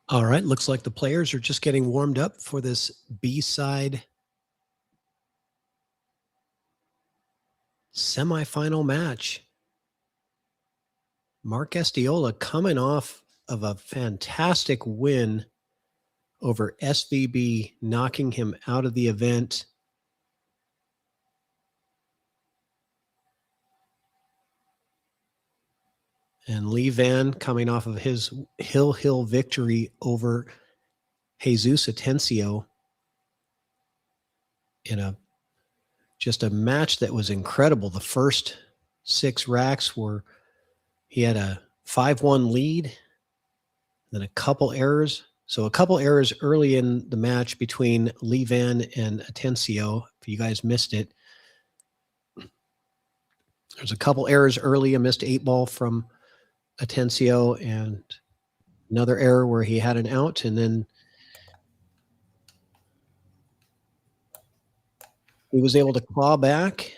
All right, looks like the players are just getting warmed up for this B-side semifinal match. Mark Estiola coming off of a fantastic win over SVB, knocking him out of the event. And Lee Van coming off of his Hill victory over Jesus Atencio in just a match that was incredible. The first 6 racks he had a 5-1 lead, then a couple errors. So a couple errors early in the match between Lee Van and Atencio. If you guys missed it, there's a couple errors early, a missed 8-ball from Atencio and another error where he had an out, and then he was able to claw back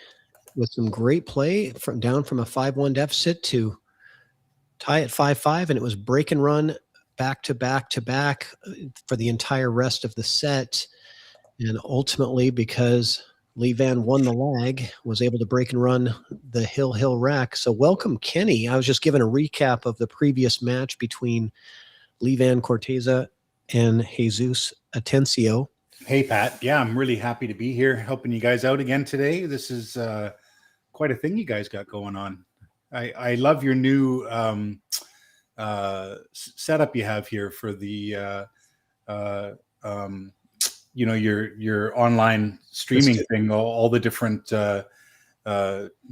with some great play down from a 5-1 deficit to tie at 5-5, and it was break and run back to back to back for the entire rest of the set. And ultimately, because Lee Van won the lag, was able to break and run the Hill rack. So welcome, Kenny. I was just giving a recap of the previous match between Lee Van Corteza and Jesus Atencio. Hey, Pat. Yeah, I'm really happy to be here helping you guys out again today. This is quite a thing you guys got going on. I love your new setup you have here for the your online streaming thing, all the different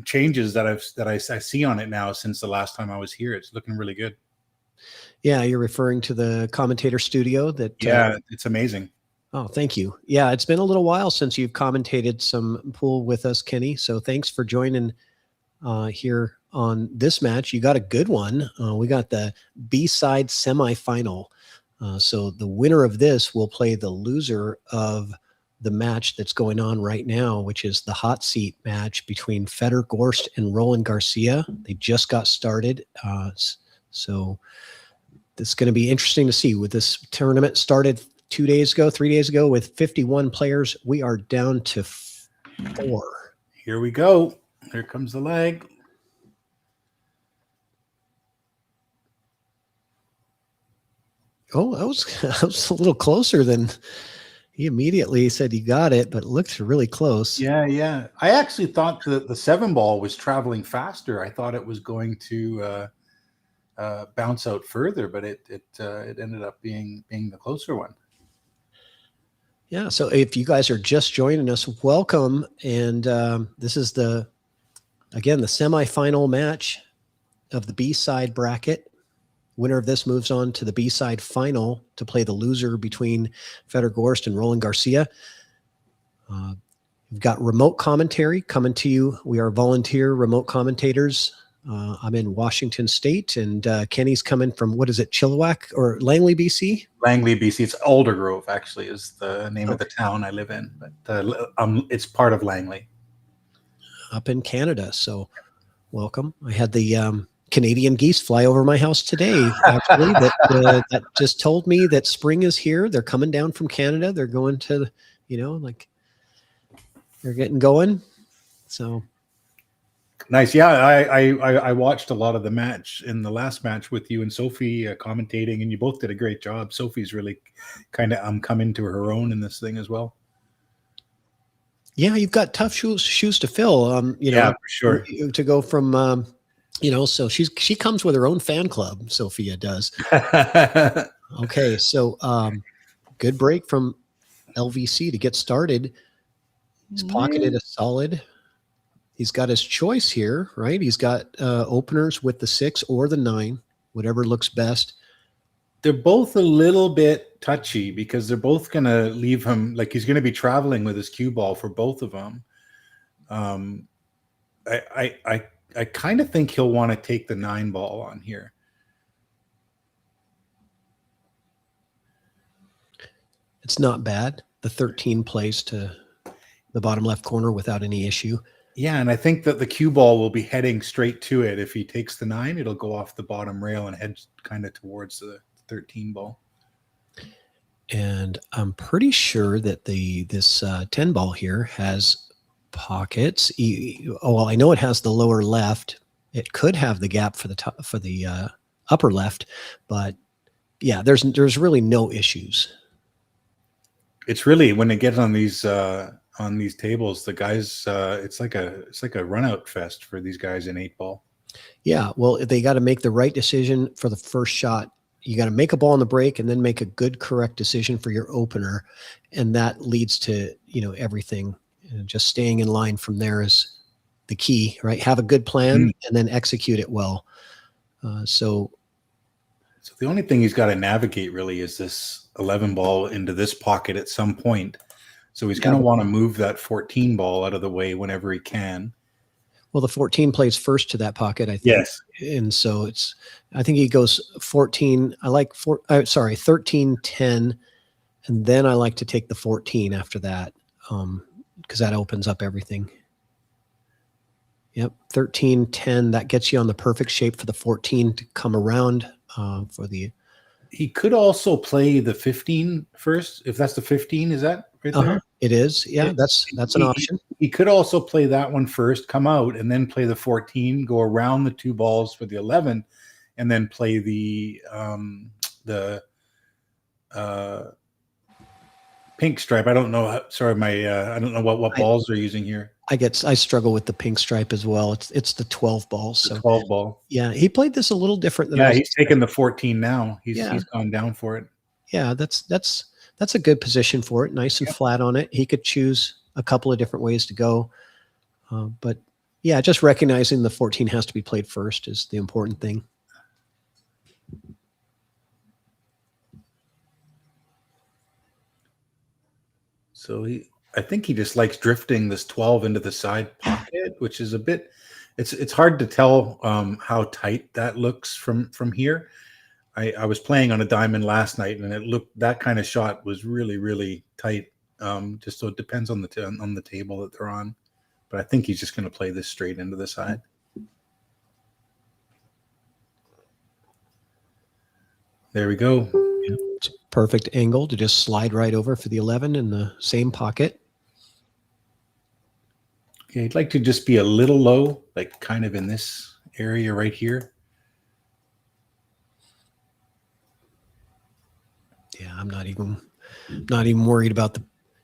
changes that I see on it now since the last time I was here. It's looking really good. Yeah, you're referring to the commentator studio that it's amazing. Oh, thank you. Yeah, it's been a little while since you've commentated some pool with us, Kenny. So thanks for joining here on this match. You got a good one. We got the B-side semifinal. So the winner of this will play the loser of the match that's going on right now, which is the hot seat match between Feder Gorst and Roland Garcia. They just got started. So it's going to be interesting to see. With this tournament started 3 days ago with 51 players. We are down to 4. Here we go. Here comes the leg. Oh, I was a little closer than he immediately said he got it, but it looked really close. Yeah. I actually thought the 7-ball was traveling faster. I thought it was going to bounce out further, but it ended up being the closer one. Yeah, so if you guys are just joining us, welcome. And this is the semifinal match of the B-side bracket. Winner of this moves on to the B-side final to play the loser between Feder Gorst and Roland Garcia. We've got remote commentary coming to you. We are volunteer remote commentators. I'm in Washington State, and Kenny's coming from, what is it, Chilliwack or Langley, BC? Langley, BC. It's Aldergrove, actually, is the name of the town I live in. But it's part of Langley. Up in Canada, so welcome. I had the Canadian geese fly over my house today, actually, that just told me that spring is here. They're coming down from Canada. They're going to, they're getting going. So nice. Yeah, I watched a lot of the match in the last match with you and Sophie commentating, and you both did a great job. Sophie's really kind of come into her own in this thing as well. Yeah, you've got tough shoes to fill. Yeah, for sure. To go from so she comes with her own fan club. Sophia does. Okay, so good break from LVC to get started. He's pocketed a solid. He's got his choice here, right? He's got openers with the 6 or the 9, whatever looks best. They're both a little bit touchy because they're both going to leave him, like he's going to be traveling with his cue ball for both of them. I kind of think he'll want to take the 9-ball on here. It's not bad. The 13 plays to the bottom left corner without any issue. Yeah, and I think that the cue ball will be heading straight to it. If he takes the 9, it'll go off the bottom rail and head kind of towards the 13 ball. And I'm pretty sure that this 10 ball here has pockets. Oh, well, I know it has the lower left. It could have the gap for the top, for the upper left, but yeah, there's really no issues. It's really, when they get on these tables, the guys, it's like a runout fest for these guys in 8-ball. Yeah, well, they got to make the right decision for the first shot. You got to make a ball on the break and then make a good, correct decision for your opener, and that leads to everything. And just staying in line from there is the key, right? Have a good plan and then execute it well. So the only thing he's got to navigate really is this 11 ball into this pocket at some point. So he's going to want to move that 14 ball out of the way whenever he can. Well, the 14 plays first to that pocket, I think. Yes. And so I think he goes 14. I like 13, 10. And then I like to take the 14 after that, because that opens up everything. Yep. 13, 10. That gets you on the perfect shape for the 14 to come around for the. He could also play the 15 first. If that's the 15, is that right there? It is. Yeah, that's an option. He could also play that one first, come out, and then play the 14, go around the 2 balls for the 11, and then play the pink stripe. I don't know. Sorry, I don't know what balls they're using here. I struggle with the pink stripe as well. It's the 12 balls. The 12 ball. Yeah, he played this a little different than. Yeah, he's taking the 14 now. He's gone down for it. Yeah, that's a good position for it. Nice and flat on it. He could choose a couple of different ways to go, but yeah, just recognizing the 14 has to be played first is the important thing. So I think he just likes drifting this 12 into the side pocket, which is a bit. It's hard to tell how tight that looks from here. I was playing on a diamond last night, and that kind of shot was really, really tight. Just so it depends on the table that they're on, but I think he's just going to play this straight into the side. There we go. Yeah, it's a perfect angle to just slide right over for the 11 in the same pocket. Yeah, I'd like to just be a little low, like kind of in this area right here. Yeah, I'm not even worried about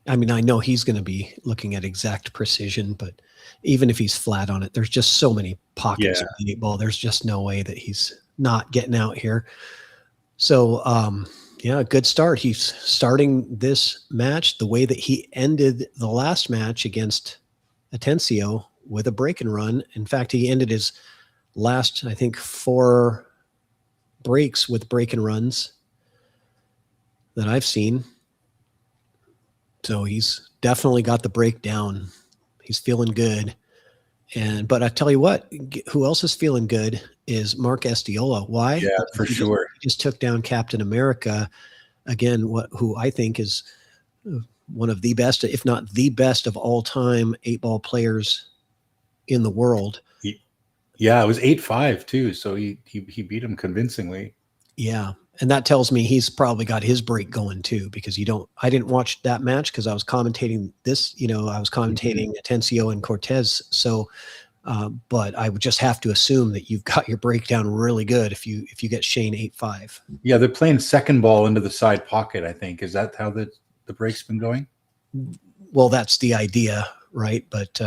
I mean, I know he's going to be looking at exact precision, but even if he's flat on it, there's just so many pockets of the 8-ball. There's just no way that he's not getting out here. So, yeah, good start. He's starting this match the way that he ended the last match against Atencio, with a break and run. In fact, he ended his last, I think, 4 breaks with break and runs that I've seen. So he's definitely got the break down. He's feeling good. But I tell you what, who else is feeling good is Mark Estiola. Why? Yeah, for sure. He just took down Captain America again, who I think is one of the best, if not the best of all time 8-ball players in the world. Yeah, it was 8-5 too. So he beat him convincingly. Yeah. And that tells me he's probably got his break going too, because I didn't watch that match because I was commentating this, I was commentating Atencio and Cortez. So, but I would just have to assume that you've got your breakdown really good if you get Shane 8-5. Yeah, they're playing second ball into the side pocket, I think. Is that how the break's been going? Well, that's the idea, right? But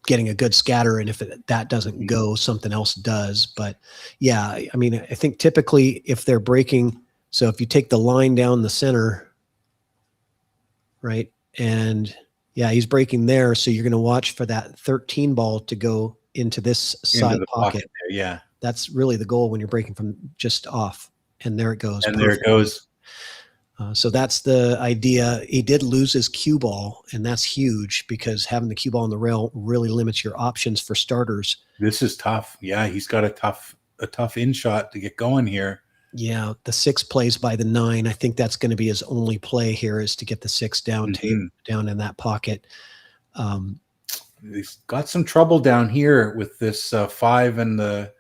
getting a good scatter, and if that doesn't go, something else does. But yeah, I mean, I think typically if they're breaking, so if you take the line down the center, right, and yeah, he's breaking there, so you're going to watch for that 13 ball to go into this side pocket. There, yeah, that's really the goal when you're breaking from just off, and there it goes. And perfect. There it goes. So that's the idea. He did lose his cue ball, and that's huge because having the cue ball on the rail really limits your options for starters. This is tough. Yeah, he's got a tough in shot to get going here. Yeah, the 6 plays by the 9. I think that's going to be his only play here, is to get the 6 down down in that pocket. He's got some trouble down here with this 5 and the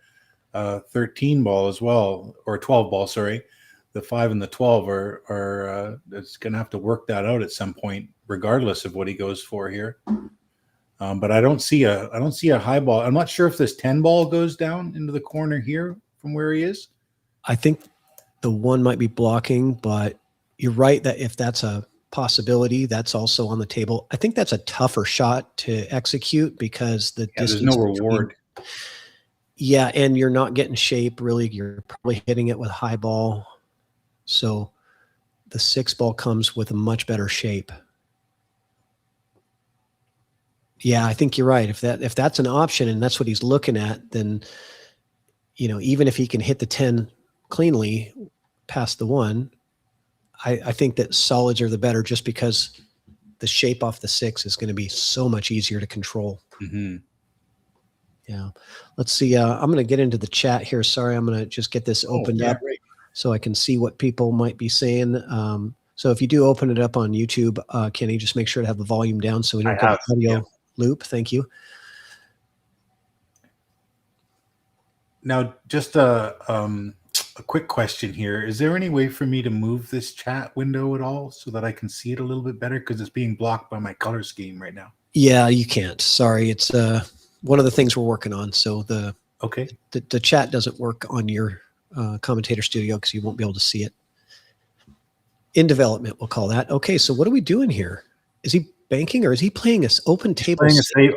13 ball as well, or 12 ball, sorry. the 5 and the 12 it's going to have to work that out at some point, regardless of what he goes for here. But I don't see a high ball. I'm not sure if this 10 ball goes down into the corner here from where he is. I think the one might be blocking, but you're right that if that's a possibility, that's also on the table. I think that's a tougher shot to execute because the there's distance no between, reward. yeah, and you're not getting shape really. You're probably hitting it with high ball. So the 6 ball comes with a much better shape. Yeah, I think you're right. If that's an option and that's what he's looking at, then, you know, even if he can hit the 10 cleanly past the 1, I think that solids are the better, just because the shape off the 6 is going to be so much easier to control. Mm-hmm. Yeah. Let's see. I'm going to get into the chat here. Sorry, I'm going to just get this opened up so I can see what people might be saying. So if you do open it up on YouTube, Kenny, just make sure to have the volume down so we don't get an audio loop. Thank you. Now, just a quick question here. Is there any way for me to move this chat window at all so that I can see it a little bit better? Because it's being blocked by my color scheme right now. Yeah, you can't. Sorry. It's one of the things we're working on. So the chat doesn't work on your commentator studio because you won't be able to see it. In development, we'll call that. Okay, so what are we doing here? Is he banking or is he playing this open table?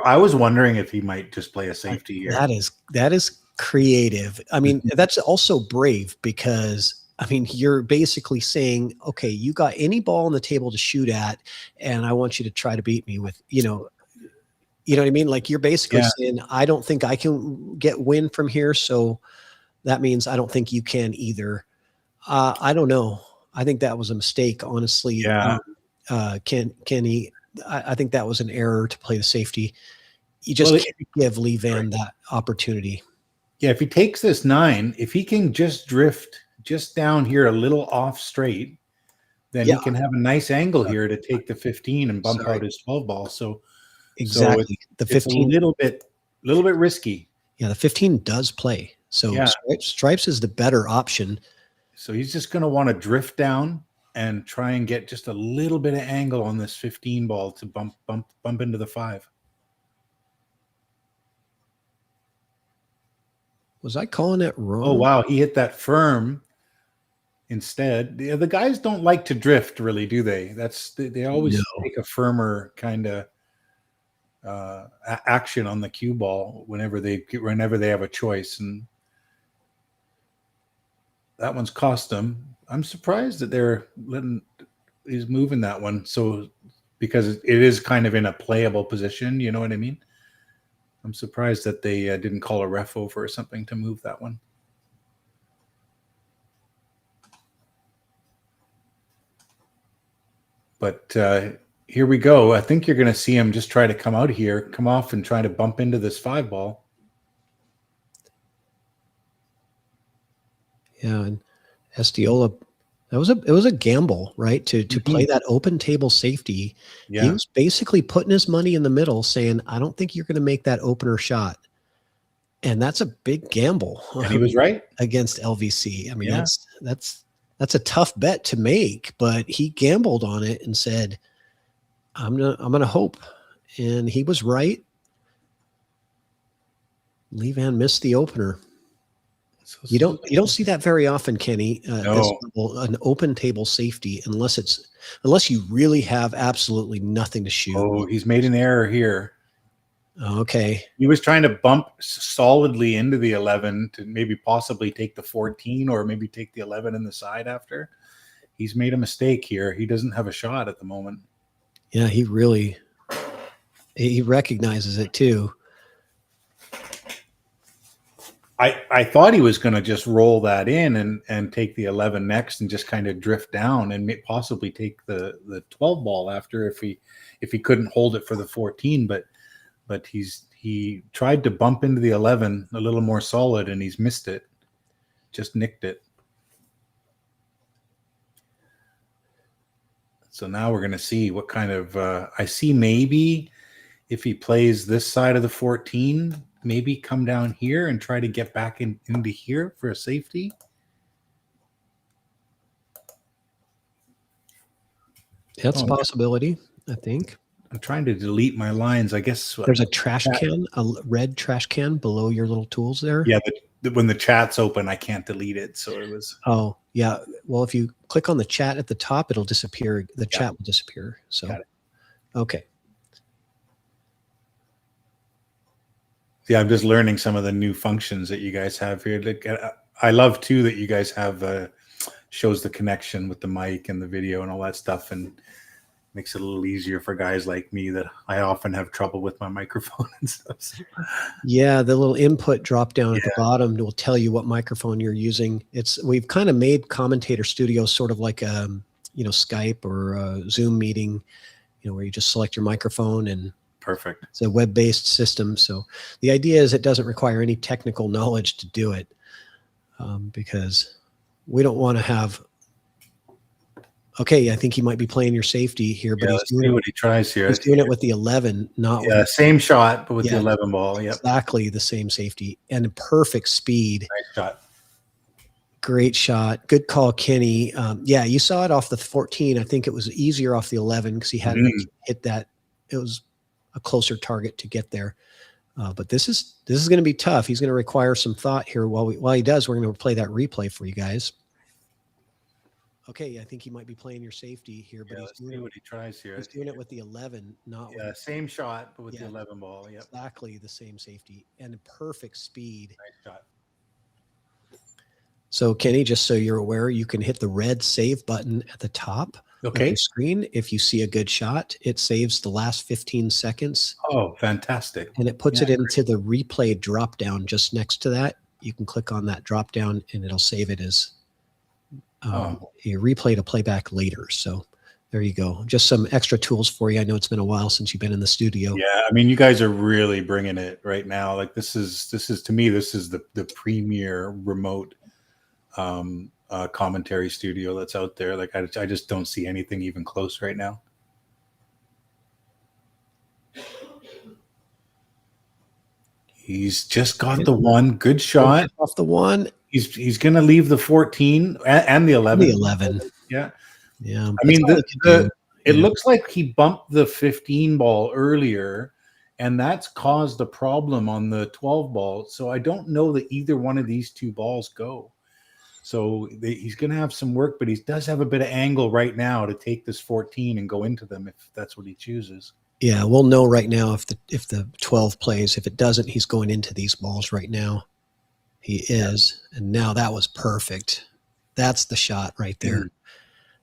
I was wondering if he might just play a safety here. That is creative. I mean, that's also brave because, I mean, you're basically saying, okay, you got any ball on the table to shoot at, and I want you to try to beat me with, you know what I mean? Like, you're basically saying, I don't think I can get win from here, so that means I don't think you can either. I don't know. I think that was a mistake, honestly. Yeah. Kenny, I think that was an error to play the safety. You just can't give Lee Van that opportunity. Yeah, if he takes this 9, if he can just drift just down here a little off straight, then he can have a nice angle here to take the 15 and bump out his 12 ball. So exactly, the 15 it's a little bit risky. Yeah, the 15 does play. So stripes is the better option. So he's just going to want to drift down and try and get just a little bit of angle on this 15 ball to bump into the 5. Was I calling it wrong? Oh, wow. He hit that firm instead. The guys don't like to drift, really, do they? They always take a firmer kind of action on the cue ball whenever they have a choice. And that one's cost them. I'm surprised that he's moving that one. So, because it is kind of in a playable position, you know what I mean? I'm surprised that they didn't call a ref over or something to move that one. But here we go. I think you're going to see him just try to come out here, come off and try to bump into this 5 ball. Yeah, and Estiola, it was a gamble, right? To play that open table safety. Yeah. He was basically putting his money in the middle, saying, I don't think you're going to make that opener shot. And that's a big gamble. And he was right against LVC. I mean, that's a tough bet to make, but he gambled on it and said, I'm gonna hope. And he was right. Lee Van missed the opener. You don't see that very often, Kenny. An open table safety, unless you really have absolutely nothing to shoot. Oh, he's made an error here. Okay. He was trying to bump solidly into the 11 to maybe possibly take the 14 or maybe take the 11 in the side after. He's made a mistake here. He doesn't have a shot at the moment. Yeah, he recognizes it too. I thought he was going to just roll that in and take the 11 next and just kind of drift down and possibly take the 12 ball after if he couldn't hold it for the 14, but he tried to bump into the 11 a little more solid and he's missed it, just nicked it. So now we're going to see what kind of I see maybe if he plays this side of the 14, maybe come down here and try to get back into here for a safety. That's a Oh, possibility, I think. I'm trying to delete my lines. I guess There's a trash can, a red trash can below your little tools there. yeah, when the chat's open, I can't delete it. So it was. Oh, yeah. Well, if you click on the chat at the top, it'll disappear. The chat will disappear. So, Got it. okay. Yeah, I'm just learning some of the new functions that you guys have here. Like, I love too that you guys have shows the connection with the mic and the video and all that stuff, and makes it a little easier for guys like me that I often have trouble with my microphone and stuff. So. Yeah, the little input drop down at the bottom will tell you what microphone you're using. We've kind of made Commentator Studio sort of like a Skype or a Zoom meeting, where you just select your microphone and Perfect. It's a web-based system. So the idea is it doesn't require any technical knowledge to do it, because we don't want to have, okay, I think he might be playing your safety here, but let's see what he tries here. He's doing it with the 11, not with the same shot, but with the 11 ball. Yep. Exactly the same safety and perfect speed. Nice shot. Great shot. Good call, Kenny. Yeah, you saw it off the 14. I think it was easier off the 11 because he had to hit that. It was a closer target to get there. But this is going to be tough. He's going to require some thought here. While he does, we're going to play that replay for you guys. Okay, I think he might be playing your safety here, but let's see what he tries here. He's doing it with the 11, not with the same shot, but with the 11 ball. Yep. Exactly the same safety and perfect speed. Nice shot. So Kenny, just so you're aware, you can hit the red save button at the top of your screen. If you see a good shot, it saves the last 15 seconds. Oh, fantastic. And it puts it into the replay drop down just next to that. You can click on that drop down and it'll save it as a replay to play back later. So there you go. Just some extra tools for you. I know it's been a while since you've been in the studio. Yeah, I mean, you guys are really bringing it right now. Like this is to me, this is the premier remote commentary studio that's out there. Like I just don't see anything even close right now. He's just got the one good shot off the one. He's going to leave the 14 and the 11. The 11. Yeah. Yeah. I mean, it looks like he bumped the 15 ball earlier, and that's caused a problem on the 12 ball. So I don't know that either one of these two balls go. So he's going to have some work, but he does have a bit of angle right now to take this 14 and go into them if that's what he chooses. Yeah, we'll know right now if the 12 plays. If it doesn't, he's going into these balls right now. He is. And now that was perfect. That's the shot right there.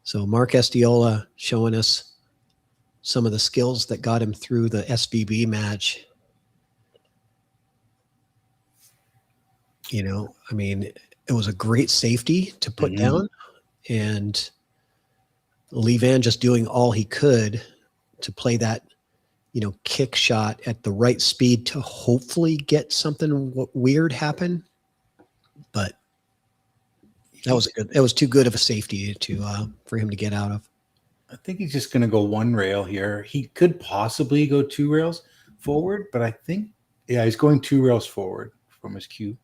So Mark Estiola showing us some of the skills that got him through the SVB match. I mean, it was a great safety to put down, and Lee Van just doing all he could to play that, kick shot at the right speed to hopefully get something weird happen. But it was too good of a safety for him to get out of. I think he's just going to go one rail here. He could possibly go two rails forward, but I think, he's going two rails forward from his cue.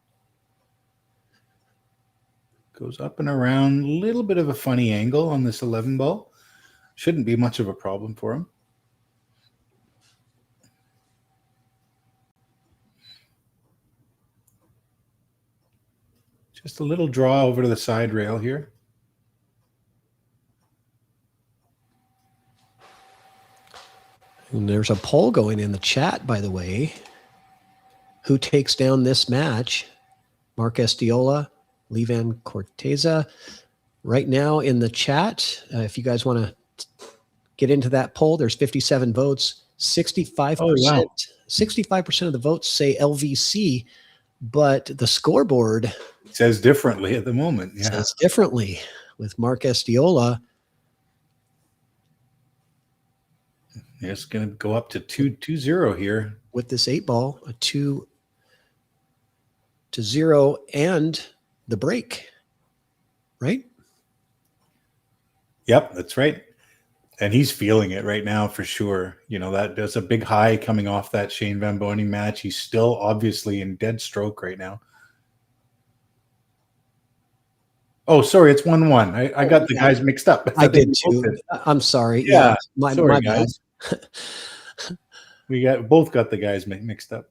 Goes up and around, a little bit of a funny angle on this 11 ball. Shouldn't be much of a problem for him. Just a little draw over to the side rail here. And there's a poll going in the chat, by the way. Who takes down this match? Mark Estiola, Lee Van Corteza. Right now in the chat, if you guys want to get into that poll, there's 57 votes. 65%, 65% of the votes say LVC, but the scoreboard says differently at the moment. Yeah. Says differently with Mark Estiola. It's going to go up to 2-0 here with this 8 ball, a 2-0 and the break, right? Yep, that's right. And he's feeling it right now for sure. That's a big high coming off that Shane Van Boening match. He's still obviously in dead stroke right now. Oh, sorry, it's 1-1. I got the guys mixed up. I thought they did both too. did. I'm sorry. Yeah, my sorry, bad. guys. We both got the guys mixed up.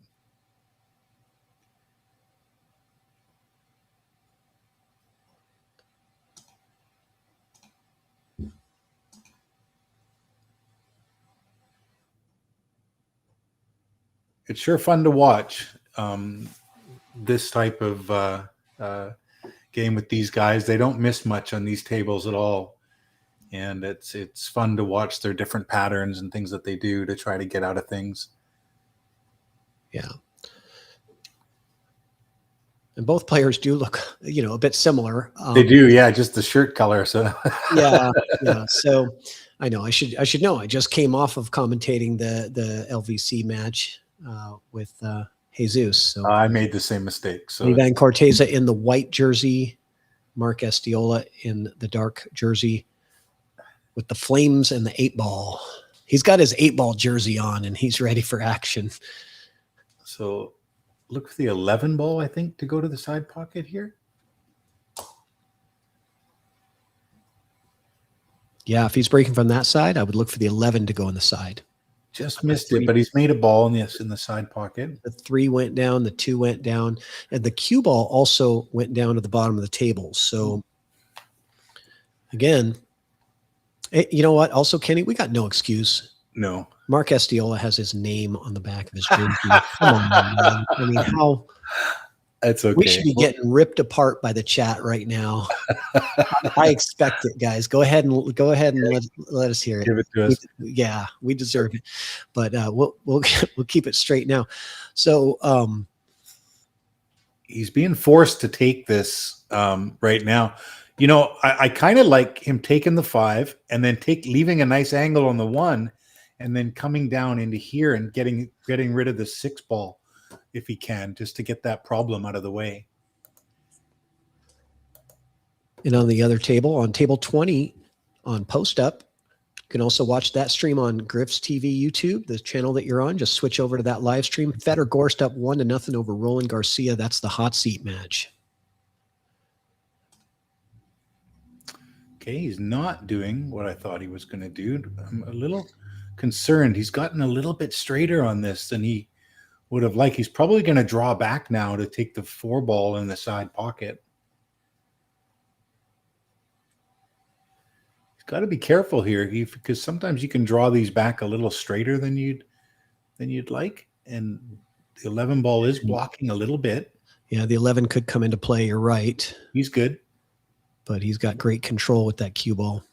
It's sure fun to watch this type of game with these guys. They don't miss much on these tables at all, and it's fun to watch their different patterns and things that they do to try to get out of things. Yeah. And both players do look, a bit similar. They do, yeah, just the shirt color. So yeah. So I know I should know. I just came off of commentating the LVC match with Jesus. So I made the same mistake. So Ivan Corteza in the white jersey, Mark Estiola in the dark jersey with the flames and the 8-ball. He's got his 8-ball jersey on and he's ready for action. So look for the 11 ball, I think, to go to the side pocket here. Yeah, if he's breaking from that side, I would look for the 11 to go on the side. Just missed it, but he's made a ball in the side pocket. The 3 went down, the 2 went down, and the cue ball also went down to the bottom of the table. So again, you know what? Also, Kenny, we got no excuse. No. Mark Estiola has his name on the back of his jersey. Come on, man. I mean, how? That's okay. We should be getting ripped apart by the chat right now. I expect it, guys. Go ahead and let us hear it. Give it to us. We deserve it. But we'll keep it straight now. So he's being forced to take this right now. I kind of like him taking the 5 and then leaving a nice angle on the 1 and then coming down into here and getting rid of the 6 ball if he can, just to get that problem out of the way. And on the other table, on table 20 on Post Up, you can also watch that stream on GRIFF'S TV YouTube, the channel that you're on. Just switch over to that live stream. Fedor Gorst up 1-0 over Roland Garcia. That's the hot seat match. Okay, he's not doing what I thought he was going to do. I'm a little concerned. He's gotten a little bit straighter on this than he would have liked. He's probably going to draw back now to take the 4 ball in the side pocket. He's got to be careful here because sometimes you can draw these back a little straighter than you'd like, and the 11 ball is blocking a little bit. Yeah, the 11 could come into play. You're right. He's good, but he's got great control with that cue ball.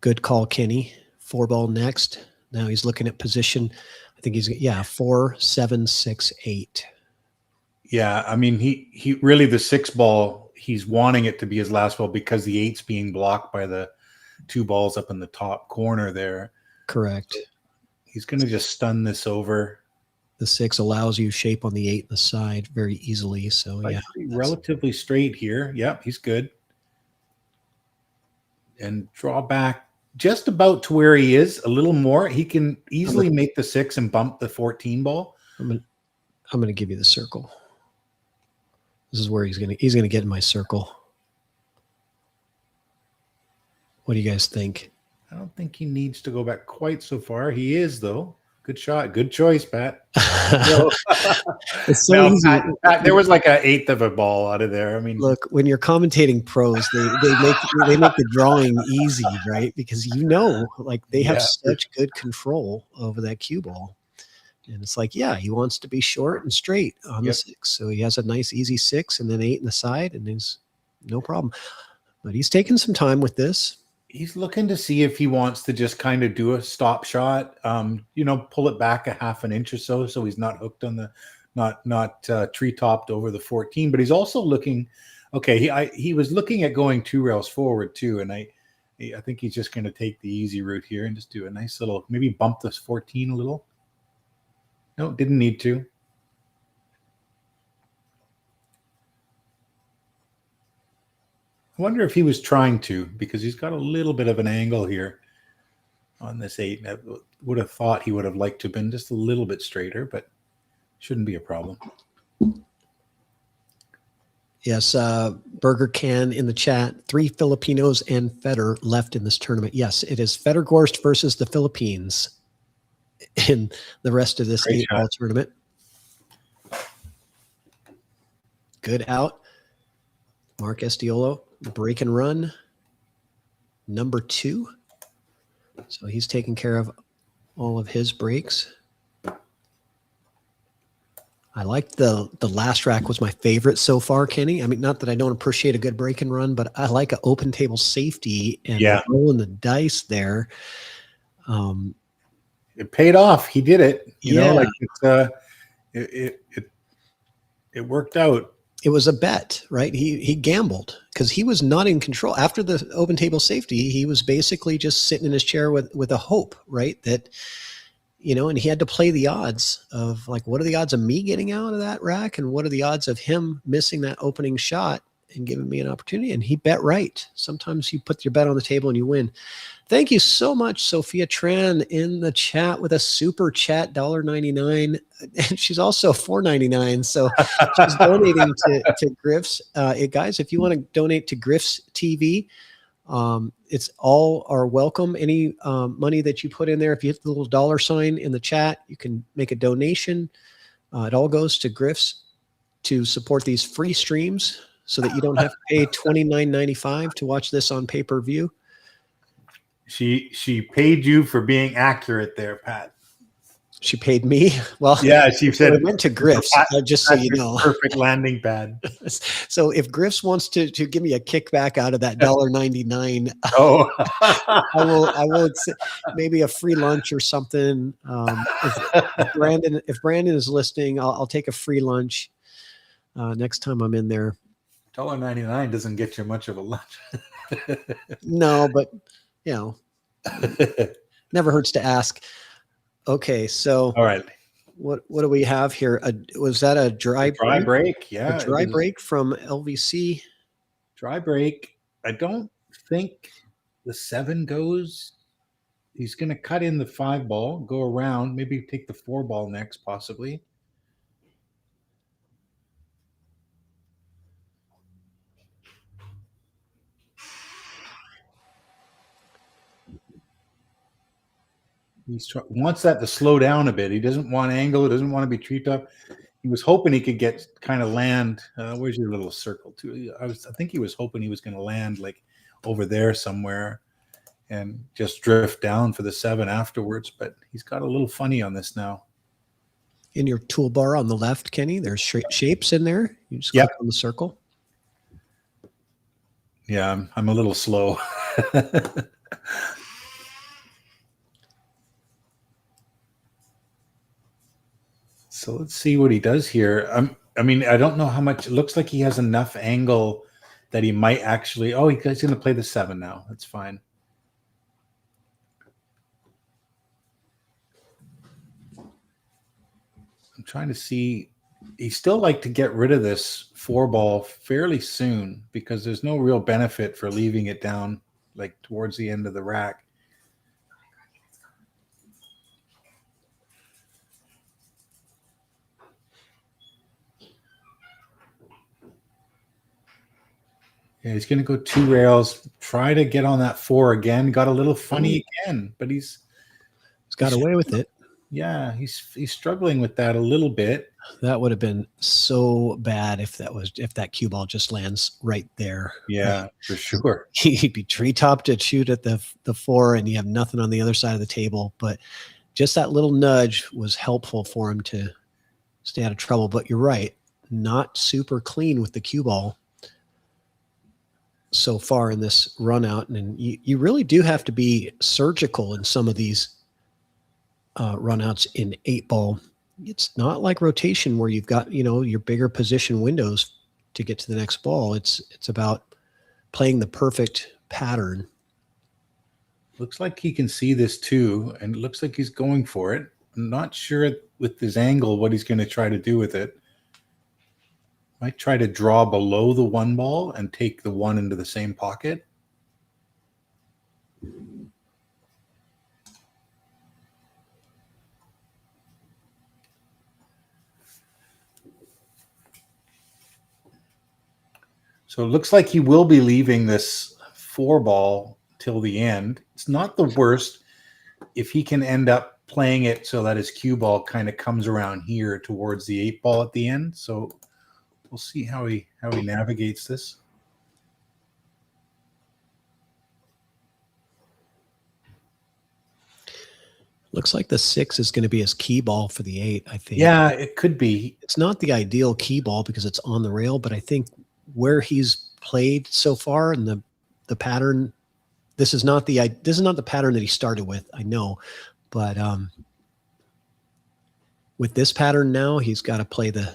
Good call, Kenny. 4 ball next. Now he's looking at position. I think he's 4, 7, 6, 8. Yeah, I mean he really, the 6 ball, he's wanting it to be his last ball because the 8's being blocked by the 2 balls up in the top corner there. Correct. So he's going to just stun this over. The 6 allows you shape on the 8 in the side very easily. So relatively straight here. Yep, he's good. And draw back just about to where he is, a little more. He can easily make the 6 and bump the 14 ball. I'm gonna give you the circle. This is where he's gonna get in my circle. What do you guys think? I don't think he needs to go back quite so far. He is, though. Good shot. Good choice, Pat. It's so easy. Pat, there was like an 1/8 of a ball out of there. I mean, look, when you're commentating pros, they make the drawing easy, right? Because like they have such good control over that cue ball. And it's like, he wants to be short and straight on the 6. So he has a nice easy 6 and then 8 in the side, and there's no problem. But he's taking some time with this. He's looking to see if he wants to just kind of do a stop shot, pull it back a half an inch or so he's not hooked on the, not tree topped over the 14. But he's also looking, he was looking at going 2 rails forward too, and I think he's just going to take the easy route here and just do a nice little, maybe bump this 14 a little. No, didn't need to. I wonder if he was trying to, because he's got a little bit of an angle here on this 8. I would have thought he would have liked to have been just a little bit straighter, but shouldn't be a problem. Yes, Burger Can in the chat. 3 Filipinos and Feder left in this tournament. Yes, it is Feder Gorst versus the Philippines in the rest of this 8-ball tournament. Good out. Mark Estiola, break and run. Number 2. So he's taking care of all of his breaks. I like the last rack was my favorite so far, Kenny. I mean, not that I don't appreciate a good break and run, but I like an open table safety and rolling the dice there. It paid off. He did it. You know, like it worked out. It was a bet, right? He gambled because he was not in control. After the open table safety, he was basically just sitting in his chair with a hope, right? That, you know, and he had to play the odds of like, what are the odds of me getting out of that rack? And what are the odds of him missing that opening shot and giving me an opportunity? And he bet right. Sometimes you put your bet on the table and you win. Thank you so much, Sophia Tran, in the chat with a super chat, $1.99. And she's also $4.99. So she's donating to GRIFF'S. Guys, if you want to donate to GRIFF'S TV, it's all are welcome. Any money that you put in there, if you hit the little dollar sign in the chat, you can make a donation. It all goes to GRIFF'S to support these free streams so that you don't have to pay $29.95 to watch this on pay-per-view. She paid you for being accurate there, Pat. She paid me. Well, yeah, she said it went to GRIFF'S. Just so you know, perfect landing pad. So if GRIFF'S wants to give me a kickback out of that $1.99, I will maybe a free lunch or something. If Brandon is listening, I'll take a free lunch next time I'm in there. $1.99 doesn't get you much of a lunch. No, but you know, never hurts to ask. Okay, so all right, what do we have here? Was that a dry break? Yeah, a dry break from LVC. Dry break. I don't think the 7 goes. He's going to cut in the 5 ball, go around, maybe take the 4 ball next, possibly. He wants that to slow down a bit. He doesn't want angle. He doesn't want to be treed up. He was hoping he could get kind of land. Where's your little circle too? I think he was hoping he was going to land like over there somewhere and just drift down for the 7 afterwards. But he's got a little funny on this now. In your toolbar on the left, Kenny, there's shapes in there. You just click on the circle. Yeah, I'm a little slow. So let's see what he does here. I mean, I don't know how much. It looks like he has enough angle that he might actually. Oh, he's going to play the 7 now. That's fine. I'm trying to see. He still like to get rid of this 4 ball fairly soon because there's no real benefit for leaving it down like towards the end of the rack. Yeah, he's going to go 2 rails, try to get on that 4 again. Got a little funny again, but he's got away with it. Yeah, he's struggling with that a little bit. That would have been so bad if that cue ball just lands right there. Yeah, for sure. He'd be treetop to shoot at the 4, and you have nothing on the other side of the table. But just that little nudge was helpful for him to stay out of trouble. But you're right, not super clean with the cue ball so far in this run out. And you really do have to be surgical in some of these runouts in 8-ball. It's not like rotation where you've got, your bigger position windows to get to the next ball. It's about playing the perfect pattern. Looks like he can see this too, and it looks like he's going for it. I'm not sure with his angle what he's going to try to do with it. Might try to draw below the 1 ball and take the 1 into the same pocket. So it looks like he will be leaving this 4 ball till the end. It's not the worst if he can end up playing it so that his cue ball kind of comes around here towards the 8 ball at the end. So we'll see how he navigates this. Looks like the 6 is going to be his key ball for the 8, I think. Yeah, it could be. It's not the ideal key ball because it's on the rail, but I think where he's played so far and the pattern, this is not the pattern that he started with, I know, but with this pattern now, he's got to play he's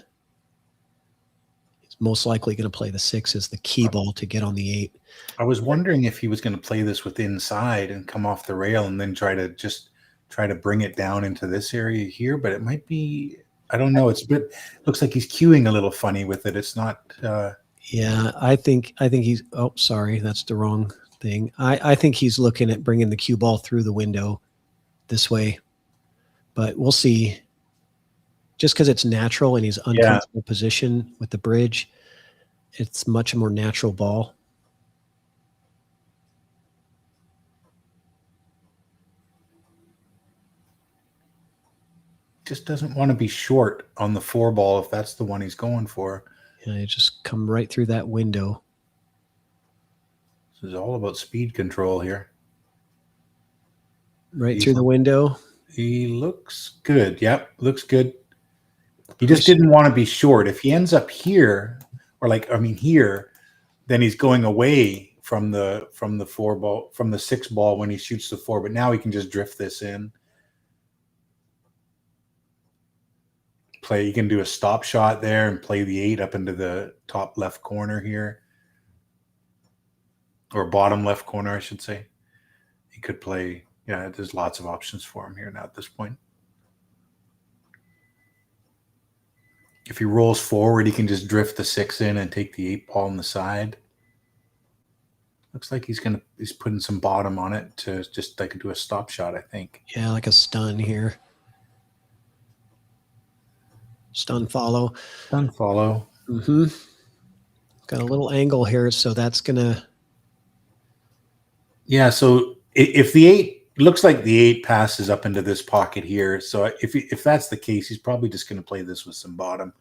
most likely going to play the 6 as the key ball to get on the 8. I was wondering if he was going to play this with inside and come off the rail and then try to bring it down into this area here, but it might be, I don't know. Looks like he's cueing a little funny with it. It's not. Yeah, I think he's, oh, sorry, that's the wrong thing. I think he's looking at bringing the cue ball through the window this way, but we'll see. Just because it's natural and he's uncomfortable position with the bridge, it's much more natural ball. Just doesn't want to be short on the 4 ball if that's the one he's going for. Yeah, you just come right through that window. This is all about speed control here. Right through the window. He looks good. Yep, looks good. He just didn't want to be short. If he ends up here, or here, then he's going away from the 4 ball, from the 6 ball when he shoots the 4. But now he can just drift this in. You can do a stop shot there and play the 8 up into the top left corner here, or bottom left corner, I should say. He could play. Yeah, there's lots of options for him here now at this point. If he rolls forward, he can just drift the 6 in and take the 8 ball on the side. Looks like he's putting some bottom on it to just like do a stop shot, I think. Yeah, like a stun here. Stun follow. Stun follow. Mm-hmm. Got a little angle here, so that's gonna. Yeah, so if the 8 looks like the 8 passes up into this pocket here, so if that's the case, he's probably just going to play this with some bottom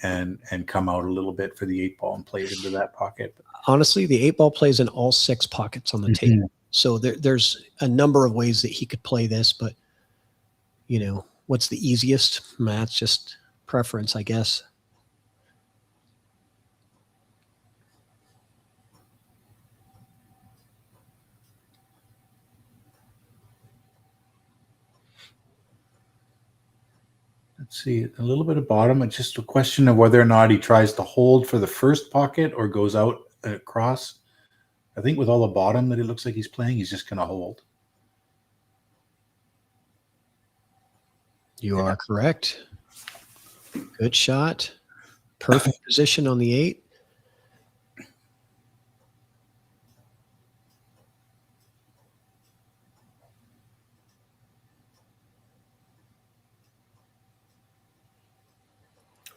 and come out a little bit for the 8 ball and play it into that pocket. Honestly, the 8 ball plays in all 6 pockets on the table, so there's a number of ways that he could play this, but what's the easiest? That's just preference, I guess. Let's see, a little bit of bottom. It's just a question of whether or not he tries to hold for the first pocket or goes out across. I think with all the bottom that it looks like he's playing, he's just going to hold. You are correct. Good shot. Perfect position on the 8.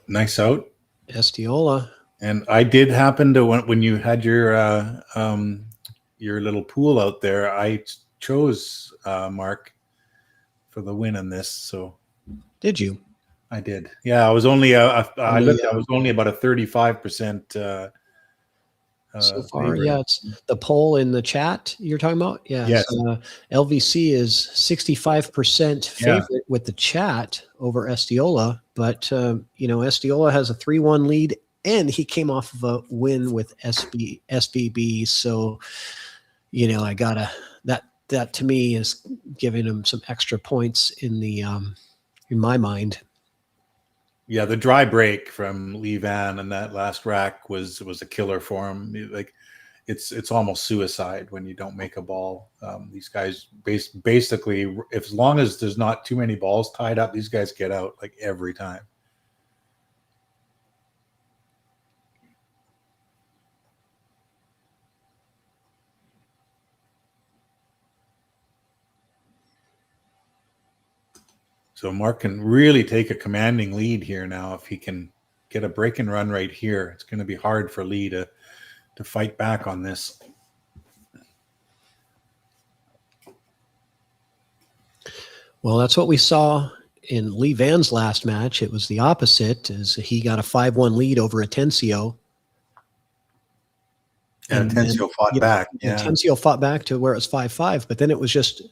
Nice out. Estiola. And I did happen to, when you had your little pool out there, I chose Mark for the win in this. So did you? I did. Yeah, I was only I was only about a 35% so far. Yeah, it's the poll in the chat you're talking about. Yeah. Yes. LVC is 65% favorite with the chat over Estiola, but Estiola has a 3-1 lead, and he came off of a win with SVB. So, I gotta that to me is giving him some extra points in my mind. Yeah, the dry break from Lee Van and that last rack was a killer for him. Like, it's almost suicide when you don't make a ball. These guys basically, as long as there's not too many balls tied up, these guys get out like every time. So Mark can really take a commanding lead here now. If he can get a break and run right here, it's going to be hard for Lee to fight back on this. Well, that's what we saw in Lee Van's last match. It was the opposite, as he got a 5-1 lead over Atencio. And Atencio fought back. Yeah. Atencio fought back to where it was 5-5, but then it was just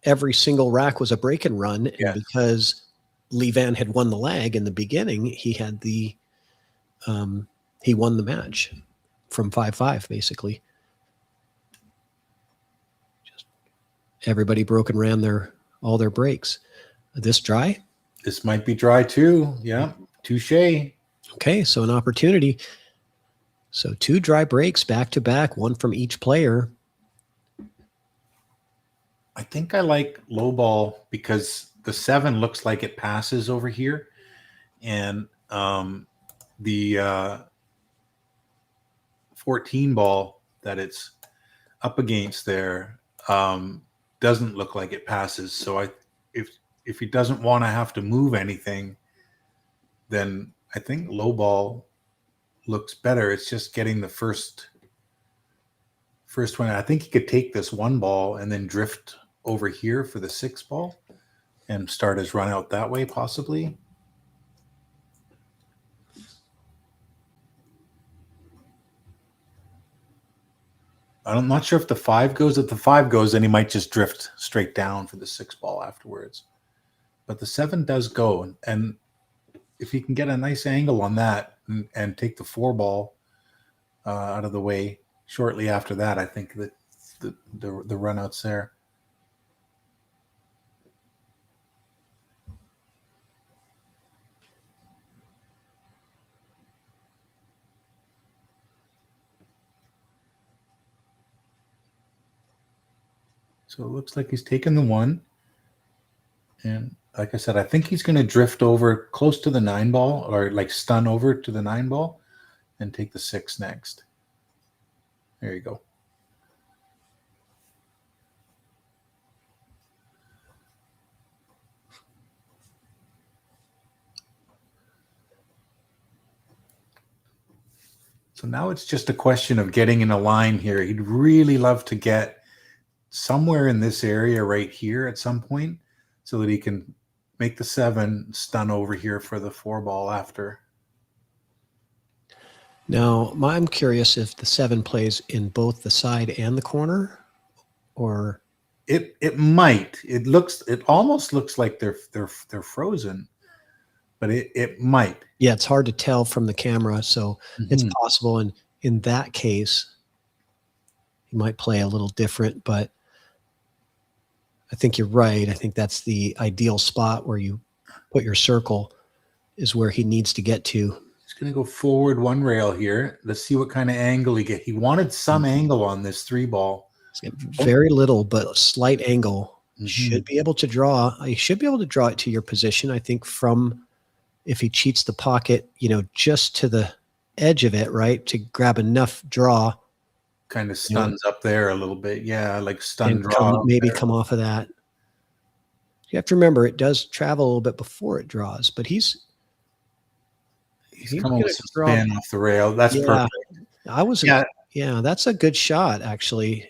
every single rack was a break and run. And because Lee Van had won the lag in the beginning, he had the he won the match from 5-5, basically. Just everybody broke and ran all their breaks. This dry? This might be dry too. Yeah. Touche. Okay, so an opportunity. So 2 dry breaks back to back, one from each player. I think I like low ball because the 7 looks like it passes over here. And the 14 ball that it's up against there doesn't look like it passes. So if he doesn't want to have to move anything, then I think low ball looks better. It's just getting the first one. I think he could take this 1 ball and then drift over here for the 6 ball and start his run out that way, possibly. I'm not sure if the 5 goes. If the 5 goes, then he might just drift straight down for the 6 ball afterwards. But the 7 does go, and if he can get a nice angle on that and take the 4 ball out of the way shortly after that, I think that the run out's there. So it looks like he's taken the 1. And like I said, I think he's going to drift over close to the 9 ball, or like stun over to the 9 ball and take the 6 next. There you go. So now it's just a question of getting in a line here. He'd really love to get somewhere in this area right here at some point so that he can make the 7 stun over here for the 4 ball after. Now, I'm curious if the 7 plays in both the side and the corner, or it might. It almost looks like they're frozen, but it might. Yeah, it's hard to tell from the camera, so it's possible. And in that case, he might play a little different, but I think you're right. I think that's the ideal spot where you put your circle is where he needs to get to. He's going to go forward 1 rail here. Let's see what kind of angle he get. He wanted some angle on this 3 ball. Very little, but a slight angle. Should be able to draw. You should be able to draw it to your position. I think from if he cheats the pocket, just to the edge of it, right, to grab enough draw. Kind of stuns up there a little bit. Yeah, like stun draw. Maybe come off of that. You have to remember it does travel a little bit before it draws, but he's coming with some spin off the rail. That's perfect. That's a good shot, actually.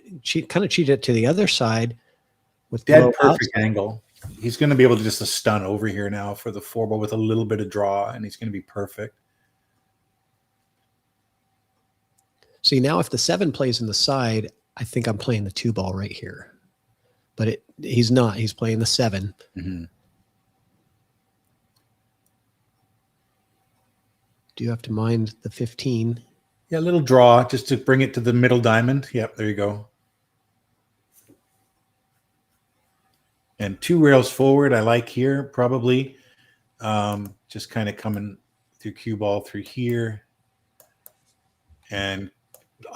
Kind of cheated it to the other side with dead perfect angle. He's going to be able to just stun over here now for the 4 ball with a little bit of draw, and he's going to be perfect. See, now if the 7 plays in the side, I think I'm playing the 2 ball right here. But he's not. He's playing the 7. Do you have to mind the 15? Yeah, a little draw just to bring it to the middle diamond. Yep, there you go. And 2 rails forward, I like here, probably. Just kind of coming through cue ball through here. And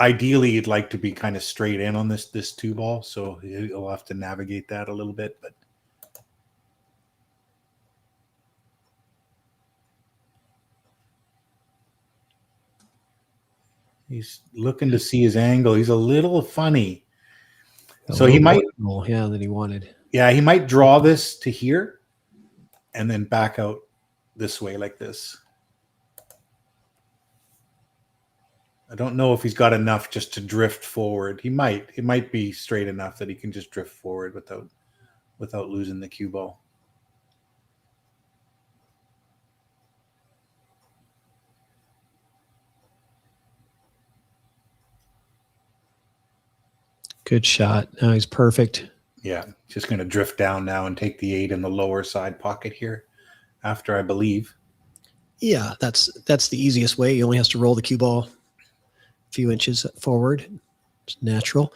ideally, you'd like to be kind of straight in on this 2 ball, so you'll have to navigate that a little bit. But he's looking to see his angle. He's a little funny, so he might. Yeah, that he wanted. Yeah, he might draw this to here, and then back out this way like this. I don't know if he's got enough just to drift forward. He might. It might be straight enough that he can just drift forward without losing the cue ball. Good shot. No, he's perfect. Yeah, just going to drift down now and take the 8 in the lower side pocket here after, I believe. Yeah, that's the easiest way. He only has to roll the cue ball a few inches forward. It's natural.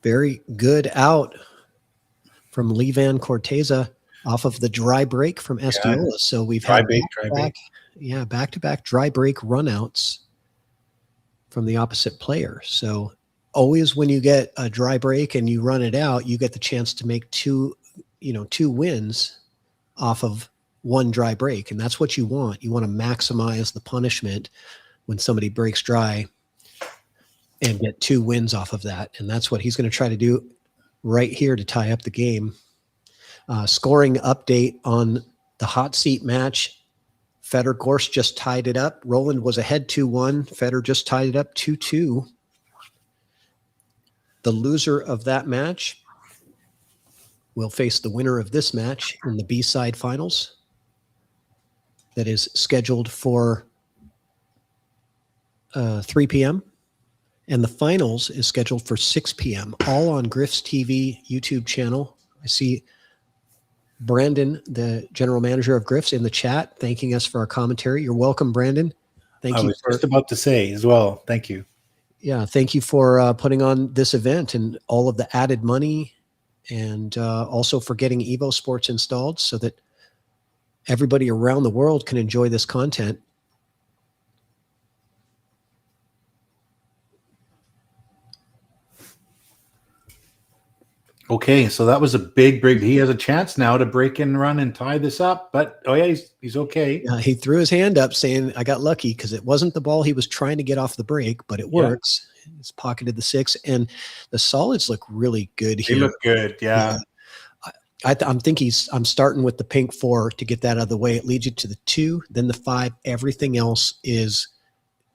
Very good out from Levan Corteza off of the dry break from Estiola. So we've had back-to-back dry break runouts from the opposite player. So always when you get a dry break and you run it out, you get the chance to make two wins off of one dry break. And that's what you want. You want to maximize the punishment when somebody breaks dry and get 2 wins off of that. And that's what he's going to try to do right here to tie up the game. Scoring update on the hot seat match. Federer Gorst just tied it up. Roland was ahead 2-1. Federer just tied it up 2-2. The loser of that match will face the winner of this match in the B-side finals. That is scheduled for 3 p.m. And the finals is scheduled for 6 p.m. All on GRIFF'S TV YouTube channel. I see Brandon, the general manager of GRIFF'S, in the chat, thanking us for our commentary. You're welcome, Brandon. I was just about to say as well. Thank you. Yeah, thank you for putting on this event and all of the added money, and also for getting EvoSports installed so that everybody around the world can enjoy this content. Okay, so that was a big break. He has a chance now to break and run and tie this up, but he's okay. Yeah, he threw his hand up saying, I got lucky because it wasn't the ball he was trying to get off the break, but it works. He's pocketed the 6, and the solids look really good here. They look good, yeah. I'm starting with the pink 4 to get that out of the way. It leads you to the 2, then the 5. Everything else is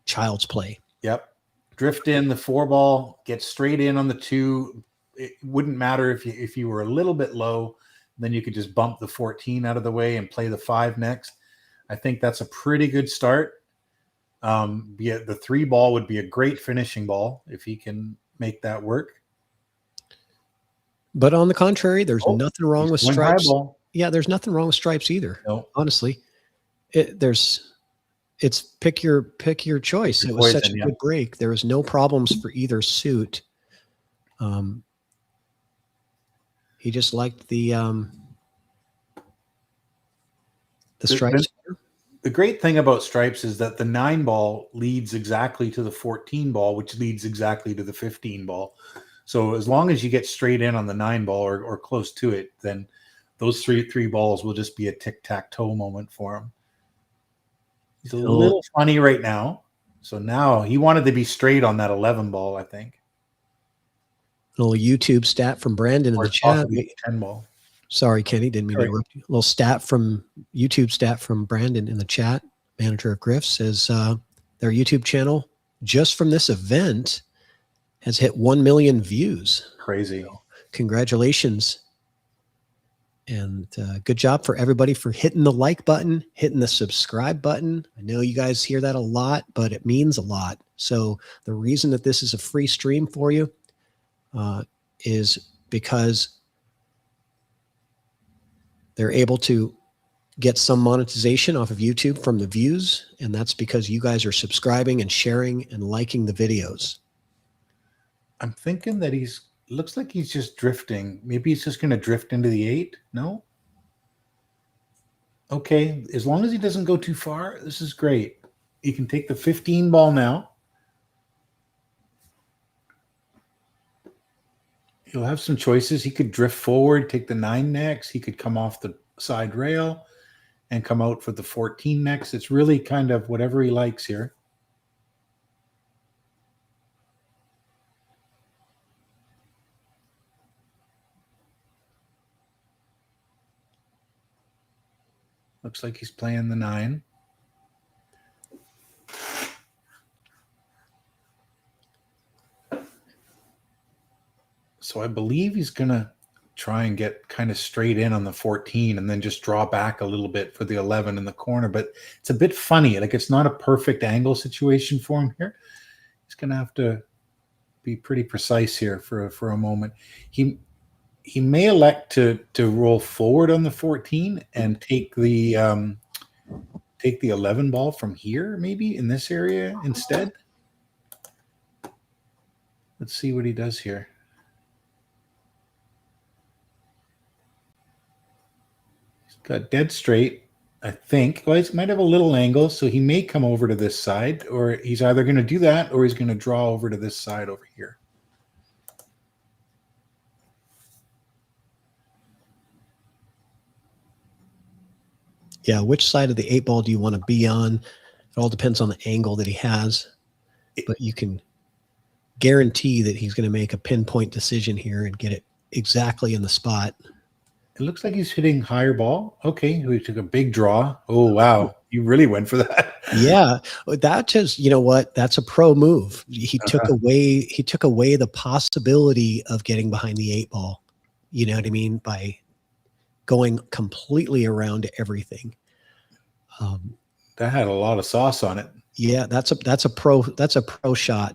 child's play. Yep. Drift in the 4 ball, get straight in on the 2. It wouldn't matter if you were a little bit low, then you could just bump the 14 out of the way and play the 5 next. I think that's a pretty good start. The 3 ball would be a great finishing ball if he can make that work. But on the contrary, there's nothing wrong with stripes. Yeah, there's nothing wrong with stripes either. No. Honestly, it's pick your choice. It was such a good break. There was no problems for either suit. He just liked the stripes. The great thing about stripes is that the 9 ball leads exactly to the 14 ball, which leads exactly to the 15 ball. So as long as you get straight in on the 9 ball or close to it, then those three balls will just be a tic-tac-toe moment for him. He's a little funny right now. So now he wanted to be straight on that 11 ball, I think. A little YouTube stat from Brandon in the chat. 10 ball. Sorry, Kenny, didn't mean to interrupt you. A little YouTube stat from Brandon in the chat, manager of GRIFF'S, says their YouTube channel just from this event has hit 1 million views. Crazy. So, congratulations. And good job for everybody for hitting the like button, hitting the subscribe button. I know you guys hear that a lot, but it means a lot. So the reason that this is a free stream for you is because they're able to get some monetization off of YouTube from the views, and that's because you guys are subscribing and sharing and liking the videos. I'm thinking that looks like he's just drifting. Maybe he's just going to drift into the 8. No? Okay, as long as he doesn't go too far, this is great. He can take the 15 ball now. He'll have some choices. He could drift forward, take the 9 next. He could come off the side rail and come out for the 14 next. It's really kind of whatever he likes here. Looks like he's playing the 9. So I believe he's going to try and get kind of straight in on the 14 and then just draw back a little bit for the 11 in the corner. But it's a bit funny. Like, it's not a perfect angle situation for him here. He's going to have to be pretty precise here for a moment. He may elect to roll forward on the 14 and take the 11 ball from here, maybe in this area instead. Let's see what he does here. He's got dead straight, I think. Well, he might have a little angle, so he may come over to this side, or he's either going to do that or he's going to draw over to this side over here. Yeah, which side of the 8-ball do you want to be on? It all depends on the angle that he has, but you can guarantee that he's going to make a pinpoint decision here and get it exactly in the spot. It looks like he's hitting higher ball. Okay, we took a big draw. Oh, wow. You really went for that. Yeah, that just, you know what? That's a pro move. He took away the possibility of getting behind the 8-ball. You know what I mean? By going completely around everything. That had a lot of sauce on it. Yeah, that's a pro shot,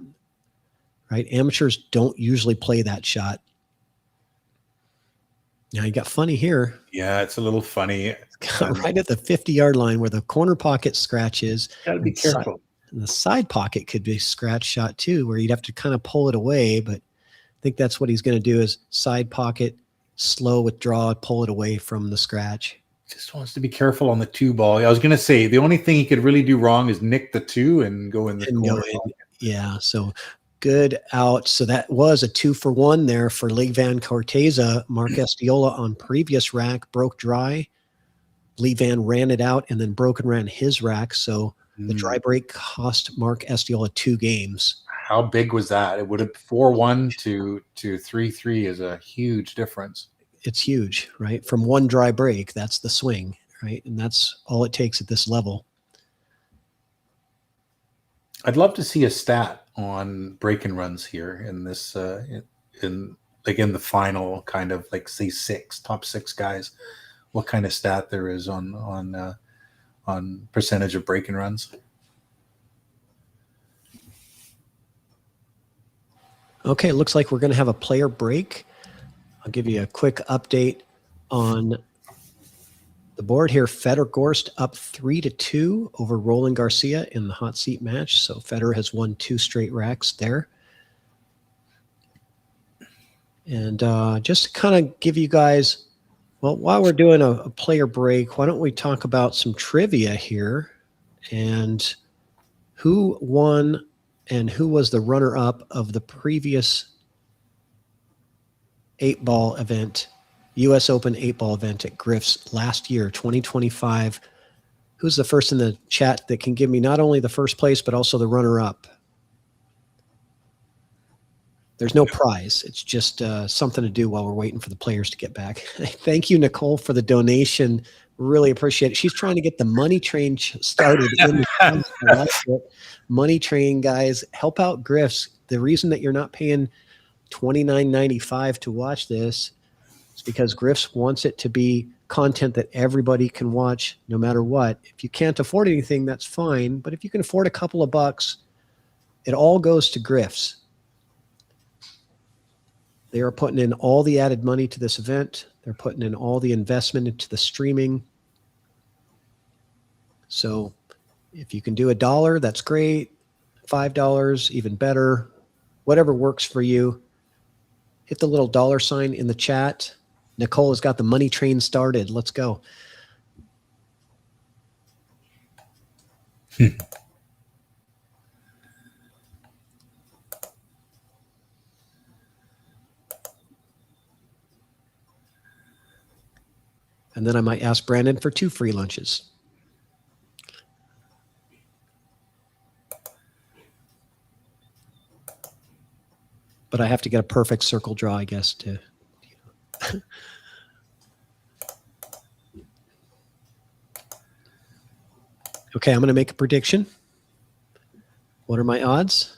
right? Amateurs don't usually play that shot. Now you got funny here. Yeah, it's a little funny. Right at the 50-yard line where the corner pocket scratches. Got to be careful. And the side pocket could be a scratch shot too, where you'd have to kind of pull it away. But I think that's what he's going to do is side pocket, slow withdraw, pull it away from the scratch. Just wants to be careful on the 2-ball. I was going to say the only thing he could really do wrong is nick the 2 and go in the corner. Yeah, so good out. So that was a 2-for-1 there for Lee Van Corteza. Mark Estiola on previous rack broke dry. Lee Van ran it out and then broke and ran his rack. So the dry break cost Mark Estiola 2 games. How big was that? It would have 4-1 to 3-3 is a huge difference. It's huge, right? From one dry break, that's the swing, right? And that's all it takes at this level. I'd love to see a stat on break and runs here in this in the final kind of like say top 6 guys. What kind of stat there is on percentage of break and runs? Okay, it looks like we're going to have a player break. I'll give you a quick update on the board here. Federer Gorst up 3-2 over Roland Garcia in the hot seat match. So Federer has won 2 straight racks there. And just to kind of give you guys, well, while we're doing a player break, why don't we talk about some trivia here and who won and who was the runner-up of the previous 8-ball event, U.S. Open 8-ball event at GRIFF'S last year, 2025. Who's the first in the chat that can give me not only the first place, but also the runner-up? There's no prize. It's just something to do while we're waiting for the players to get back. Thank you, Nicole, for the donation. Really appreciate it. She's trying to get the money train started. Money train, guys, help out GRIFF'S. The reason that you're not paying $29.95 to watch this is because GRIFF'S wants it to be content that everybody can watch no matter what. If you can't afford anything, that's fine. But if you can afford a couple of bucks, it all goes to GRIFF'S. They are putting in all the added money to this event. They're putting in all the investment into the streaming. So if you can do $1, that's great. $5, even better. Whatever works for you. Hit the little $sign in the chat. Nicole has got the money train started. Let's go. And then I might ask Brandon for 2 free lunches. But I have to get a perfect circle draw, I guess, to, Okay, I'm going to make a prediction. What are my odds?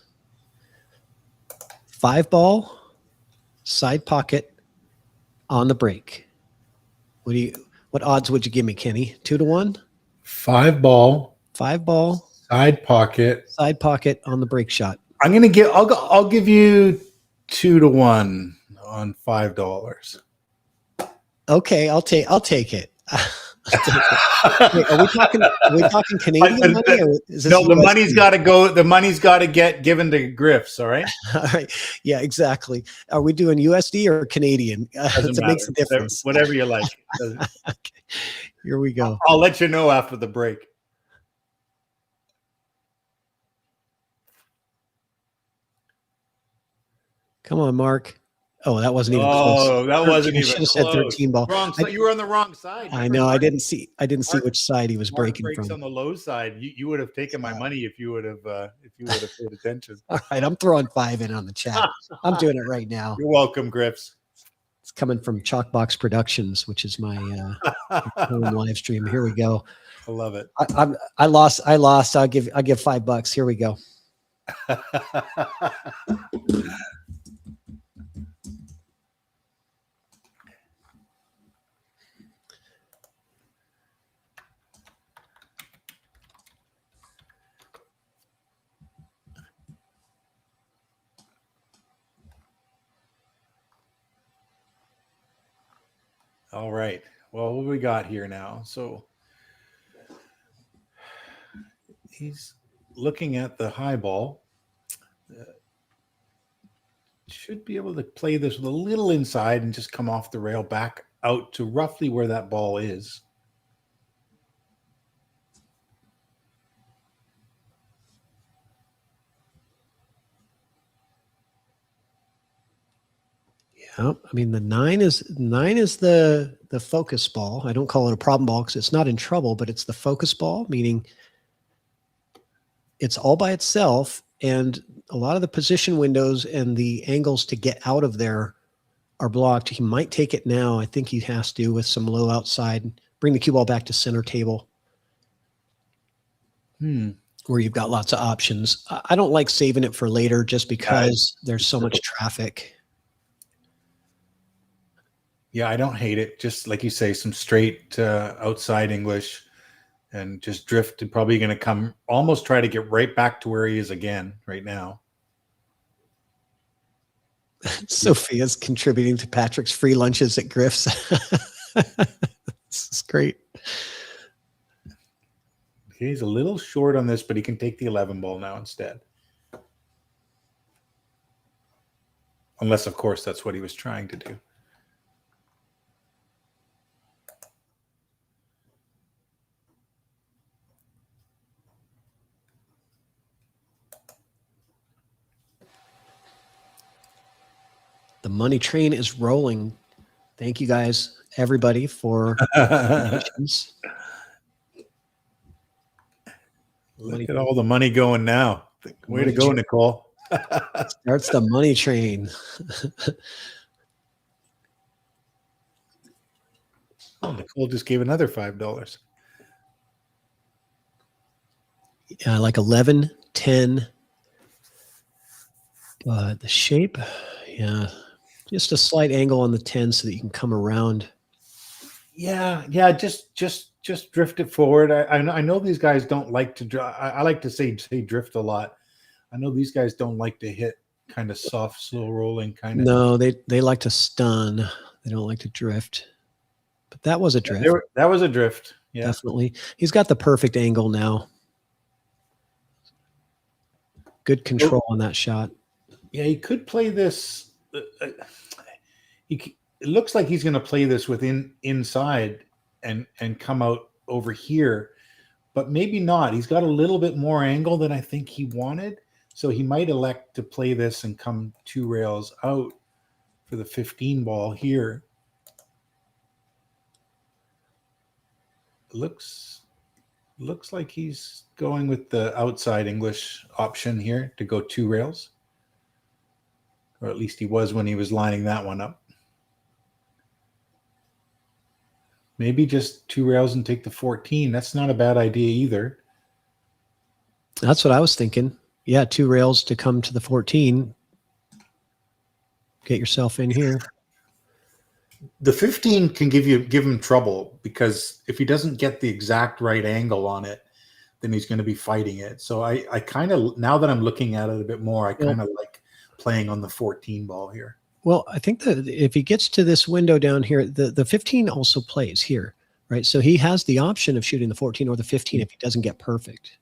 5-ball, side pocket on the break. What odds would you give me, Kenny? 2-1? 5 ball. 5 ball. Side pocket. Side pocket on the break shot. I'll give you 2-1 on $5. Okay, I'll take it. Wait, are we talking Canadian money? Or is this No, the USD? money's got to go. The money's got to get given to GRIFF'S. All right. All right. Yeah, exactly. Are we doing USD or Canadian? Doesn't It makes a matter. difference. Whatever you like. Okay. Here we go. I'll let you know after the break. Come on, Mark. Oh, that wasn't even Oh, close. that wasn't I even should have said close. 13 ball. Wrong. So you were on the wrong side. I know. I didn't see Mark- which side he was Mark breaking breaks from. on the low side. You would have taken my money if you would have paid attention. All right, I'm throwing 5 in on the chat. I'm doing it right now. You're welcome, GRIFF'S. It's coming from Chalkbox Productions, which is my home live stream. Here we go. I love it. I lost. I'll give $5. Here we go. All right. Well, what we got here now? So he's looking at the high ball. Should be able to play this with a little inside and just come off the rail back out to roughly where that ball is. Yeah, I mean the 9 is the focus ball. I don't call it a problem ball because it's not in trouble, but it's the focus ball, meaning it's all by itself, and a lot of the position windows and the angles to get out of there are blocked. He might take it now. I think he has to with some low outside. Bring the cue ball back to center table. Where you've got lots of options. I don't like saving it for later just because there's so much traffic. Yeah, I don't hate it. Just like you say, some straight outside English and just drift, and probably going to come almost try to get right back to where he is again right now. Sophia's contributing to Patrick's free lunches at GRIFF'S. This is great. He's a little short on this, but he can take the 11 ball now instead. Unless, of course, that's what he was trying to do. The money train is rolling. Thank you guys, everybody, for patience. Look at all the money going now. Way to go, Nicole. Starts the money train. Oh, Nicole just gave another $5. Yeah, like 11, 10. But the shape, yeah, just a slight angle on the 10 so that you can come around. Yeah, just drift it forward. I know these guys don't like to. I like to say drift a lot. I know these guys don't like to hit kind of soft, slow rolling kind of. No, they like to stun. They don't like to drift. But that was a drift. That was a drift. Yeah, definitely. He's got the perfect angle now. Good control on that shot. Yeah, he could play this. It looks like he's going to play this inside and come out over here, but maybe not. He's got a little bit more angle than I think he wanted, so he might elect to play this and come 2 rails out for the 15 ball here. Looks like he's going with the outside English option here to go 2 rails. Or at least he was when he was lining that one up. Maybe just 2 rails and take the 14. That's not a bad idea either. That's what I was thinking. Yeah, 2 rails to come to the 14. get yourself in here. The 15 can give him trouble, because if he doesn't get the exact right angle on it, then he's going to be fighting it. So I kind of, now that I'm looking at it a bit more, I kind of like playing on the 14 ball here. Well, I think that if he gets to this window down here, the 15 also plays here, right? So he has the option of shooting the 14 or the 15 if he doesn't get perfect.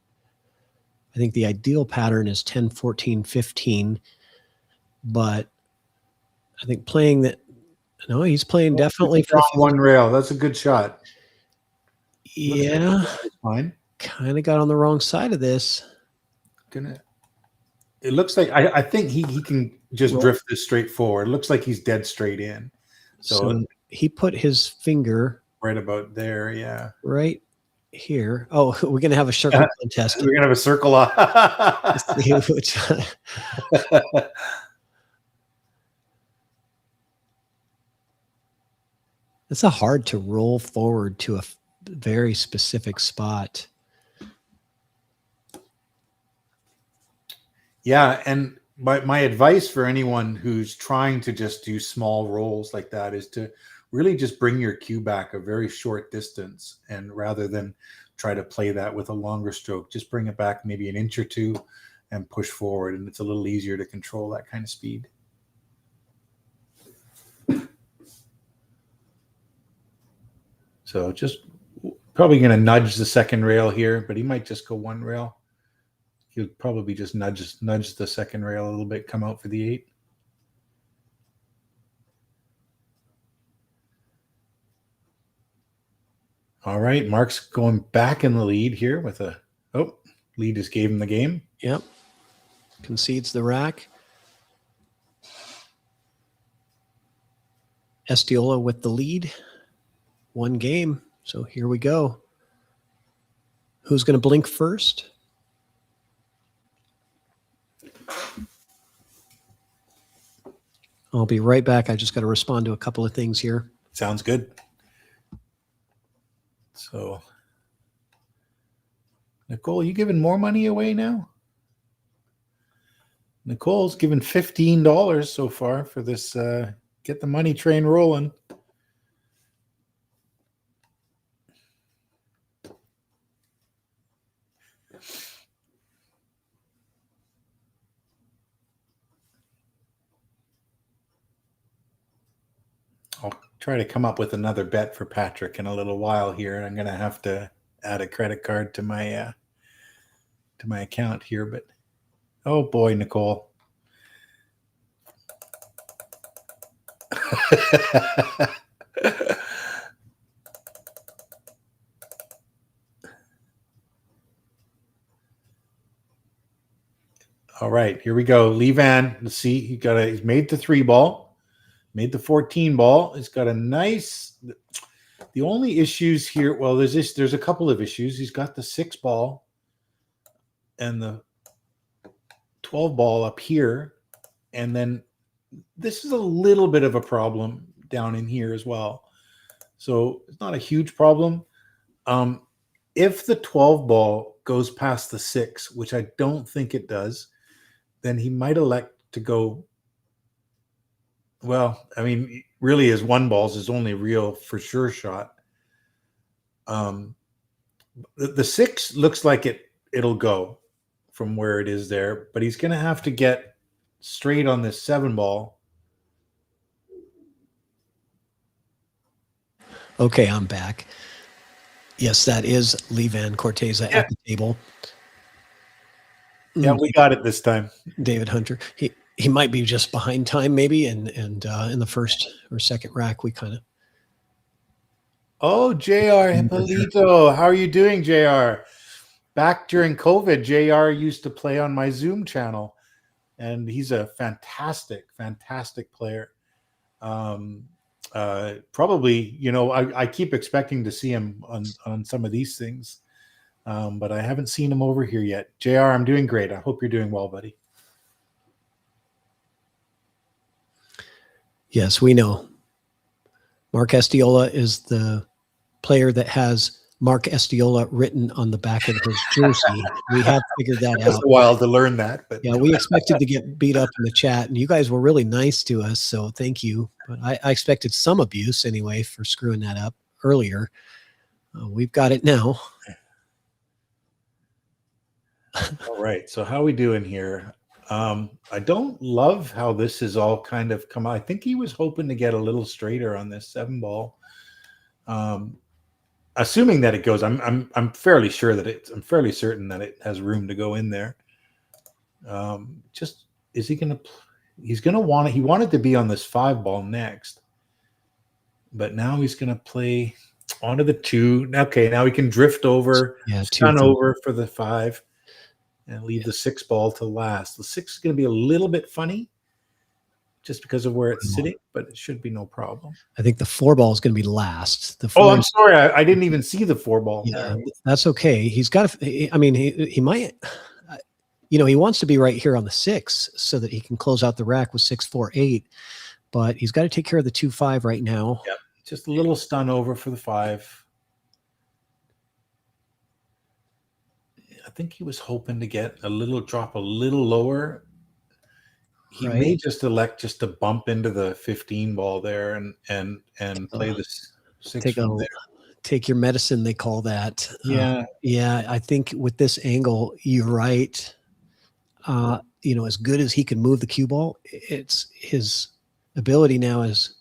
I think the ideal pattern is 10, 14, 15, but I think playing that, no, he's playing definitely for one rail. That's a good shot. Yeah, fine. Kind of got on the wrong side of this. It looks like I think he can just drift this straight forward. It looks like he's dead straight in. So he put his finger right about there. Yeah, right here. Oh, we're gonna have a circle contest. We're gonna have a circle off. It's a hard to roll forward to a very specific spot. Yeah, and my advice for anyone who's trying to just do small rolls like that is to really just bring your cue back a very short distance, and rather than try to play that with a longer stroke, just bring it back maybe an inch or two and push forward, and it's a little easier to control that kind of speed. So just probably going to nudge the second rail here, but he might just go one rail. He'll probably just nudge the second rail a little bit, come out for the 8. All right, Mark's going back in the lead here with a, lead just gave him the game. Yep. Concedes the rack. Estiola with the lead. 1 game. So here we go. Who's going to blink first? I'll be right back. I just got to respond to a couple of things here. Sounds good. So, Nicole, you giving more money away now? Nicole's given $15 so far for this get the money train rolling. I'll try to come up with another bet for Patrick in a little while here. I'm going to have to add a credit card to my account here, but oh boy, Nicole. All right, here we go. Levan, let's see. He's made the 3 ball, made the 14 ball. He's got a nice. The only issues here, well, there's a couple of issues. He's got the 6 ball and the 12 ball up here, and then this is a little bit of a problem down in here as well. So it's not a huge problem. If the 12 ball goes past the 6, which I don't think it does, then he might elect to go. Well, I mean, really his 1 ball's his only real for sure shot. The 6 looks like it'll go from where it is there, but he's going to have to get straight on this 7 ball. Okay, I'm back. Yes, that is Levan Corteza at the table. Yeah, we got it this time. David Hunter. He might be just behind time, maybe, and in the first or second rack, we kind of. Oh, JR Hippolito, how are you doing, JR? Back during COVID, JR used to play on my Zoom channel, and he's a fantastic, fantastic player. Probably, I keep expecting to see him on some of these things, but I haven't seen him over here yet. JR, I'm doing great. I hope you're doing well, buddy. Yes, we know. Mark Estiola is the player that has Mark Estiola written on the back of his jersey. We have figured that It was out. a while to learn that, but Yeah, we expected to get beat up in the chat, and you guys were really nice to us, so thank you. But I expected some abuse anyway for screwing that up earlier. We've got it now. all right. So how we doing here? I don't love how this is all kind of come out. I think he was hoping to get a little straighter on this 7-ball. Assuming that it goes, I'm fairly sure that I'm fairly certain that it has room to go in there. Just is he gonna? He's gonna want it. He wanted to be on this 5-ball next, but now he's gonna play onto the 2. Okay, now he can drift over, stun over for the 5, and leave the 6-ball to last. The 6 is gonna be a little bit funny, just because of where it's sitting, but it should be no problem. I think the 4-ball is going to be last. The 4 I'm sorry. I didn't even see the 4-ball. Yeah, that's okay. He's got to, I mean, he might, he wants to be right here on the 6 so that he can close out the rack with 6, 4, 8, but he's got to take care of the 2, 5 right now. Yep. Just a little stun over for the 5. I think he was hoping to get drop a little lower. He may just elect just to bump into the 15-ball there and play this 6 from there. Take your medicine, they call that. Yeah. I think with this angle, you're right. As good as he can move the cue ball, it's his ability now is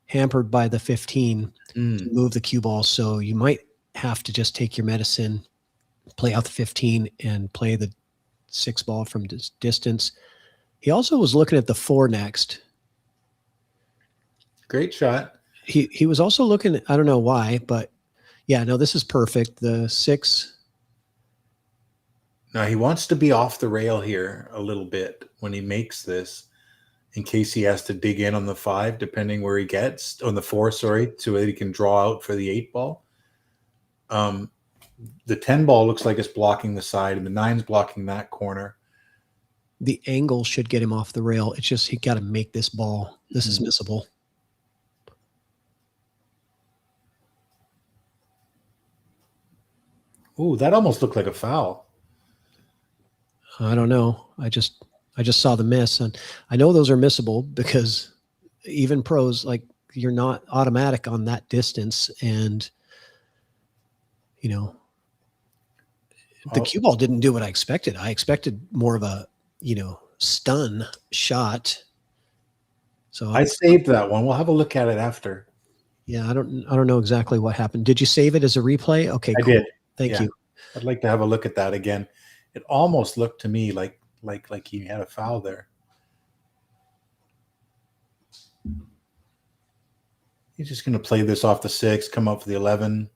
hampered by the 15 to move the cue ball. So you might have to just take your medicine, play out the 15, and play the 6-ball from distance. He also was looking at the 4 next. Great shot. He was also looking at, I don't know why, but yeah, no, this is perfect. The 6. Now he wants to be off the rail here a little bit when he makes this, in case he has to dig in on the 5, depending where he gets on the 4, sorry, so that he can draw out for the 8-ball. The 10-ball looks like it's blocking the side, and the 9's blocking that corner. The angle should get him off the rail. It's just he got to make this ball. This is missable. Ooh, that almost looked like a foul. I don't know. I just saw the miss, and I know those are missable because even pros, like, you're not automatic on that distance, and the cue ball didn't do what I expected. I expected more of a stun shot. So I saved that one. We'll have a look at it after. Yeah, I don't know exactly what happened. Did you save it as a replay? Okay, I did. Thank you. I'd like to have a look at that again. It almost looked to me like he had a foul there. He's just going to play this off the 6, come up for the 11.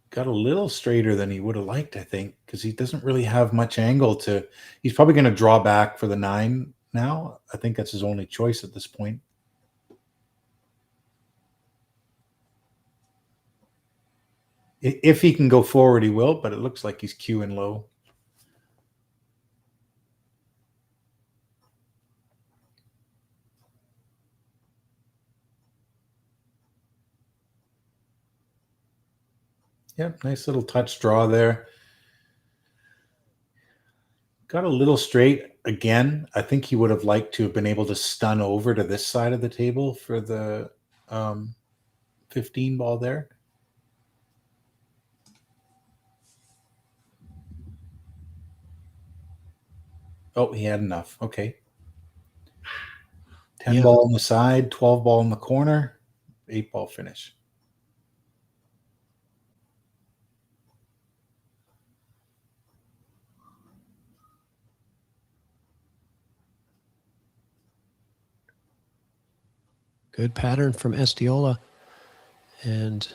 Got a little straighter than he would have liked, I think, because he doesn't really have much angle to. He's probably going to draw back for the 9 now. I think that's his only choice at this point. If he can go forward, he will, but it looks like he's queuing low. Yep, nice little touch draw there. Got a little straight again. I think he would have liked to have been able to stun over to this side of the table for the 15-ball there. Oh, he had enough. Okay. 10-ball on the side, 12-ball in the corner, 8-ball finish. Good pattern from Estiola, and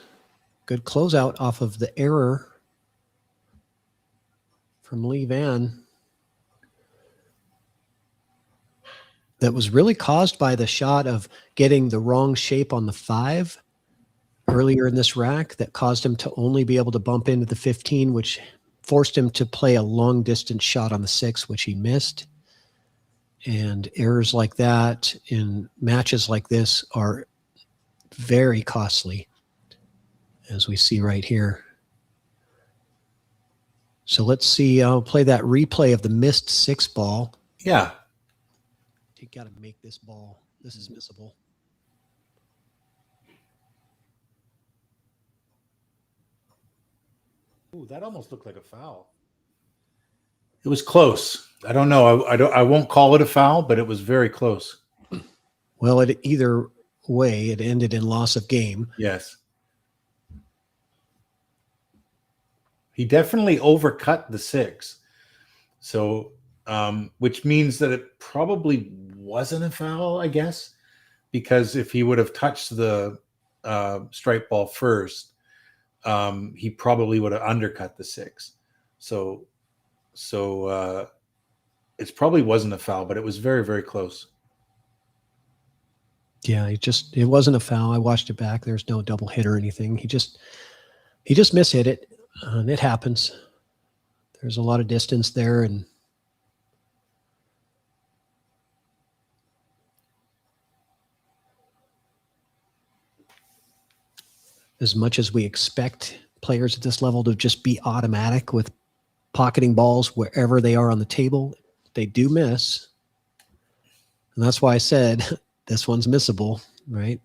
good closeout off of the error from Lee Van. That was really caused by the shot of getting the wrong shape on the 5 earlier in this rack that caused him to only be able to bump into the 15, which forced him to play a long distance shot on the 6, which he missed. And errors like that in matches like this are very costly, as we see right here. So let's see. I'll play that replay of the missed 6 ball. Yeah. You got to make this ball. This is missable. Ooh, that almost looked like a foul. It was close. I don't know. I won't call it a foul, but it was very close. Well, either way, it ended in loss of game. Yes. He definitely overcut the 6. So, which means that it probably wasn't a foul, I guess, because if he would have touched the strike ball first, he probably would have undercut the 6. So it probably wasn't a foul, but it was very, very close. Yeah, it wasn't a foul. I watched it back. There's no double hit or anything. He just mishit it, and it happens. There's a lot of distance there, and as much as we expect players at this level to just be automatic with pocketing balls wherever they are on the table, they do miss. And that's why I said this one's missable, right?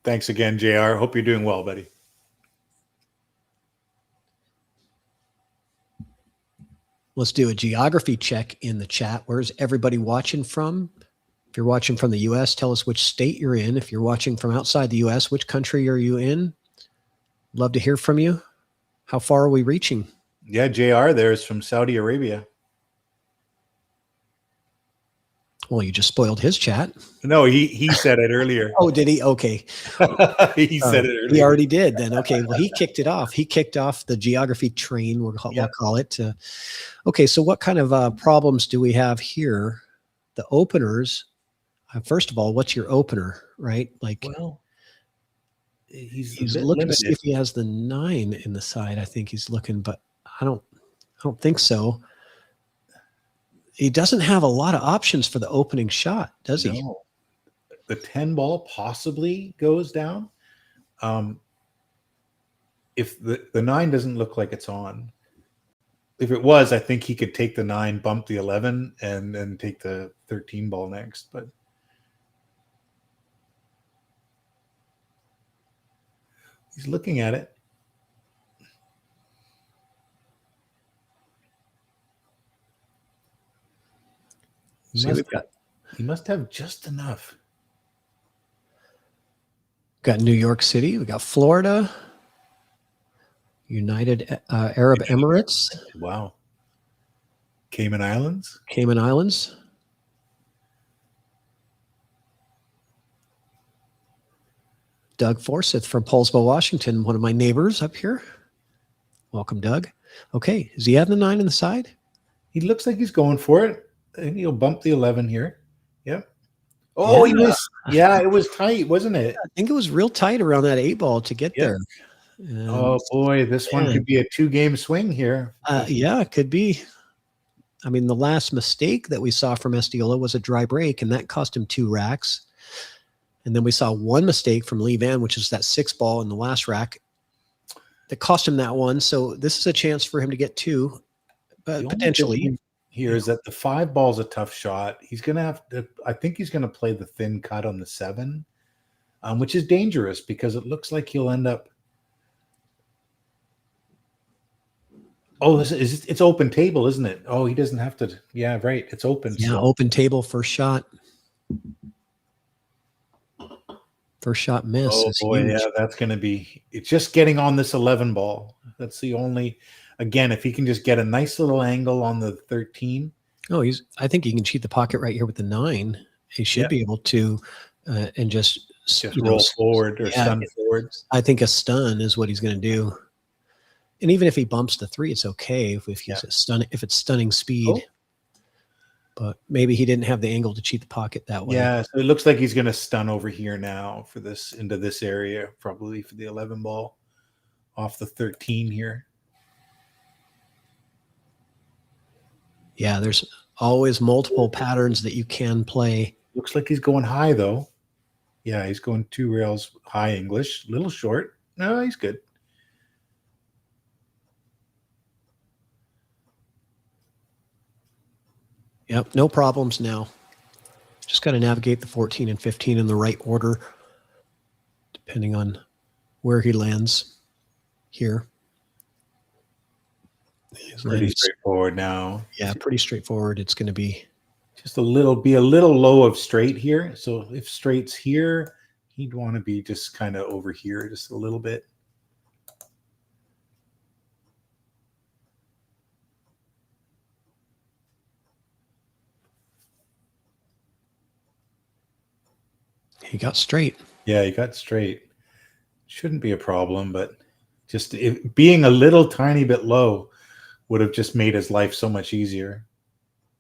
Thanks again, JR. Hope you're doing well, buddy. Let's do a geography check in the chat. Where's everybody watching from? If you're watching from the U.S., tell us which state you're in. If you're watching from outside the U.S., which country are you in? Love to hear from you. How far are we reaching? Yeah, JR there is from Saudi Arabia. Well, you just spoiled his chat. No, he said it earlier. Oh, did he? Okay. He said it earlier. He already did then. Okay. Well, he kicked it off. He kicked off the geography train, we'll call it. Okay. So what kind of problems do we have here? The openers. First of all, what's your opener, right? Like, well, he's looking to see if he has the 9 in the side. I think he's looking, but I don't think so. He doesn't have a lot of options for the opening shot, does he? No. The 10 ball possibly goes down. If the 9 doesn't look like it's on. If it was, I think he could take the 9, bump the 11, and then take the 13 ball next. But he's looking at it. He must have just enough. Got New York City. We got Florida. United Arab Emirates. Wow. Cayman Islands. Cayman Islands. Doug Forsyth from Paulsville, Washington, one of my neighbors up here. Welcome, Doug. Okay, does he have the 9 on the side? He looks like he's going for it. And he'll bump the 11 here. Yep. Oh, yeah. It was tight, wasn't it? I think it was real tight around that 8 ball to get there. Oh boy, this one could be a 2-game swing here. Yeah, it could be. I mean, the last mistake that we saw from Estiola was a dry break, and that cost him 2 racks. And then we saw one mistake from Lee Van, which is that 6 ball in the last rack that cost him that one. So this is a chance for him to get 2, but potentially. Here is that the 5 ball's a tough shot. He's going to have to, I think he's going to play the thin cut on the 7, which is dangerous because it looks like he'll end up. Oh, it's open table, isn't it? Oh, he doesn't have to. Yeah, right. It's open. Yeah, so. Open table, first shot. First shot miss. Oh, boy, huge. Yeah, that's going to be. It's just getting on this 11 ball. That's the only. Again, if he can just get a nice little angle on the 13. Oh, I think he can cheat the pocket right here with the 9. He should be able to, and just roll forward or stun forward. I think a stun is what he's going to do. And even if he bumps the 3, it's okay if he's if it's stunning speed. Oh. But maybe he didn't have the angle to cheat the pocket that way. Yeah, so it looks like he's going to stun over here now for this into this area, probably for the 11 ball off the 13 here. Yeah, there's always multiple patterns that you can play. Looks like he's going high, though. Yeah, he's going 2 rails high English. Little short. No, he's good. Yep, no problems now. Just got to navigate the 14 and 15 in the right order, depending on where he lands here. Pretty straightforward now. Yeah, pretty straightforward. It's going to be just a little low of straight here. So if straight's here, he'd want to be just kind of over here just a little bit. He got straight. Yeah, he got straight. Shouldn't be a problem, but just being a little tiny bit low would have just made his life so much easier.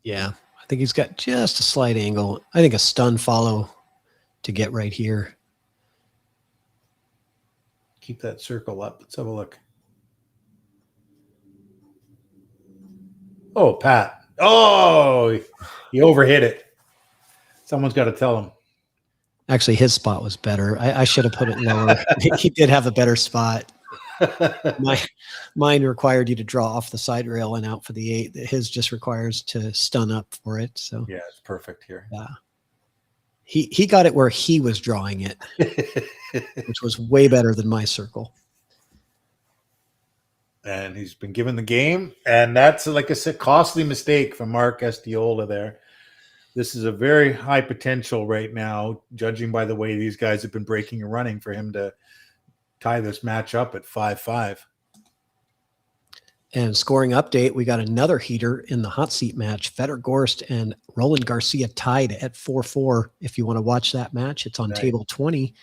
Yeah, I think he's got just a slight angle. I think a stun follow to get right here. Keep that circle up. Let's have a look. Oh, Pat. Oh, he overhit it. Someone's got to tell him. Actually, his spot was better. I should have put it lower. He did have a better spot. Mine required you to draw off the side rail and out for the 8. His just requires to stun up for it. So yeah, it's perfect here. Yeah, he got it where he was drawing it, which was way better than my circle. And he's been given the game, and that's like a costly mistake from Mark Estiola there. This is a very high potential right now, judging by the way these guys have been breaking and running, for him to tie this match up at 5-5. And scoring update, we got another heater in the hot seat match. Fedor Gorst and Roland Garcia tied at 4-4. If you want to watch that match, it's on table 20.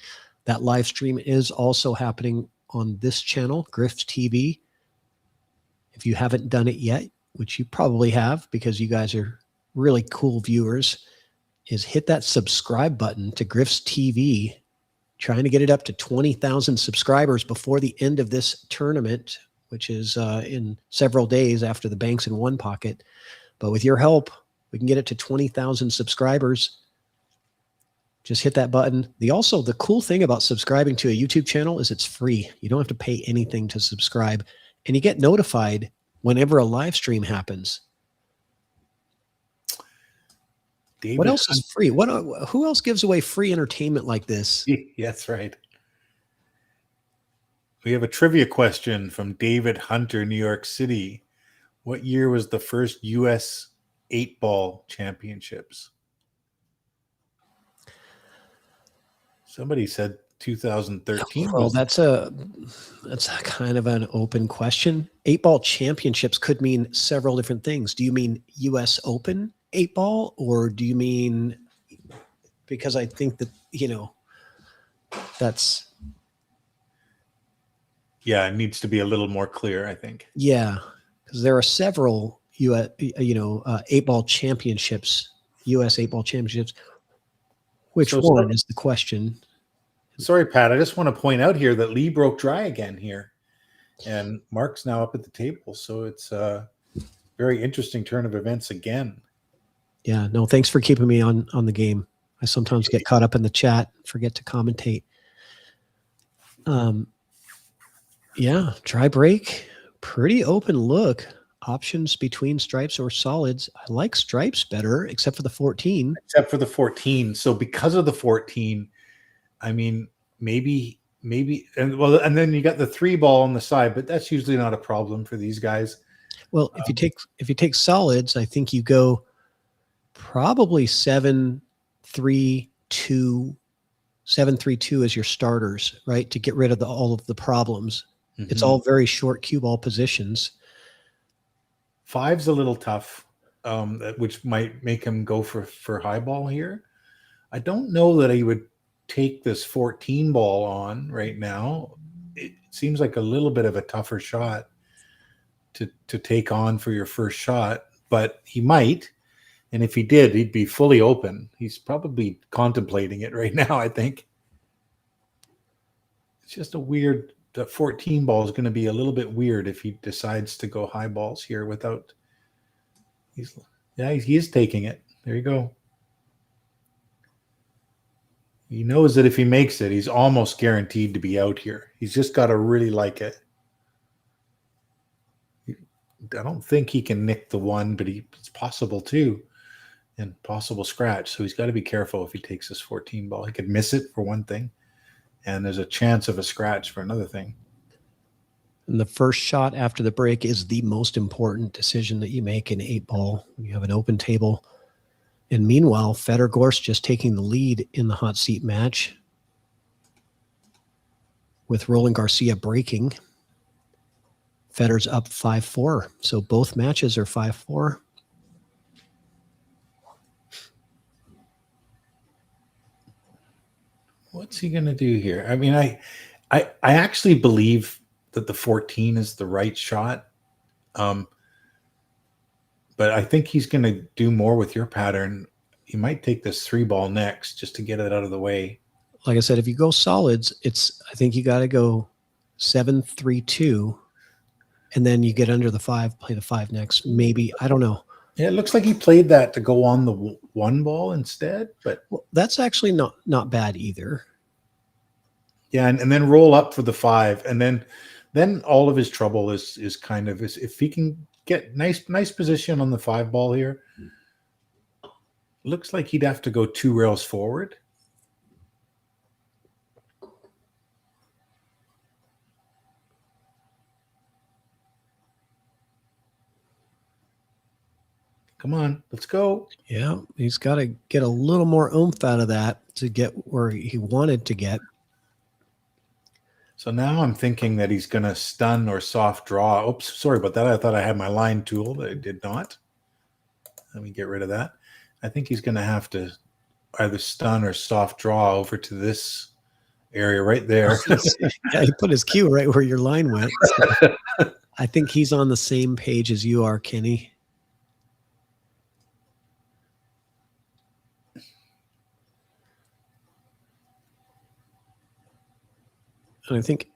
That live stream is also happening on this channel, GRIFF'S TV. If you haven't done it yet, which you probably have because you guys are really cool viewers, is hit that subscribe button to GRIFF'S TV. Trying to get it up to 20,000 subscribers before the end of this tournament, which is in several days after the Banks in One Pocket. But with your help, we can get it to 20,000 subscribers. Just hit that button. The cool thing about subscribing to a YouTube channel is it's free. You don't have to pay anything to subscribe, and you get notified whenever a live stream happens. David, what else is free? Who else gives away free entertainment like this? That's right. We have a trivia question from David Hunter, New York City. What year was the first U.S. 8-ball championships? Somebody said 2013. Well, that's a kind of an open question. 8-ball championships could mean several different things. Do you mean U.S. Open 8-ball, or do you mean, because I think that, that's. Yeah, it needs to be a little more clear, I think. Yeah, because there are several 8-ball championships, U.S. 8-ball championships. Which one is the question? Sorry, Pat. I just want to point out here that Lee broke dry again here, and Mark's now up at the table. So it's a very interesting turn of events again. Yeah, no, thanks for keeping me on the game. I sometimes get caught up in the chat, forget to commentate. Yeah, try break, pretty open look. Options between stripes or solids. I like stripes better, except for the 14. Except for the 14. So because of the 14, I mean, maybe, and then you got the 3-ball on the side, but that's usually not a problem for these guys. Well, if you take solids, I think you go probably 7-3-2 as your starters, right? To get rid of all of the problems. Mm-hmm. It's all very short cue ball positions. 5's a little tough, which might make him go for high ball here. I don't know that he would take this 14 ball on right now. It seems like a little bit of a tougher shot to take on for your first shot, but he might. And if he did, he'd be fully open. He's probably contemplating it right now, I think. It's just a weird, the 14 ball is going to be a little bit weird if he decides to go high balls here without, Yeah, he is taking it. There you go. He knows that if he makes it, he's almost guaranteed to be out here. He's just got to really like it. I don't think he can nick the one, but it's possible too. And possible scratch. So he's got to be careful if he takes this 14 ball. He could miss it for one thing. And there's a chance of a scratch for another thing. And the first shot after the break is the most important decision that you make in 8-ball when you have an open table. And meanwhile, Federer just taking the lead in the hot seat match with Roland Garcia breaking. Federer's up 5-4. So both matches are 5-4. What's he going to do here? I mean, I actually believe that the 14 is the right shot. But I think he's going to do more with your pattern. He might take this 3-ball next just to get it out of the way. Like I said, if you go solids, I think you got to go 7-3-2, and then you get under the 5, play the 5 next. Maybe, I don't know. Yeah, it looks like he played that to go on the 1-ball instead, but that's actually not bad either. Yeah, and then roll up for the 5, and then all of his trouble is kind of if he can get nice position on the 5-ball here. Looks like he'd have to go 2 rails forward. Come on, let's go. Yeah, he's got to get a little more oomph out of that to get where he wanted to get. So now I'm thinking that he's going to stun or soft draw. Oops, sorry about that. I thought I had my line tool, but I did not. Let me get rid of that. I think he's going to have to either stun or soft draw over to this area right there. Yeah, he put his cue right where your line went. So I think he's on the same page as you are, Kenny. And I think,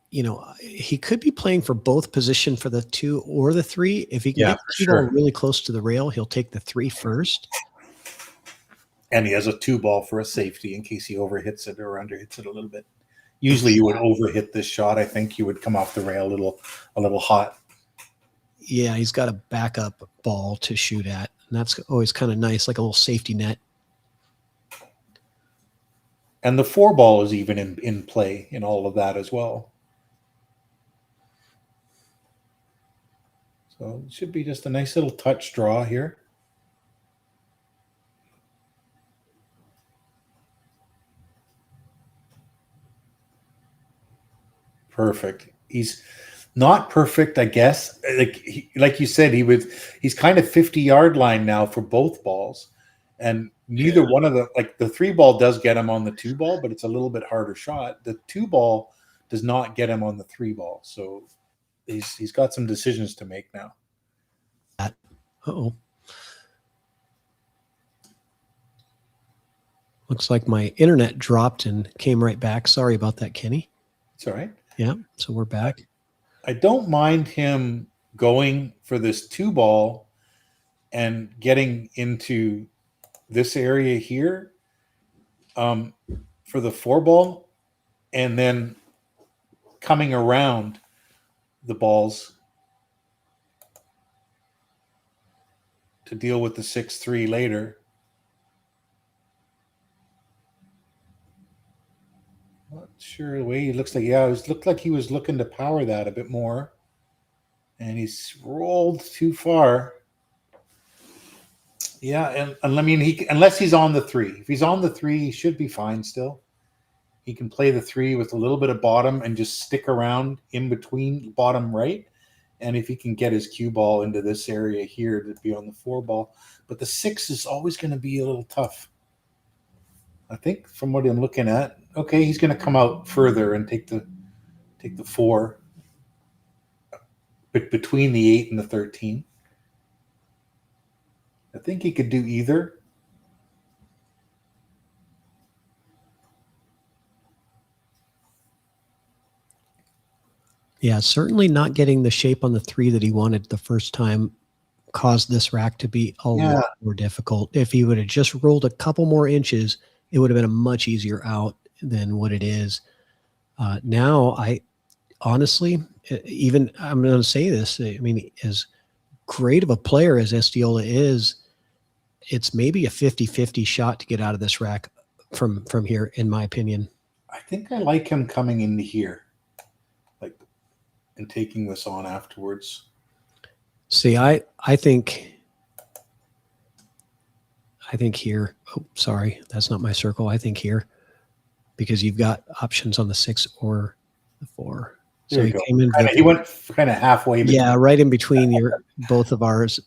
he could be playing for both position for the 2 or the 3. If he can get the 2 ball really close to the rail, he'll take the 3 first. And he has a 2-ball for a safety in case he overhits it or underhits it a little bit. Usually you would overhit this shot. I think you would come off the rail a little hot. Yeah, he's got a backup ball to shoot at. And that's always kind of nice, like a little safety net. And the 4-ball is even in play in all of that as well. So it should be just a nice little touch draw here. Perfect. He's not perfect, I guess. Like you said, he's kind of 50-yard line now for both balls. And neither one of the 3-ball does get him on the 2-ball, but it's a little bit harder shot. The 2-ball does not get him on the 3-ball. So he's got some decisions to make now. Uh-oh. Looks like my internet dropped and came right back. Sorry about that, Kenny. It's all right. Yeah, so we're back. I don't mind him going for this 2-ball and getting into this area here for the 4-ball, and then coming around the balls to deal with the 6-3 later. Not sure the way he looks like. Yeah, it looked like he was looking to power that a bit more, and he's rolled too far. Yeah, and I mean, unless he's on the 3. If he's on the 3, he should be fine still. He can play the 3 with a little bit of bottom and just stick around in between bottom right. And if he can get his cue ball into this area here to be on the 4-ball. But the 6 is always going to be a little tough. I think from what I'm looking at, okay, he's going to come out further and take the 4, but between the 8 and the 13. I think he could do either. Yeah, certainly not getting the shape on the 3 that he wanted the first time. caused this rack to be a lot more difficult. If he would have just rolled a couple more inches, it would have been a much easier out than what it is. Now, I honestly, even I'm going to say this, I mean, as great of a player as Estiola is, it's maybe a 50-50 shot to get out of this rack from here, in my opinion. I think I like him coming into here, like, and taking this on afterwards. See, I think here. Oh, sorry, that's not my circle. I think here, because you've got options on the 6 or the 4. So he came in. He went kind of halfway. Yeah, right in between both of ours.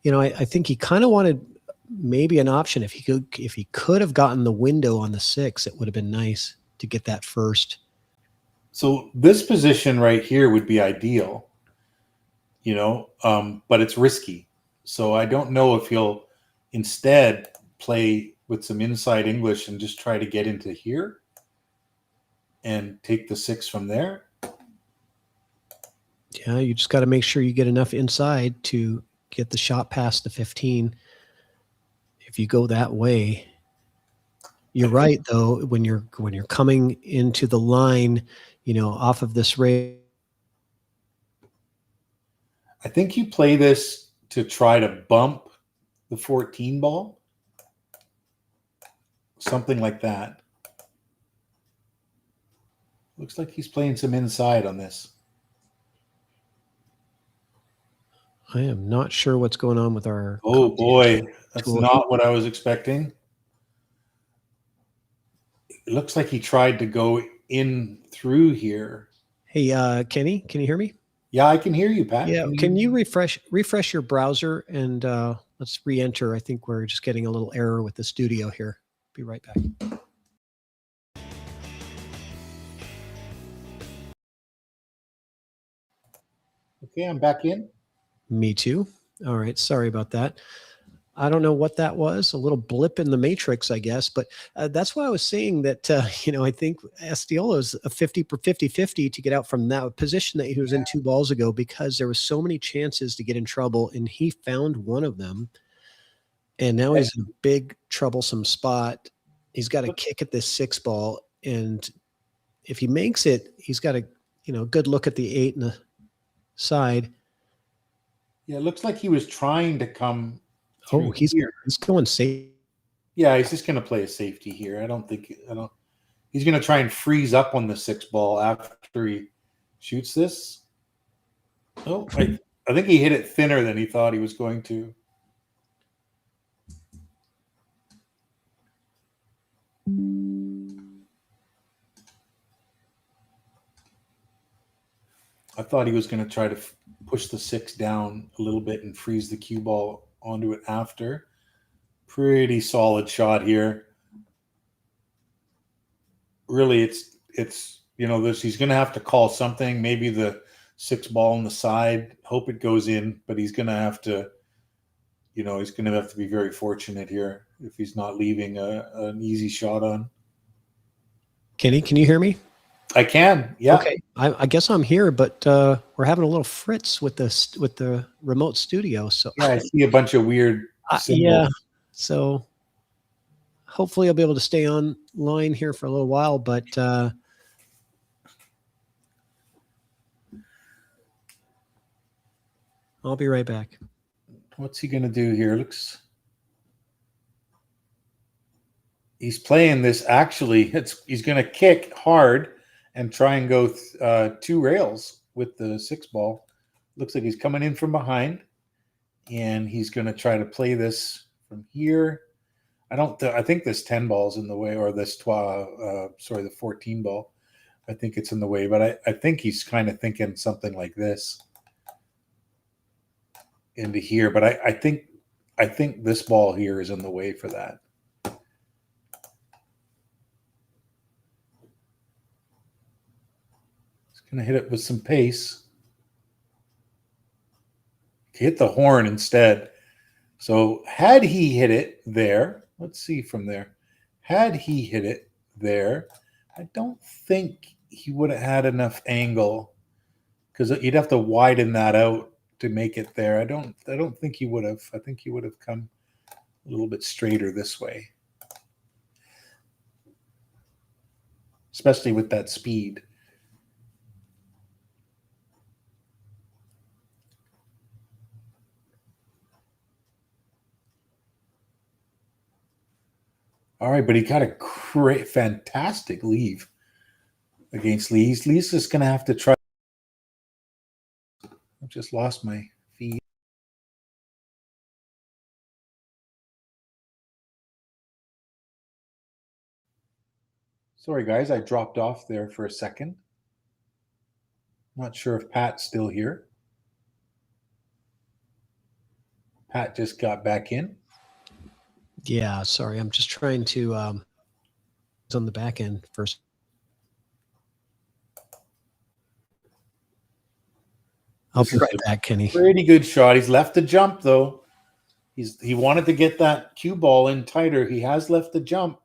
You know, I think he kind of wanted maybe an option if he could have gotten the window on the 6, it would have been nice to get that first. So this position right here would be ideal, you know, but it's risky. So I don't know if he'll instead play with some inside English and just try to get into here and take the 6 from there. Yeah, you just got to make sure you get enough inside to get the shot past the 15. If you go that way, you're right though. When you're coming into the line, you know, off of this rail, I think you play this to try to bump the 14 ball, something like that. Looks like he's playing some inside on this. I am not sure what's going on with our. Oh boy, that's not what I was expecting. It looks like he tried to go in through here. Hey, Kenny, can you hear me? Yeah, I can hear you, Pat. Yeah, can you refresh your browser and let's re-enter. I think we're just getting a little error with the studio here. Be right back. Okay, I'm back in. Me too. All right, sorry about that. I don't know what that was, a little blip in the matrix, I guess, but that's why I was saying that, you know, I think Estiola is a 50-50 to get out from that position that he was in 2 balls ago, because there were so many chances to get in trouble, and he found one of them. And now he's in a big troublesome spot. He's got to kick at this 6 ball, and if he makes it, he's got a, you know, good look at the 8 and the side. Yeah, it looks like he was trying to come. Oh, he's going safe. Yeah, he's just going to play a safety here. He's going to try and freeze up on the 6 ball after he shoots this. Oh, I think he hit it thinner than he thought he was going to. I thought he was going to try to push the 6 down a little bit and freeze the cue ball onto it after. Pretty solid shot here. Really, it's you know, he's going to have to call something. Maybe the 6 ball on the side. Hope it goes in, but he's going to have to, you know, he's going to have to be very fortunate here if he's not leaving an easy shot on. Kenny, can you hear me? I can. Yeah. Okay. I guess I'm here, but we're having a little fritz with the remote studio. So yeah, I see a bunch of weird symbols. Yeah. So hopefully I'll be able to stay online here for a little while, but I'll be right back. What's he going to do here? He's playing this. Actually, he's going to kick hard and try and go 2 rails with the 6 ball. Looks like he's coming in from behind, and he's going to try to play this from here. I think this 10 ball's in the way, or this the 14 ball. I think it's in the way, but I think he's kind of thinking something like this into here. But I think this ball here is in the way for that. Going to hit it with some pace. Hit the horn instead. So had he hit it there, let's see from there. Had he hit it there, I don't think he would have had enough angle, because you'd have to widen that out to make it there. I don't think he would have. I think he would have come a little bit straighter this way, especially with that speed. All right, but he got a great, fantastic leave against Lee. Lee's just going to have to try. I've just lost my feed. Sorry, guys, I dropped off there for a second. Not sure if Pat's still here. Pat just got back in. Yeah, sorry. I'm just trying to on the back end first. I'll be right back, Kenny. Pretty good shot. He's left the jump though. He wanted to get that cue ball in tighter. He has left the jump.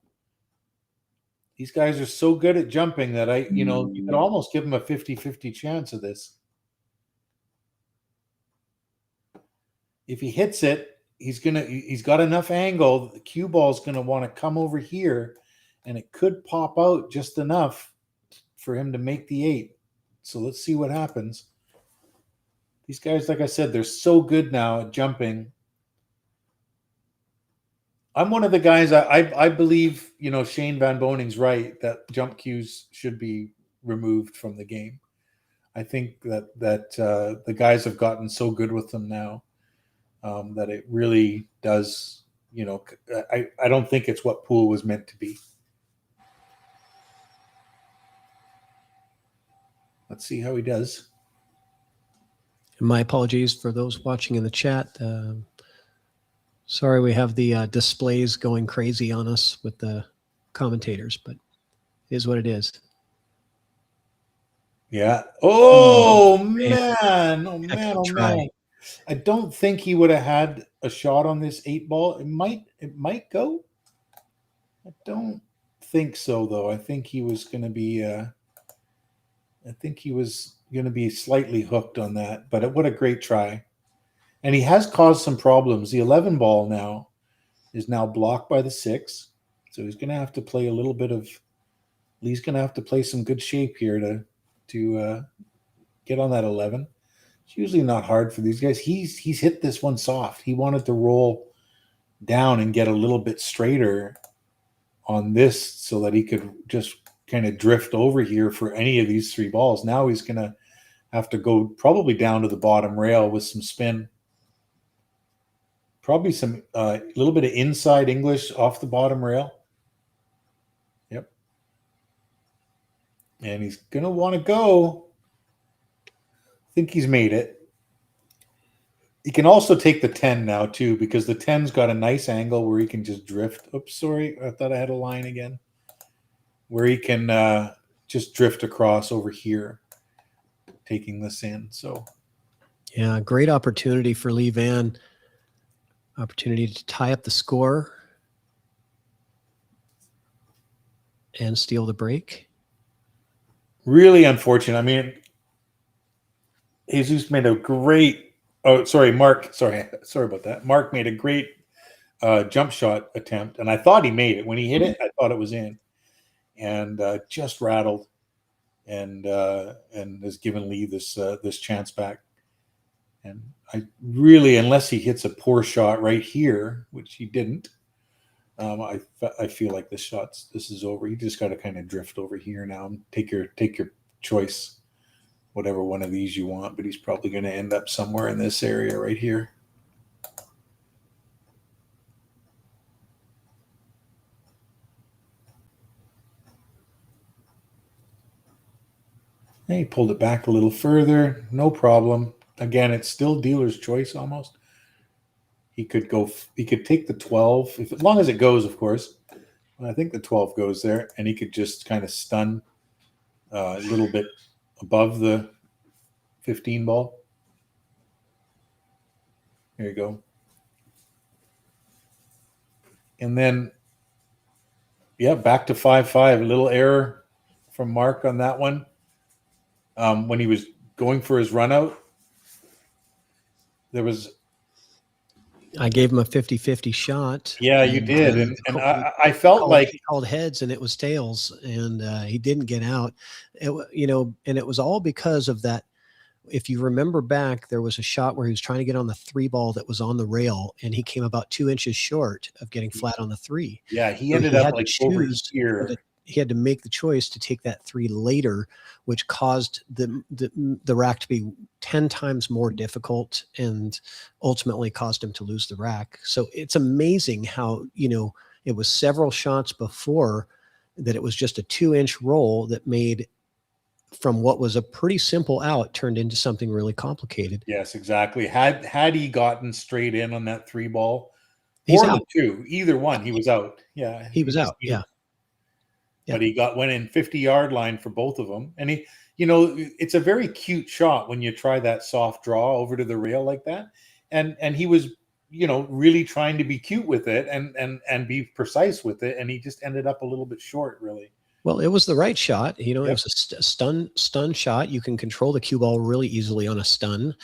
These guys are so good at jumping that you could almost give him a 50-50 chance of this. If he hits it, he's got enough angle. The cue ball's gonna want to come over here, and it could pop out just enough for him to make the 8. So let's see what happens. These guys, like I said, they're so good now at jumping. I'm one of the guys, I believe, Shane Van Boning's right that jump cues should be removed from the game. I think that the guys have gotten so good with them now that it really does, I don't think it's what pool was meant to be. Let's see how he does. My apologies for those watching in the chat. Sorry, we have the displays going crazy on us with the commentators, but it is what it is. Yeah. Oh, man. Oh, man. Oh, man. I don't think he would have had a shot on this 8 ball. It might go. I don't think so, though. I think he was going to be slightly hooked on that, but what a great try. And he has caused some problems. The 11 ball now is now blocked by the 6. So he's going to have to play a little bit of – Lee's going to have to play some good shape here to get on that 11. It's usually not hard for these guys. He's hit this one soft. He wanted to roll down and get a little bit straighter on this so that he could just kind of drift over here for any of these 3 balls. Now he's going to have to go probably down to the bottom rail with some spin. Probably some little bit of inside English off the bottom rail. Yep. And he's going to want to go. I think he's made it. He can also take the 10 now, too, because the 10's got a nice angle where he can just drift. Oops, sorry. I thought I had a line again. Where he can just drift across over here, taking this in. So, yeah, great opportunity for Lee Van. Opportunity to tie up the score and steal the break. Really unfortunate. I mean, Jesus made a great. Oh, sorry, Mark. Sorry about that. Mark made a great jump shot attempt, and I thought he made it. When he hit it, I thought it was in, and just rattled, and has given Lee this chance back. And I really, unless he hits a poor shot right here, which he didn't, I feel like this is over. You just got to kind of drift over here now and take your choice, whatever one of these you want. But he's probably going to end up somewhere in this area right here. And he pulled it back a little further, no problem. Again, it's still dealer's choice almost. He could take the 12, as long as it goes, of course. I think the 12 goes there, and he could just kind of stun a little bit above the 15 ball. There you go. And then, yeah, back to 5-5. A little error from Mark on that one. When he was going for his run out, I gave him a 50-50 shot. Yeah, you did. And I felt like he called heads and it was tails, and he didn't get out. And it was all because of that. If you remember back, there was a shot where he was trying to get on the 3 ball that was on the rail, and he came about 2 inches short of getting flat on the 3. Yeah, he So ended he up had like to over choose. here. He had to make the choice to take that 3 later, which caused the rack to be 10 times more difficult and ultimately caused him to lose the rack. So it's amazing how, it was several shots before that it was just a 2-inch roll that made from what was a pretty simple out turned into something really complicated. Yes, exactly. Had he gotten straight in on that 3 ball He's or out. the 2, either one, he was out. Yeah, He was out. Yeah. But he went in 50-yard line for both of them. And it's a very cute shot when you try that soft draw over to the rail like that. And he was, really trying to be cute with it and be precise with it. And he just ended up a little bit short, really. Well, it was the right shot. It was a stun shot. You can control the cue ball really easily on a stun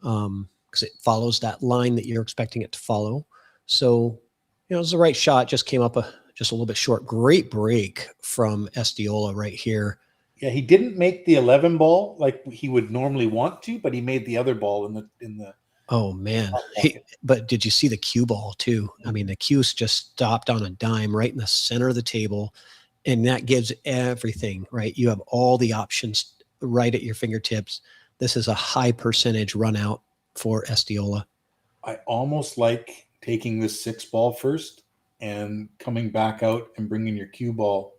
because it follows that line that you're expecting it to follow. So, it was the right shot. Just came up just a little bit short. Great break from Estiola right here. Yeah, he didn't make the 11 ball like he would normally want to, but he made the other ball in the. Oh man! But did you see the cue ball too? I mean, the cue's just stopped on a dime right in the center of the table, and that gives everything, right? You have all the options right at your fingertips. This is a high percentage run out for Estiola. I almost like taking this 6 ball first and coming back out and bringing your cue ball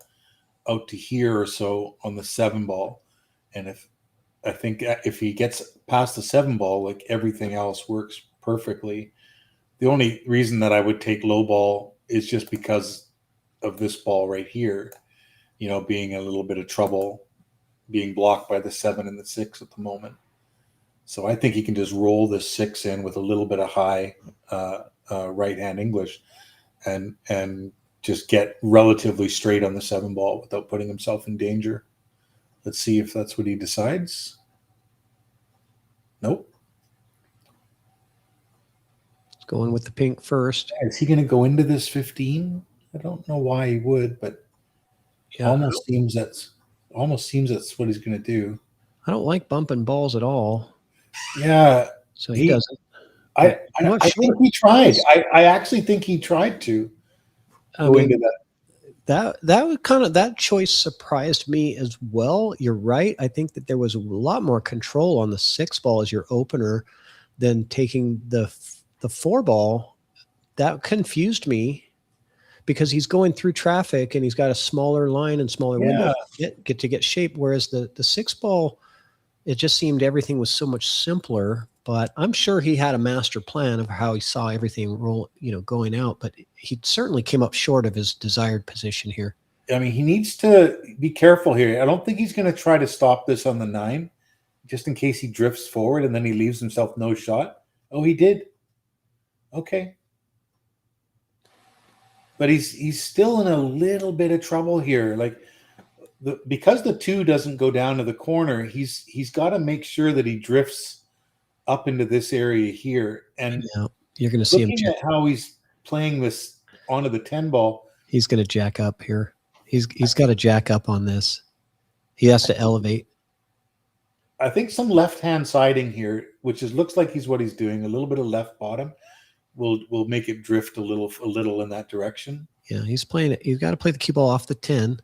out to here or so on the 7 ball. And if he gets past the 7 ball, like everything else works perfectly. The only reason that I would take low ball is just because of this ball right here, being a little bit of trouble, being blocked by the 7 and the 6 at the moment. So I think he can just roll this 6 in with a little bit of high right hand English and just get relatively straight on the 7 ball without putting himself in danger. Let's see if that's what he decides. Nope. Going with the pink first. Is he going to go into this 15? I don't know why he would, but almost seems that's what he's going to do. I don't like bumping balls at all. Yeah. So he doesn't. I think he tried. I actually think he tried to go into that. That choice surprised me as well. You're right. I think that there was a lot more control on the 6 ball as your opener than taking the 4 ball. That confused me because he's going through traffic and he's got a smaller line and smaller window to get shape. Whereas the 6 ball, it just seemed everything was so much simpler. But I'm sure he had a master plan of how he saw everything roll, going out. But he certainly came up short of his desired position here. I mean, he needs to be careful here. I don't think he's going to try to stop this on the 9, just in case he drifts forward and then he leaves himself no shot. Oh, he did. Okay. But he's still in a little bit of trouble here. Like because the 2 doesn't go down to the corner, he's got to make sure that he drifts up into this area here. And you're going to see him at how he's playing this onto the 10 ball. He's going to jack up here. He's got to jack up on this. He has to elevate. I think some left-hand siding here, which looks like what he's doing, a little bit of left bottom, will make it drift a little in that direction. Yeah, he's playing it. He's got to play the cue ball off the 10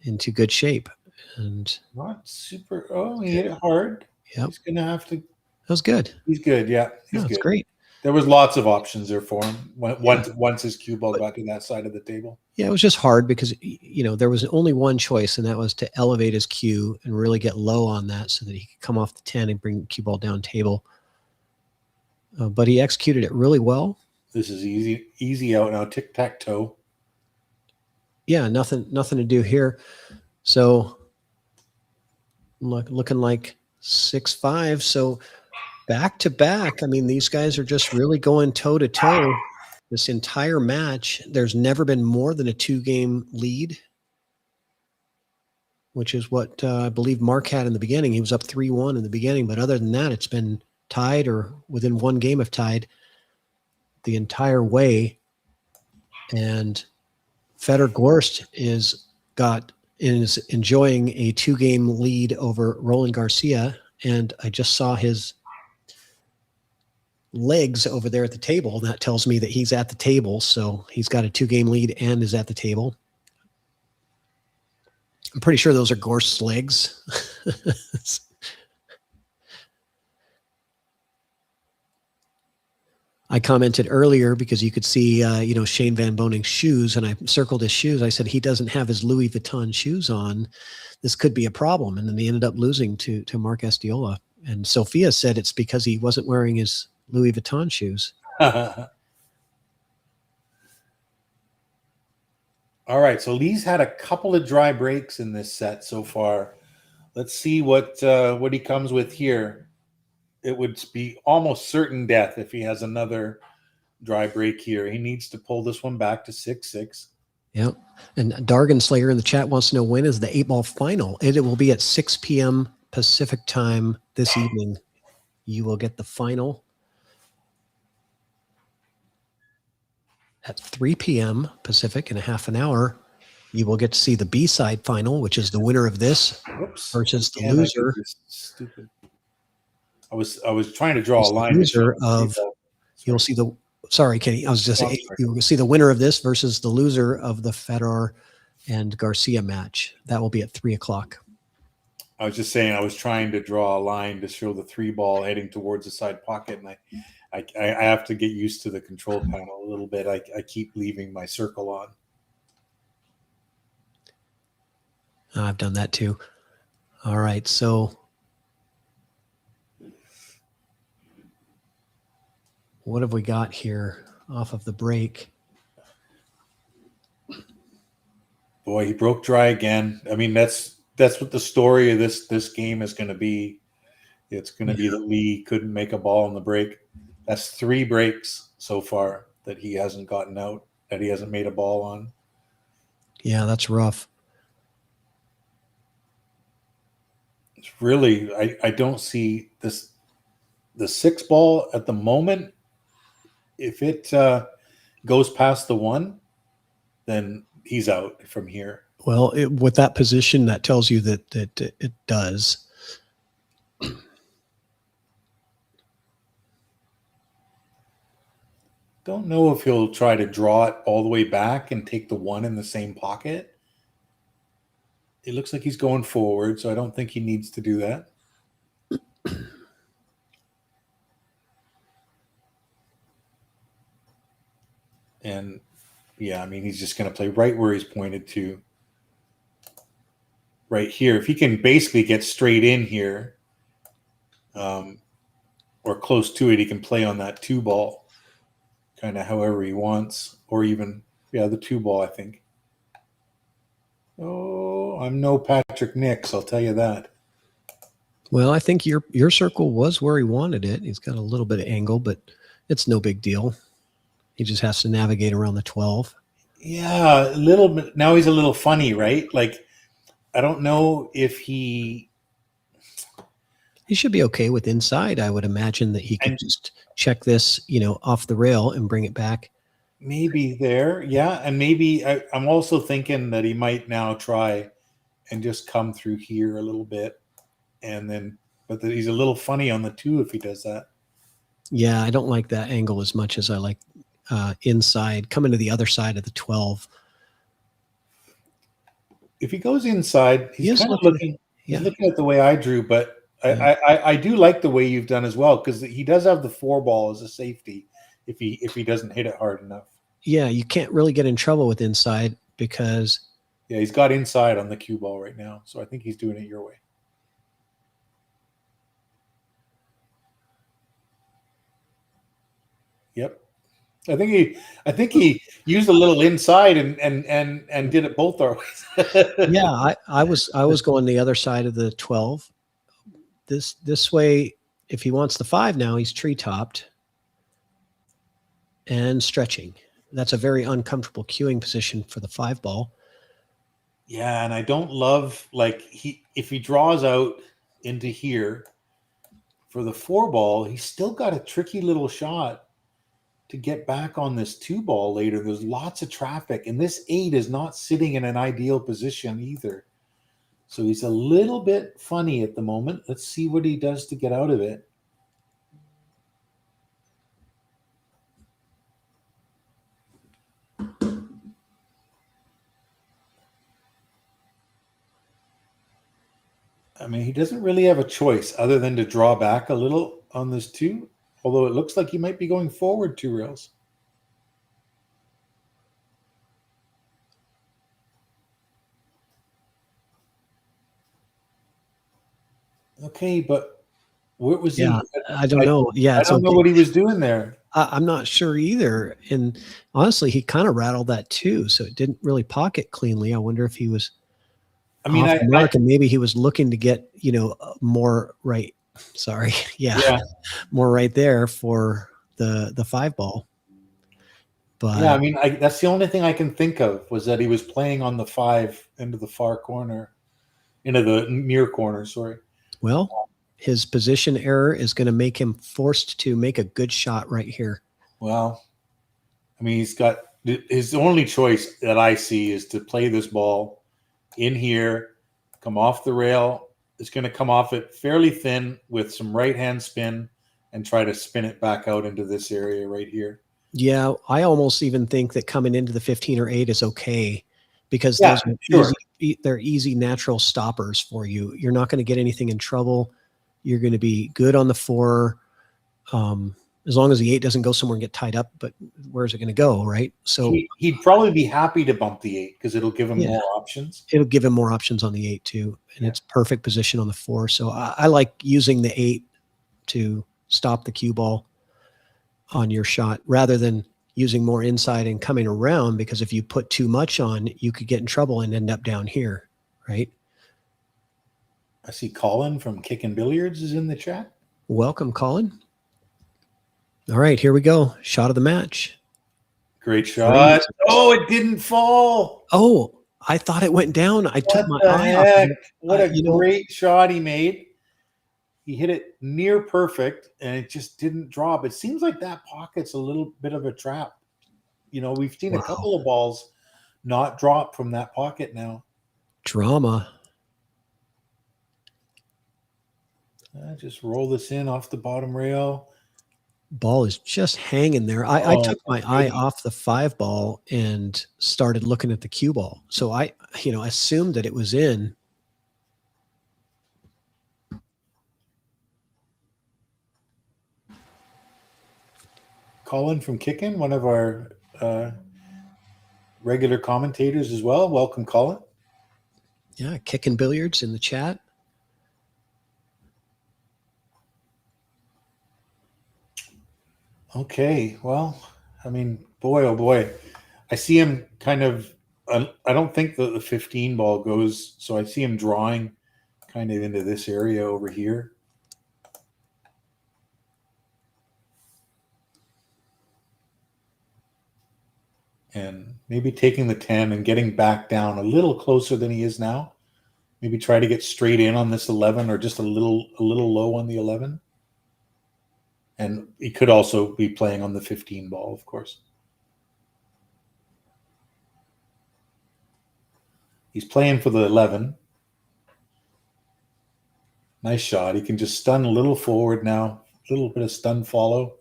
into good shape. And not super. Oh, he hit it hard. Yep. He's gonna have to. That was good. He's good. Yeah, he's good. It's great. There was lots of options there for him once his cue ball got to that side of the table. Yeah, it was just hard because there was only one choice, and that was to elevate his cue and really get low on that so that he could come off the 10 and bring the cue ball down table. But he executed it really well. This is easy out now. Tic tac toe. Yeah, nothing to do here. So looking like 6-5. So back to back. I mean, these guys are just really going toe to toe this entire match. There's never been more than a 2-game lead, which is what I believe Mark had in the beginning. He was up 3-1 in the beginning, but other than that, it's been tied or within one game of tied the entire way. And Fedor Gorst is enjoying a 2-game lead over Roland Garcia. And I just saw his legs over there at the table. That tells me that he's at the table. So he's got a 2-game lead and is at the table. I'm pretty sure those are Gorst's legs. I commented earlier because you could see, Shane Van Boning's shoes, and I circled his shoes. I said, he doesn't have his Louis Vuitton shoes on. This could be a problem. And then they ended up losing to Mark Estiola. And Sophia said it's because he wasn't wearing his Louis Vuitton shoes. All right. So Lee's had a couple of dry breaks in this set so far. Let's see what he comes with here. It would be almost certain death if he has another dry break here. He needs to pull this one back to 6-6. Yep. And Dargan Slayer in the chat wants to know, when is the 8-ball final? It will be at 6 p.m. Pacific time this evening. You will get the final at 3 p.m. Pacific in a half an hour. You will get to see the B-side final, which is the winner of this versus the loser. Stupid. I was trying to draw a line. You'll see the, sorry, Kenny. I was just saying, you will see the winner of this versus the loser of the Fedor and Garcia match. That will be at 3 o'clock. I was just saying, I was trying to draw a line to show the 3-ball heading towards the side pocket, and I have to get used to the control panel a little bit. I keep leaving my circle on. I've done that too. All right, so what have we got here off of the break? Boy, he broke dry again. I mean, that's what the story of this game is going to be. It's going to be that Lee couldn't make a ball on the break. That's 3 breaks so far that he hasn't gotten out, that he hasn't made a ball on. Yeah, that's rough. It's really, I don't see this, the 6-ball at the moment. If it goes past the 1, then he's out from here. Well, with that position, that tells you that it does. Don't know if he'll try to draw it all the way back and take the 1 in the same pocket. It looks like he's going forward, so I don't think he needs to do that. And yeah, I mean, he's just going to play right where he's pointed to. Right here. If he can basically get straight in here, or close to it, he can play on that 2-ball kind of however he wants, or even, the 2-ball, I think. Oh, I'm no Patrick Nix, I'll tell you that. Well, I think your circle was where he wanted it. He's got a little bit of angle, but it's no big deal. He just has to navigate around the 12. Yeah, a little bit. Now he's a little funny, right? Like, I don't know if he should be okay with inside. I would imagine that he could just check this, off the rail and bring it back. Maybe there. Yeah. And maybe I'm also thinking that he might now try and just come through here a little bit. And then, but that he's a little funny on the 2 if he does that. Yeah. I don't like that angle as much as I like inside, coming to the other side of the 12. If he goes inside, he's kind of looking at the way I drew, but I do like the way you've done as well, because he does have the 4-ball as a safety if he doesn't hit it hard enough. Yeah, you can't really get in trouble with inside because he's got inside on the cue ball right now, so I think he's doing it your way. Yep. I think he used a little inside and did it both our ways. Yeah, I was going the other side of the 12. This way, if he wants the 5 now, he's tree topped and stretching. That's a very uncomfortable cueing position for the 5-ball. Yeah, and I don't love, like, if he draws out into here for the 4 ball, he's still got a tricky little shot to get back on this 2 ball later. There's lots of traffic, and this 8 is not sitting in an ideal position either. So he's a little bit funny at the moment. Let's see what he does to get out of it. I mean, he doesn't really have a choice other than to draw back a little on this 2, although it looks like he might be going forward 2 rails. Okay, but what was he? I don't know. Yeah, I don't know what he was doing there. I'm not sure either. And honestly, he kind of rattled that too, so it didn't really pocket cleanly. I wonder if he was off the mark, and maybe he was looking to get, you know, more right. Sorry, yeah, more right there for the 5 ball. But yeah, I mean, that's the only thing I can think of, was that he was playing on the 5 into the far corner, into the near corner. Sorry. Well, his position error is going to make him forced to make a good shot right here. Well, I mean, he's got his only choice that I see is to play this ball in here, come off the rail. It's going to come off it fairly thin with some right-hand spin and try to spin it back out into this area right here. Yeah, I almost even think that coming into the 15 or 8 is okay, because they're easy natural stoppers for you. You're not going to get anything in trouble. You're going to be good on the 4, as long as the 8 doesn't go somewhere and get tied up. But where's it going to go, right? So he'd probably be happy to bump the 8 because it'll give him more options. It'll give him more options on the 8 too, and it's perfect position on the 4. So I like using the 8 to stop the cue ball on your shot rather than using more inside and coming around, because if you put too much on, you could get in trouble and end up down here, right? I see Colin from Kickin' Billiards is in the chat. Welcome, Colin. All right, here we go. Shot of the match. Great shot. Oh, it didn't fall. Oh, I thought it went down. I took my eye off of it. What a great shot he made. He hit it near perfect, and it just didn't drop. It seems like that pocket's a little bit of a trap. You know, we've seen a couple of balls not drop from that pocket now. Drama. Just roll this in off the bottom rail. Ball is just hanging there. I took my eye off the 5 ball and started looking at the cue ball. So I, assumed that it was in. Colin from Kickin', one of our regular commentators as well. Welcome, Colin. Yeah, Kickin' Billiards in the chat. Okay, well, I mean, boy, oh boy. I see him kind of, I don't think the 15 ball goes, so I see him drawing kind of into this area over here. And maybe taking the 10 and getting back down a little closer than he is now. Maybe try to get straight in on this 11 or just a little low on the 11. And he could also be playing on the 15 ball, of course. He's playing for the 11. Nice shot. He can just stun a little forward now. A little bit of stun follow.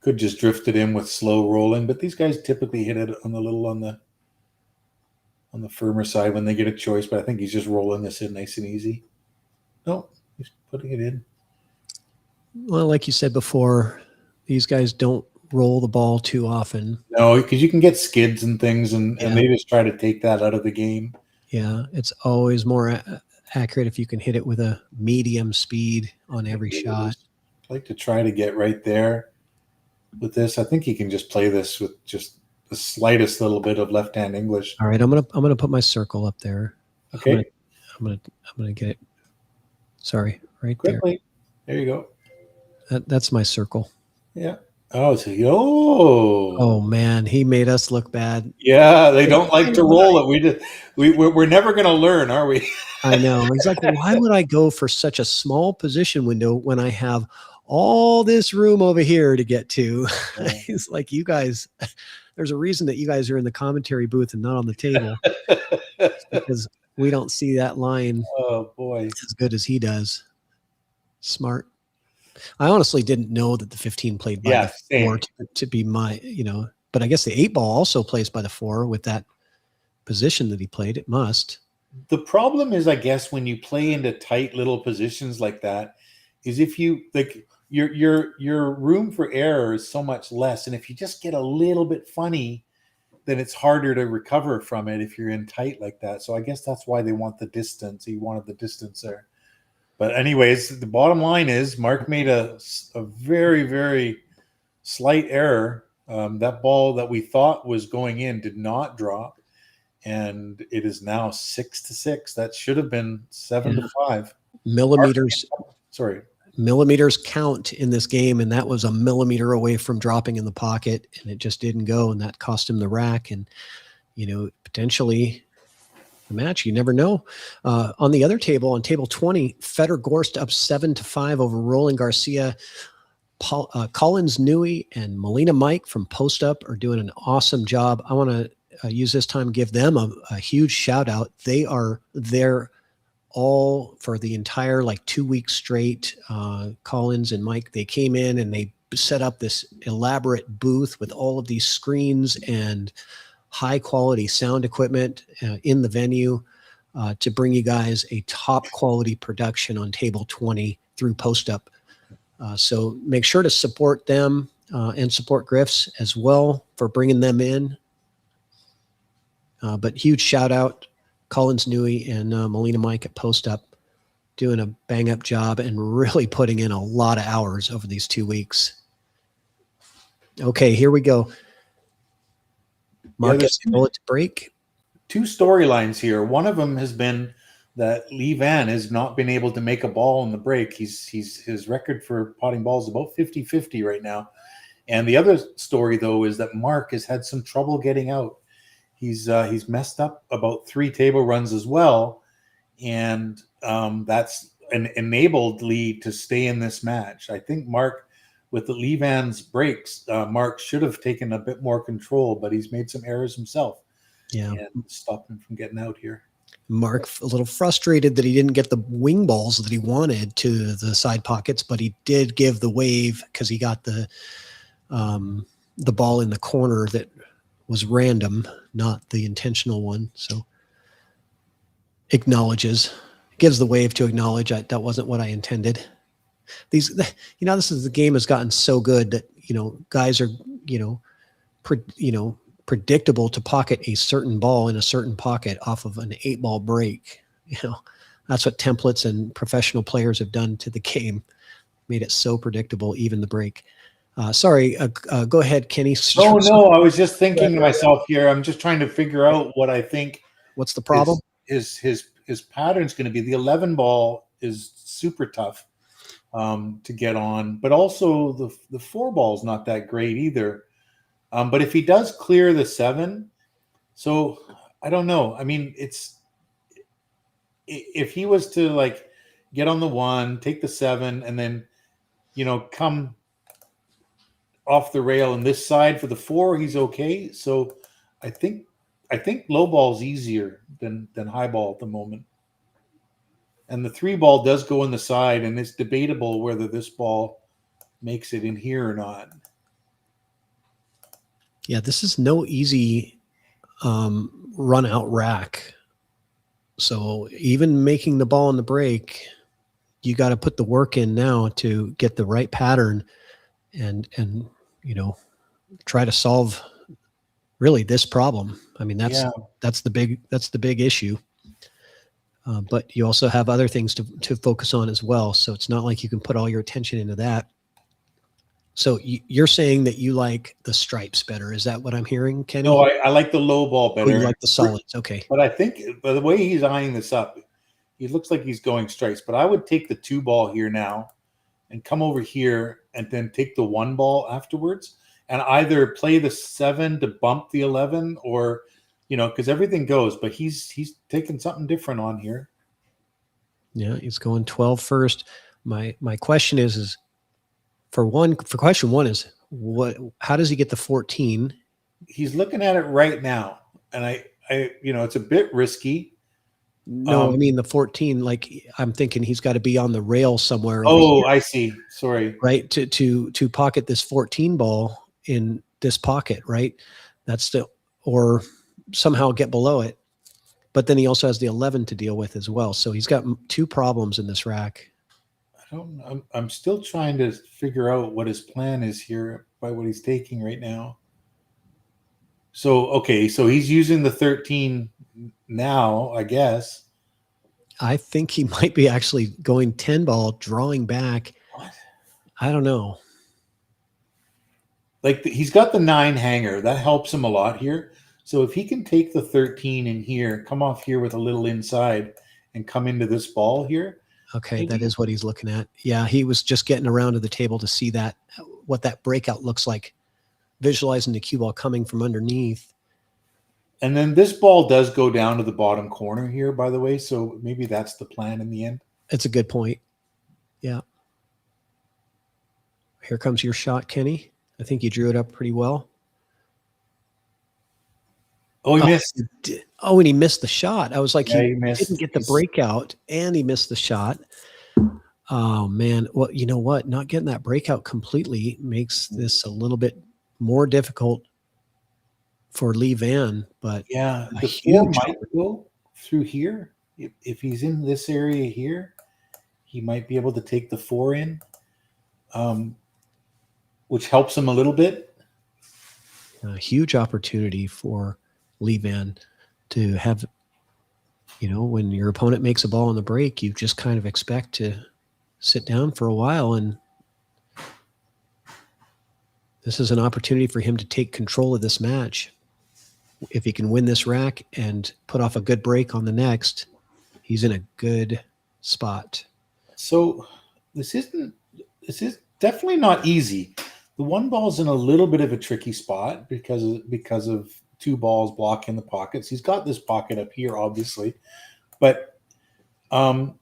Could just drift it in with slow rolling, but these guys typically hit it on the firmer side when they get a choice. But I think he's just rolling this in nice and easy. No, he's putting it in. Well, like you said before, these guys don't roll the ball too often. No, because you can get skids and things, and they just try to take that out of the game. Yeah, it's always more accurate if you can hit it with a medium speed on every shot. I like to try to get right there with this. I think he can just play this with just the slightest little bit of left-hand English. All right, I'm gonna put my circle up there. Okay, I'm gonna get it. Sorry, right quickly. There you go. That's my circle. Yeah. Oh, so yo. Oh man, he made us look bad. Yeah, they Like, don't why like to would roll it. We're never going to learn, are we? I know. He's like, why would I go for such a small position window when I have all this room over here to get to? He's like, you guys, there's a reason that you guys are in the commentary booth and not on the table. It's because we don't see that line Oh boy. as good as he does. Smart. I honestly didn't know that the 15 played by Yeah, the same. 4 to be my, but I guess the 8 ball also plays by the 4 with that position that he played. It must. The problem is, I guess, when you play into tight little positions like that, is if you like your room for error is so much less, and if you just get a little bit funny, then it's harder to recover from it if you're in tight like that. So I guess that's why they want the distance. He wanted the distance there. But anyways, the bottom line is Mark made a very, very slight error. That ball that we thought was going in did not drop, and it is now 6-6. That should have been 7-5. Millimeters. Sorry. Millimeters count in this game, and that was a millimeter away from dropping in the pocket, and it just didn't go, and that cost him the rack, and potentially the match. You never know. On the other table, on table 20, Feder Gorst up 7-5 over Roland Garcia. Collins Newey and Melina Mike from Post Up are doing an awesome job. I want to use this time, give them a huge shout out. They are there all for the entire 2 weeks straight. Collins and Mike, they came in and they set up this elaborate booth with all of these screens and high quality sound equipment in the venue to bring you guys a top quality production on table 20 through Post Up. So make sure to support them and support GRIFF'S as well for bringing them in. But huge shout out, Collins Newey and Melina Mike at Post Up, doing a bang up job and really putting in a lot of hours over these 2 weeks. Okay, here we go. Marcus, bullet to break. Two storylines here. One of them has been that Lee Van has not been able to make a ball in the break. His record for potting balls is about 50-50 right now. And the other story, though, is that Mark has had some trouble getting out. He's messed up about 3 table runs as well, and that's enabled Lee to stay in this match. I think Mark, with the Lee Van's breaks, Mark should have taken a bit more control, but he's made some errors himself. Yeah, and stopped him from getting out here. Mark a little frustrated that he didn't get the wing balls that he wanted to the side pockets, but he did give the wave because he got the ball in the corner that was random, not the intentional one. So gives the wave to acknowledge that wasn't what I intended. This is the game has gotten so good that, guys are, predictable to pocket a certain ball in a certain pocket off of an 8-ball break. That's what templates and professional players have done to the game. Made it so predictable, even the break. Sorry, go ahead, Kenny. Oh, no, I was just thinking to myself here, I'm just trying to figure out what I think. What's the problem? His pattern's going to be. The 11 ball is super tough to get on, but also the 4 ball is not that great either. But if he does clear the 7, so I don't know. I mean, if he was to get on the 1, take the 7, and then come off the rail on this side for the 4, he's okay. So I think low ball's easier than high ball at the moment. And the 3 ball does go in the side, and it's debatable whether this ball makes it in here or not. Yeah, this is no easy run out rack. So even making the ball in the break, you got to put the work in now to get the right pattern and try to solve really this problem. I mean, that's the big issue. But you also have other things to focus on as well. So it's not like you can put all your attention into that. So you're saying that you like the stripes better. Is that what I'm hearing, Kenny? No, I like the low ball better. Oh, you like the solids. Okay. But I think by the way he's eyeing this up, he looks like he's going stripes. But I would take the 2 ball here now and come over here and then take the 1 ball afterwards, and either play the 7 to bump the 11, or, you know, because everything goes. But he's taking something different on here. Yeah, he's going 12 first. My question is for question one is how does he get the 14? He's looking at it right now, and I you know, it's a bit risky. No, I mean the 14, like I'm thinking he's got to be on the rail somewhere. Oh, I see. Sorry. Right, to pocket this 14 ball in this pocket, right? That's or somehow get below it. But then he also has the 11 to deal with as well. So he's got 2 problems in this rack. I'm still trying to figure out what his plan is here by what he's taking right now. So, okay, so he's using the 13 now, I guess. I think he might be actually going 10 ball, drawing back. What? I don't know. Like he's got the 9 hanger. That helps him a lot here. So if he can take the 13 in here, come off here with a little inside and come into this ball here. Okay, maybe. that is what he's looking at. Yeah, he was just getting around to the table to see that, what that breakout looks like, visualizing the cue ball coming from underneath. And then this ball does go down to the bottom corner here, by the way. So maybe that's the plan in the end. It's a good point. Yeah. Here comes your shot, Kenny. I think you drew it up pretty well. Oh, he missed. Oh, and he missed the shot. I was like, Yeah, he missed. didn't get the breakout and he missed the shot. Oh, man. Well, you know what? Not getting that breakout completely makes this a little bit more difficult for Lee Van. But yeah, the 4 might go through here. If he's in this area here, he might be able to take the 4 in, which helps him a little bit. A huge opportunity for Lee Van to have, you know, when your opponent makes a ball on the break, you just kind of expect to sit down for a while. And this is an opportunity for him to take control of this match. If he can win this rack and put off a good break on the next, he's in a good spot. So this is definitely not easy. The 1 ball's in a little bit of a tricky spot because of 2 balls blocking the pockets. He's got this pocket up here, obviously, but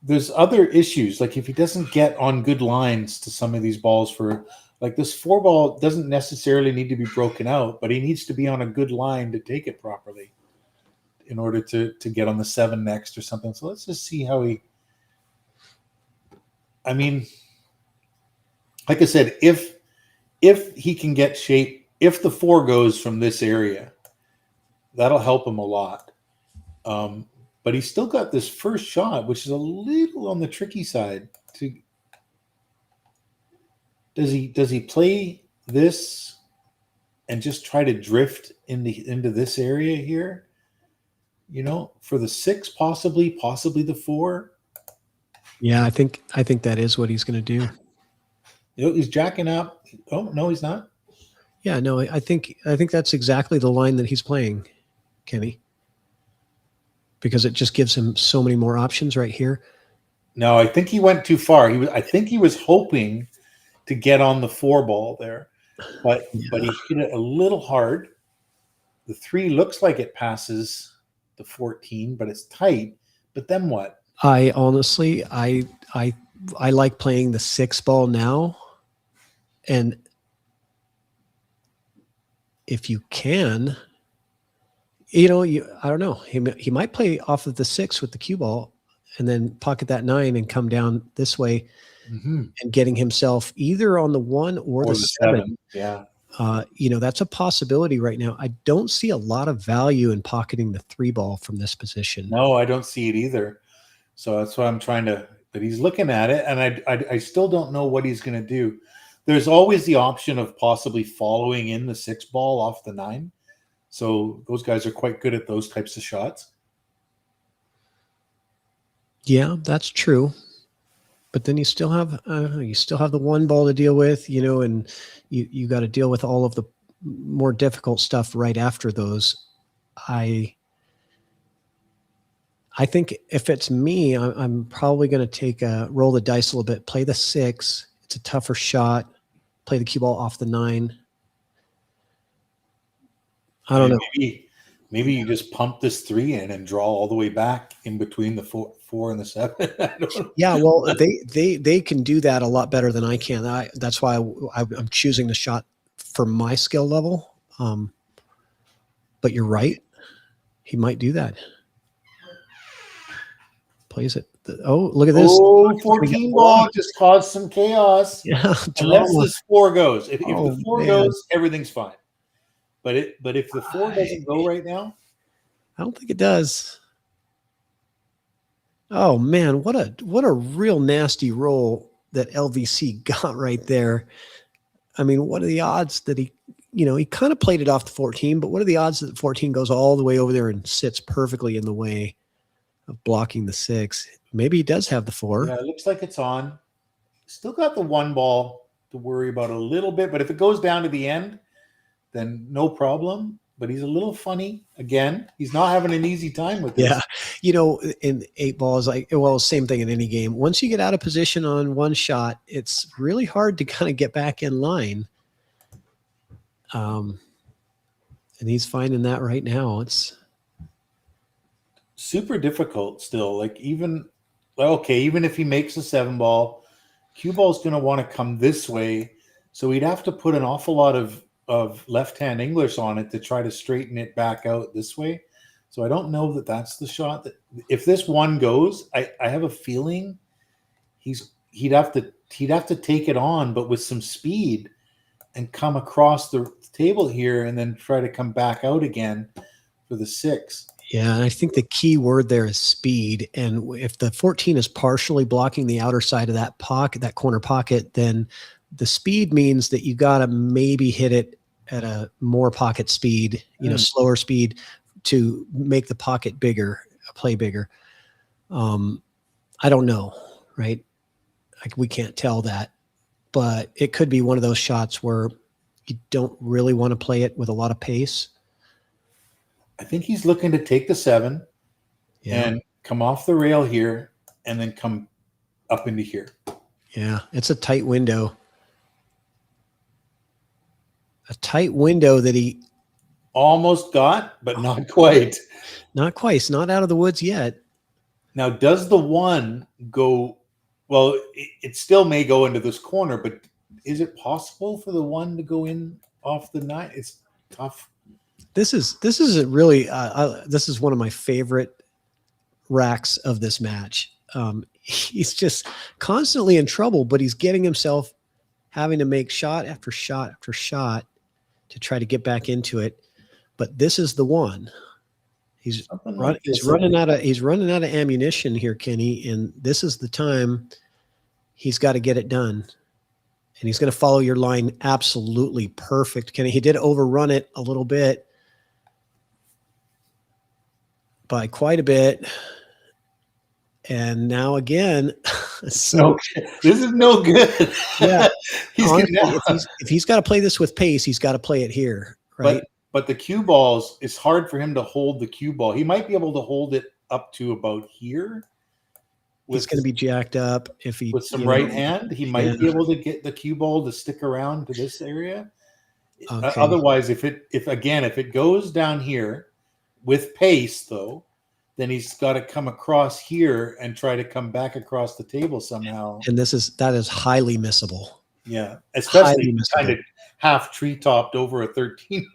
there's other issues. Like if he doesn't get on good lines to some of these balls, for like this 4 ball doesn't necessarily need to be broken out, but he needs to be on a good line to take it properly in order to get on the 7 next or something. So let's just see how he. I mean, like I said, if he can get shape, if the 4 goes from this area, that'll help him a lot. But he's still got this first shot, which is a little on the tricky side. Does he play this and just try to drift into this area here? You know, for the 6, possibly the 4. Yeah, I think that is what he's going to do. You know, he's jacking up. Oh no, he's not. Yeah, no, I think that's exactly the line that he's playing, Kenny, because it just gives him so many more options right here. No, I think he went too far. I think he was hoping to get on the 4 ball there, but he hit it a little hard. The 3 looks like it passes the 14, but it's tight. But then what? I honestly, I like playing the 6 ball now, and if you can, you know, I don't know. He might play off of the 6 with the cue ball and then pocket that 9 and come down this way and getting himself either on the 1 or the 7. Yeah. You know, that's a possibility right now. I don't see a lot of value in pocketing the 3 ball from this position. No, I don't see it either. So that's why I'm trying to, but he's looking at it, and I still don't know what he's going to do. There's always the option of possibly following in the 6 ball off the 9. So those guys are quite good at those types of shots. Yeah, that's true. But then you still have the 1 ball to deal with, you know, and you got to deal with all of the more difficult stuff right after those. I think if it's me, I'm probably going to roll the dice a little bit, play the 6. It's a tougher shot. play the cue ball off the 9. I don't know. Maybe you just pump this 3 in and draw all the way back in between the 4 and the 7. I don't know. Yeah, well, they can do that a lot better than I can. That's why I'm choosing the shot for my skill level. But you're right. He might do that. Plays it. Oh, look at this. Oh, 14 ball just caused some chaos. Yeah, unless this 4 goes. If the 4 man. goes, everything's fine. But if the 4 doesn't go right now, I don't think it does. Oh man, what a real nasty roll that LVC got right there. I mean, what are the odds that he kind of played it off the 14, but what are the odds that the 14 goes all the way over there and sits perfectly in the way of blocking the 6? Maybe he does have the 4. Yeah, it looks like it's on. Still got the 1 ball to worry about a little bit, but if it goes down to the end, then no problem. But he's a little funny. Again, he's not having an easy time with this. Yeah. In 8 balls, same thing in any game. Once you get out of position on one shot, it's really hard to kind of get back in line. And he's finding that right now. It's super difficult still. Like even if he makes a 7 ball, cue ball's going to want to come this way. So he'd have to put an awful lot of left-hand English on it to try to straighten it back out this way. So I don't know that that's the shot. That if this 1 goes, I have a feeling he'd have to take it on, but with some speed and come across the table here and then try to come back out again for the 6. Yeah, and I think the key word there is speed. And if the 14 is partially blocking the outer side of that pocket, that corner pocket, then the speed means that you got to maybe hit it at a more pocket speed, slower speed to make the pocket bigger, play bigger. I don't know, right? We can't tell that, but it could be one of those shots where you don't really want to play it with a lot of pace. I think he's looking to take the 7 and come off the rail here and then come up into here. Yeah, it's a tight window. A tight window that he almost got, but not quite. Not quite. It's not out of the woods yet. Now, does the 1 go? Well, it still may go into this corner, but is it possible for the 1 to go in off the 9? It's tough. This is really this is one of my favorite racks of this match. He's just constantly in trouble, but he's getting himself having to make shot after shot after shot to try to get back into it. But this is the 1. He's running out of ammunition here, Kenny, and this is the time he's got to get it done. And he's going to follow your line absolutely perfect, Kenny. He did overrun it a little bit by quite a bit. And now again, this is no good. Yeah. If he's got to play this with pace, he's got to play it here, right? But the cue balls, it's hard for him to hold the cue ball. He might be able to hold it up to about here. He's going to be jacked up if he with some right hand. He might be able to get the cue ball to stick around to this area. Okay. Otherwise, if it goes down here with pace, though, then he's got to come across here and try to come back across the table somehow. And that is highly missable. Yeah, especially kind of half tree topped over a 13.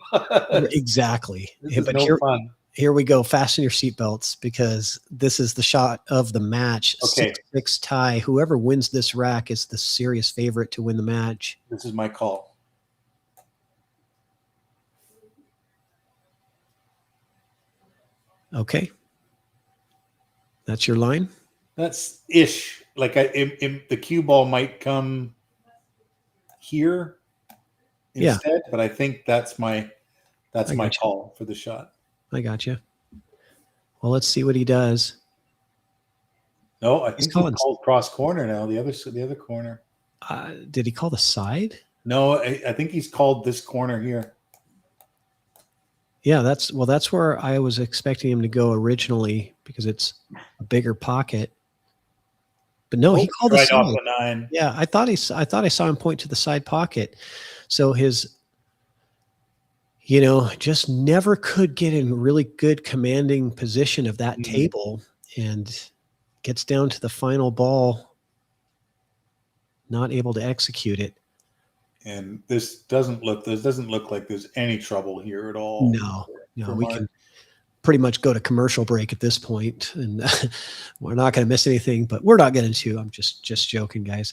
Exactly. But no fun. Here we go. Fasten your seatbelts because this is the shot of the match. Okay. 6-6 tie. Whoever wins this rack is the serious favorite to win the match. This is my call. Okay. That's your line? That's ish. Like the cue ball might come here instead, but I think that's my call for the shot. I got you. Well, let's see what he does. No, I think he's called cross corner now. The other corner. Did he call the side? No, I think he's called this corner here. Yeah, that's where I was expecting him to go originally because it's a bigger pocket. but no, he called the right off side. the 9. Yeah, I thought I saw him point to the side pocket. So his, just never could get in really good commanding position of that table, and gets down to the final ball, not able to execute it. And this doesn't look like there's any trouble here at all. No, we can pretty much go to commercial break at this point, and we're not going to miss anything, but we're not getting to. I'm just joking, guys.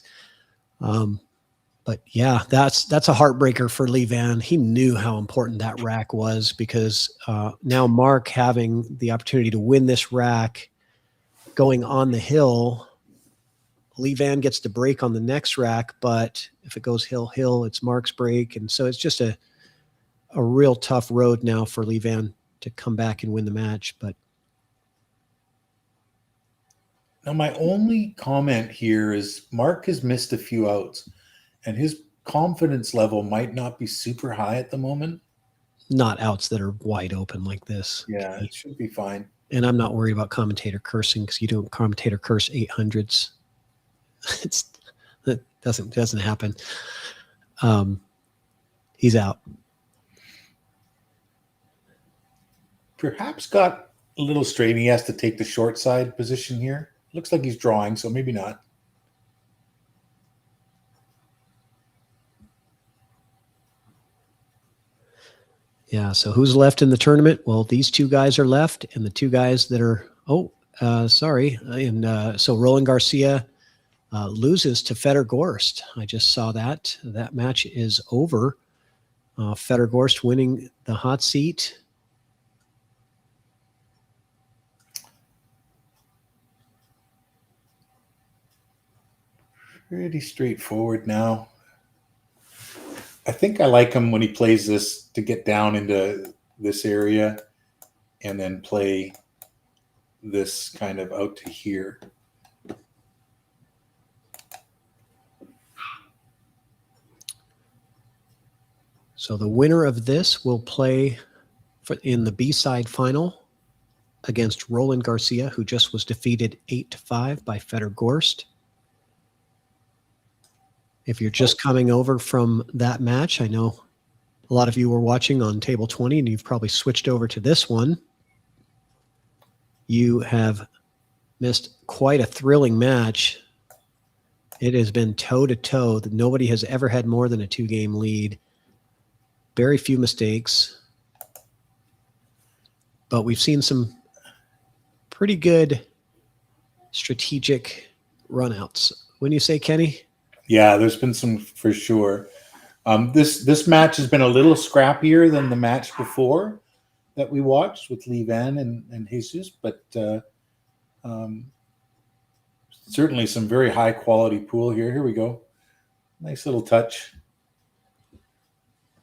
But yeah, that's a heartbreaker for Lee Van. He knew how important that rack was, because now Mark having the opportunity to win this rack going on the hill, Lee Van gets to break on the next rack, but if it goes hill, it's Mark's break. And so it's just a real tough road now for Lee Van to come back and win the match. But now my only comment here is Mark has missed a few outs, and his confidence level might not be super high at the moment. Not outs that are wide open like this. Yeah, it should be fine. And I'm not worried about commentator cursing, because you don't commentator curse 800s. That doesn't happen. He's out. Perhaps got a little straight. He has to take the short side position here. Looks like he's drawing, so maybe not. Yeah, so who's left in the tournament? Well, these two guys are left, and the two guys that are, sorry. And so Roland Garcia loses to Fedor Gorst. I just saw that. That match is over. Fedor Gorst winning the hot seat. Pretty straightforward now. I think I like him when he plays this to get down into this area and then play this kind of out to here. So the winner of this will play in the B-side final against Roland Garcia, who just was defeated 8-5 by Fedor Gorst. If you're just coming over from that match, I know a lot of you were watching on table 20, and you've probably switched over to this one. You have missed quite a thrilling match. It has been toe-to-toe. Nobody has ever had more than a 2-game lead. Very few mistakes. But we've seen some pretty good strategic runouts. Wouldn't you say, Kenny? Yeah, there's been some for sure. This match has been a little scrappier than the match before that we watched with Lee Van and Jesus, but certainly some very high quality pool here. Here we go. Nice little touch.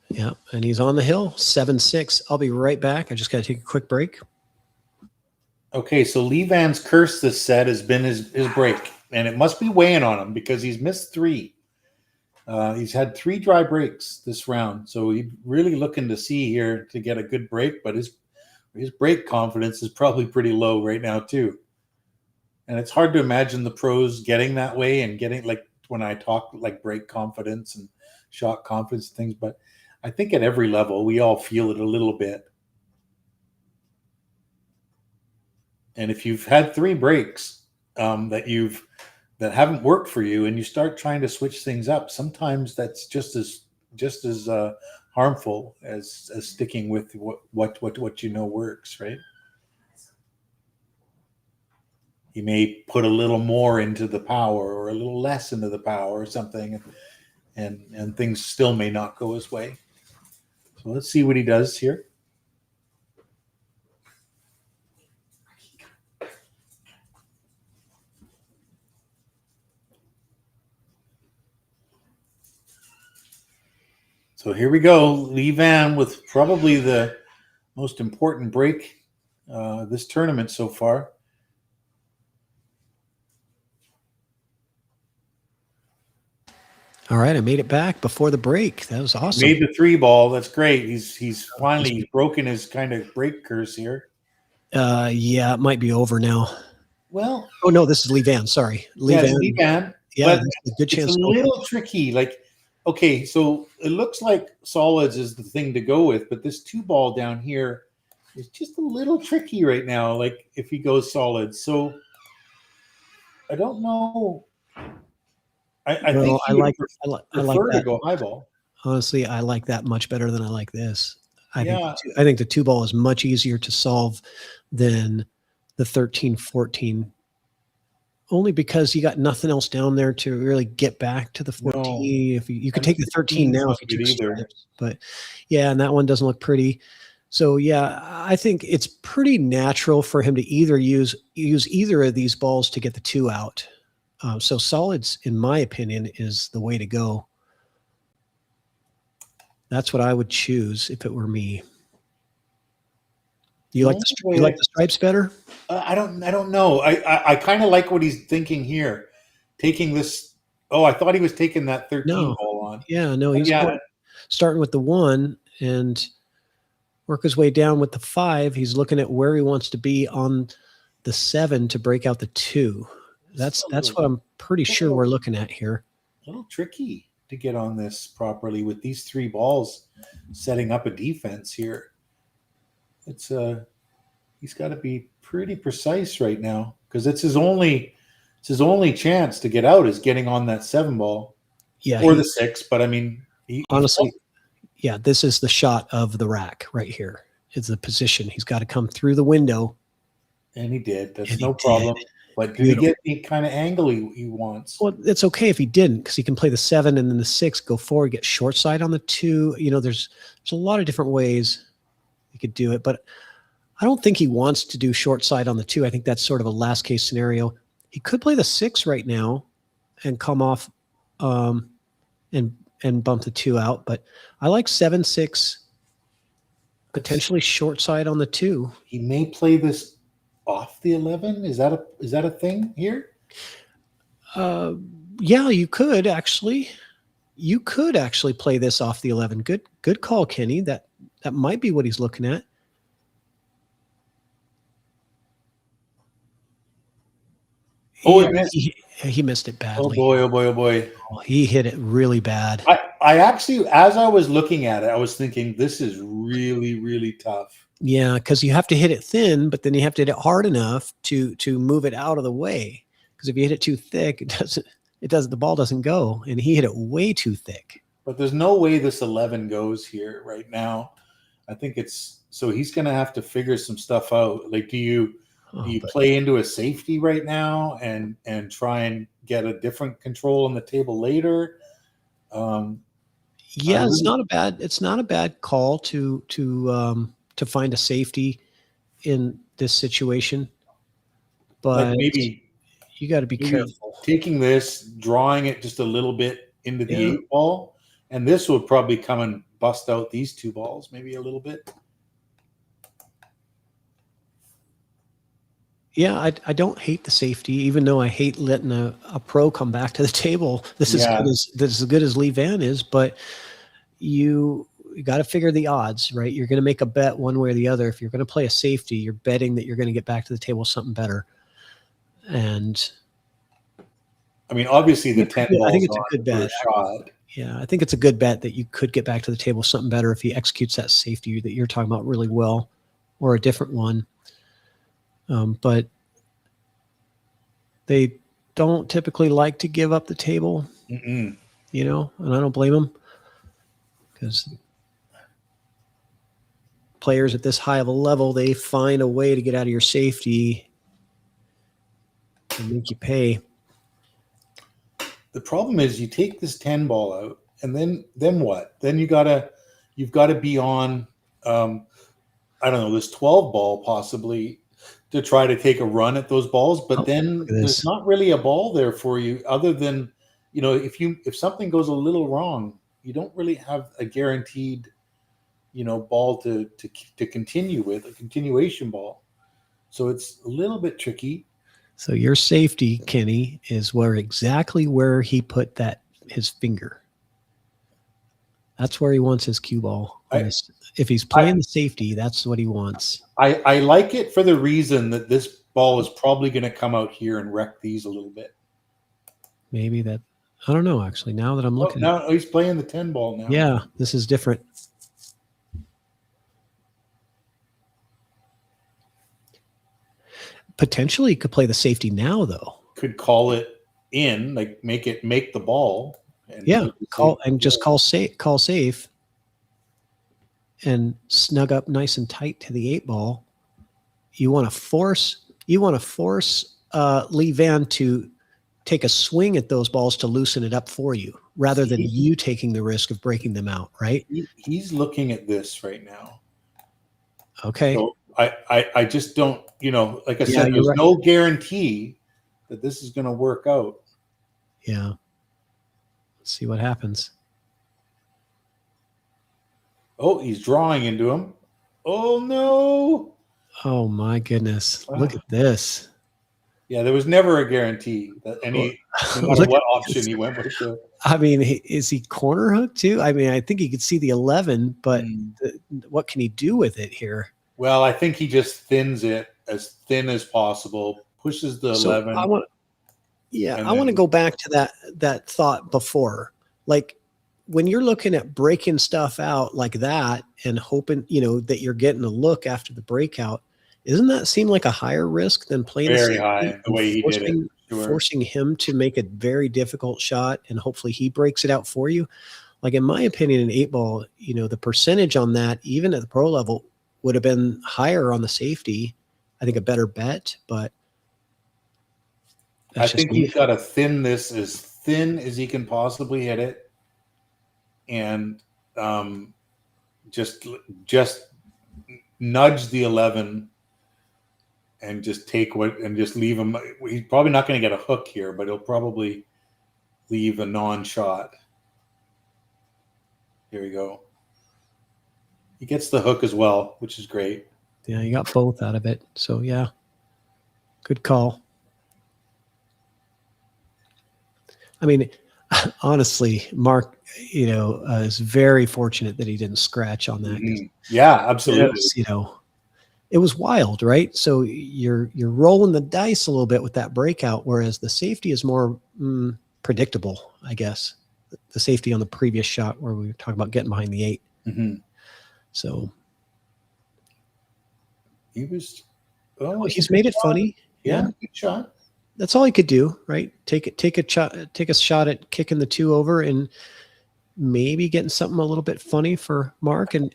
Yeah, and he's on the hill, 7-6. I'll be right back. I just got to take a quick break. Okay, so Lee Van's curse this set has been his break, and it must be weighing on him because he's missed 3. He's had 3 dry breaks this round, so he's really looking to see here to get a good break, but his break confidence is probably pretty low right now too. And it's hard to imagine the pros getting that way and getting, like when I talk like break confidence and shot confidence and things, but I think at every level we all feel it a little bit. And if you've had 3 breaks that haven't worked for you, and you start trying to switch things up, sometimes that's just as harmful as sticking with what you know works, right? You may put a little more into the power or a little less into the power or something, and things still may not go his way. So let's see what he does here. So here we go. Lee Van with probably the most important break this tournament so far. All right, I made it back before the break. That was awesome. Made the 3 ball. That's great. He's finally broken his kind of break curse here. Yeah, it might be over now. Well, Oh no, this is Lee Van. Sorry, Lee yeah, Van. it's Lee Van, Yeah, but this is a good it's a chance. little tricky. Like, okay, so it looks like solids is the thing to go with, but this 2-ball down here is just a little tricky right now. Like if he goes solids, so I don't know. I think Well, he would I like prefer to that. go high ball. Honestly, I like that much better than I like this. Yeah, I think the 2-ball is much easier to solve than the 13-14. Only because you got nothing else down there to really get back to the 14. no, If you could and take the 13 15's now not if you good took either. stripes, but yeah, and that one doesn't look pretty. So yeah, I think it's pretty natural for him to either use either of these balls to get the 2 out. So solids, in my opinion, is the way to go. That's what I would choose if it were me. You like the stripes better? I don't know. I kind of like what he's thinking here, taking this. Oh, I thought he was taking that 13 No. ball on. Yeah, no, he's Yeah, starting with the 1 and work his way down with the 5. He's looking at where he wants to be on the 7 to break out the 2. That's what I'm pretty sure we're looking at here. a little tricky to get on this properly with these 3 balls setting up a defense here. It's he's got to be pretty precise right now because it's his only chance to get out is getting on that 7 ball, Yeah, or the 6. But I mean, honestly, yeah, this is the shot of the rack right here. It's the position. He's got to come through the window. and he did. That's And no he problem. did. But did he get the kind of angle he wants? Well, it's okay if he didn't, because he can play the 7 and then the 6, go forward, get short side on the 2. You know, there's a lot of different ways he could do it, but I don't think he wants to do short side on the 2. I think that's sort of a last case scenario. He could play the 6 right now and come off and bump the 2 out, but I like 7-6, potentially short side on the 2. He may play this off the 11. Is that a thing here? Yeah, you could actually play this off the 11. Good call, Kenny. That might be what he's looking at. Oh, he missed it badly. Oh boy! Oh boy! Oh boy! Oh, he hit it really bad. I actually, as I was looking at it, I was thinking this is really, really tough. Yeah, because you have to hit it thin, but then you have to hit it hard enough to move it out of the way. Because if you hit it too thick, the ball doesn't go, and he hit it way too thick. But there's no way this 11 goes here right now. I think so he's going to have to figure some stuff out. Like, do you play into a safety right now and try and get a different control on the table later? Yeah, it's not a bad call to find a safety in this situation, but like maybe you got to be careful. Taking this, drawing it just a little bit into the 8 ball, and this would probably come and bust out these 2 balls maybe a little bit. Yeah, I don't hate the safety, even though I hate letting a pro come back to the table. This is as good as Lee Van is, but you got to figure the odds, right? You're going to make a bet one way or the other. If you're going to play a safety, you're betting that you're going to get back to the table with something better. And I mean, obviously the 10 balls, I think it's a good bet. Shot. Yeah, I think it's a good bet that you could get back to the table with something better if he executes that safety that you're talking about really well, or a different one. But they don't typically like to give up the table, you know, and I don't blame them, because players at this high of a level, they find a way to get out of your safety and make you pay. The problem is you take this 10 ball out, and then what? Then you've got to be on, I don't know, this 12 ball possibly, to try to take a run at those balls, but then there's not really a ball there for you other than, you know, if something goes a little wrong, you don't really have a guaranteed, you know, ball to continue with, a continuation ball. So it's a little bit tricky. So your safety, Kenny, is exactly where he put his finger. That's where he wants his cue ball. If he's playing the safety, that's what he wants. I like it for the reason that ball is probably going to come out here and wreck these a little bit. Maybe that, I don't know, actually, now that I'm looking. Now he's playing the 10 ball now. Yeah, this is different. Potentially he could play the safety now, though. Could call it in, like make the ball. And yeah, call safe and snug up nice and tight to the 8 ball. You want to force Lee Van to take a swing at those balls to loosen it up for you, rather than you taking the risk of breaking them out, right? He's looking at this right now. Okay. So I just don't, like I said, there's no guarantee that this is going to work out. Yeah. Let's see what happens. Oh, he's drawing into him. Oh, no. Oh, my goodness. Wow. Look at this. Yeah, there was never a guarantee that no matter what option he went with. I mean, is he corner hooked too? I mean, I think he could see the 11, but what can he do with it here? Well, I think he just thins it as thin as possible, pushes the 11. I want to go back to that thought before. Like, when you're looking at breaking stuff out like that and hoping, that you're getting a look after the breakout, doesn't that seem like a higher risk than playing very high the way he did it? Sure. Forcing him to make a very difficult shot and hopefully he breaks it out for you. Like, in my opinion, an 8 ball, the percentage on that, even at the pro level, would have been higher on the safety. I think a better bet, but I think he's got to thin this as thin as he can possibly hit it, and just nudge the 11 and just take and just leave him. He's probably not going to get a hook here, but he'll probably leave a non-shot. Here we go. He gets the hook as well, which is great. Yeah, you got both out of it. So, yeah, good call. I mean, honestly, Mark, is very fortunate that he didn't scratch on that. Yeah, absolutely. It was wild, right? So you're rolling the dice a little bit with that breakout, whereas the safety is more predictable, I guess. The safety on the previous shot where we were talking about getting behind the 8. Mm-hmm. So he was. He's made it funny. Yeah, good shot. That's all he could do, right? Take a shot at kicking the 2 over and maybe getting something a little bit funny for Mark, and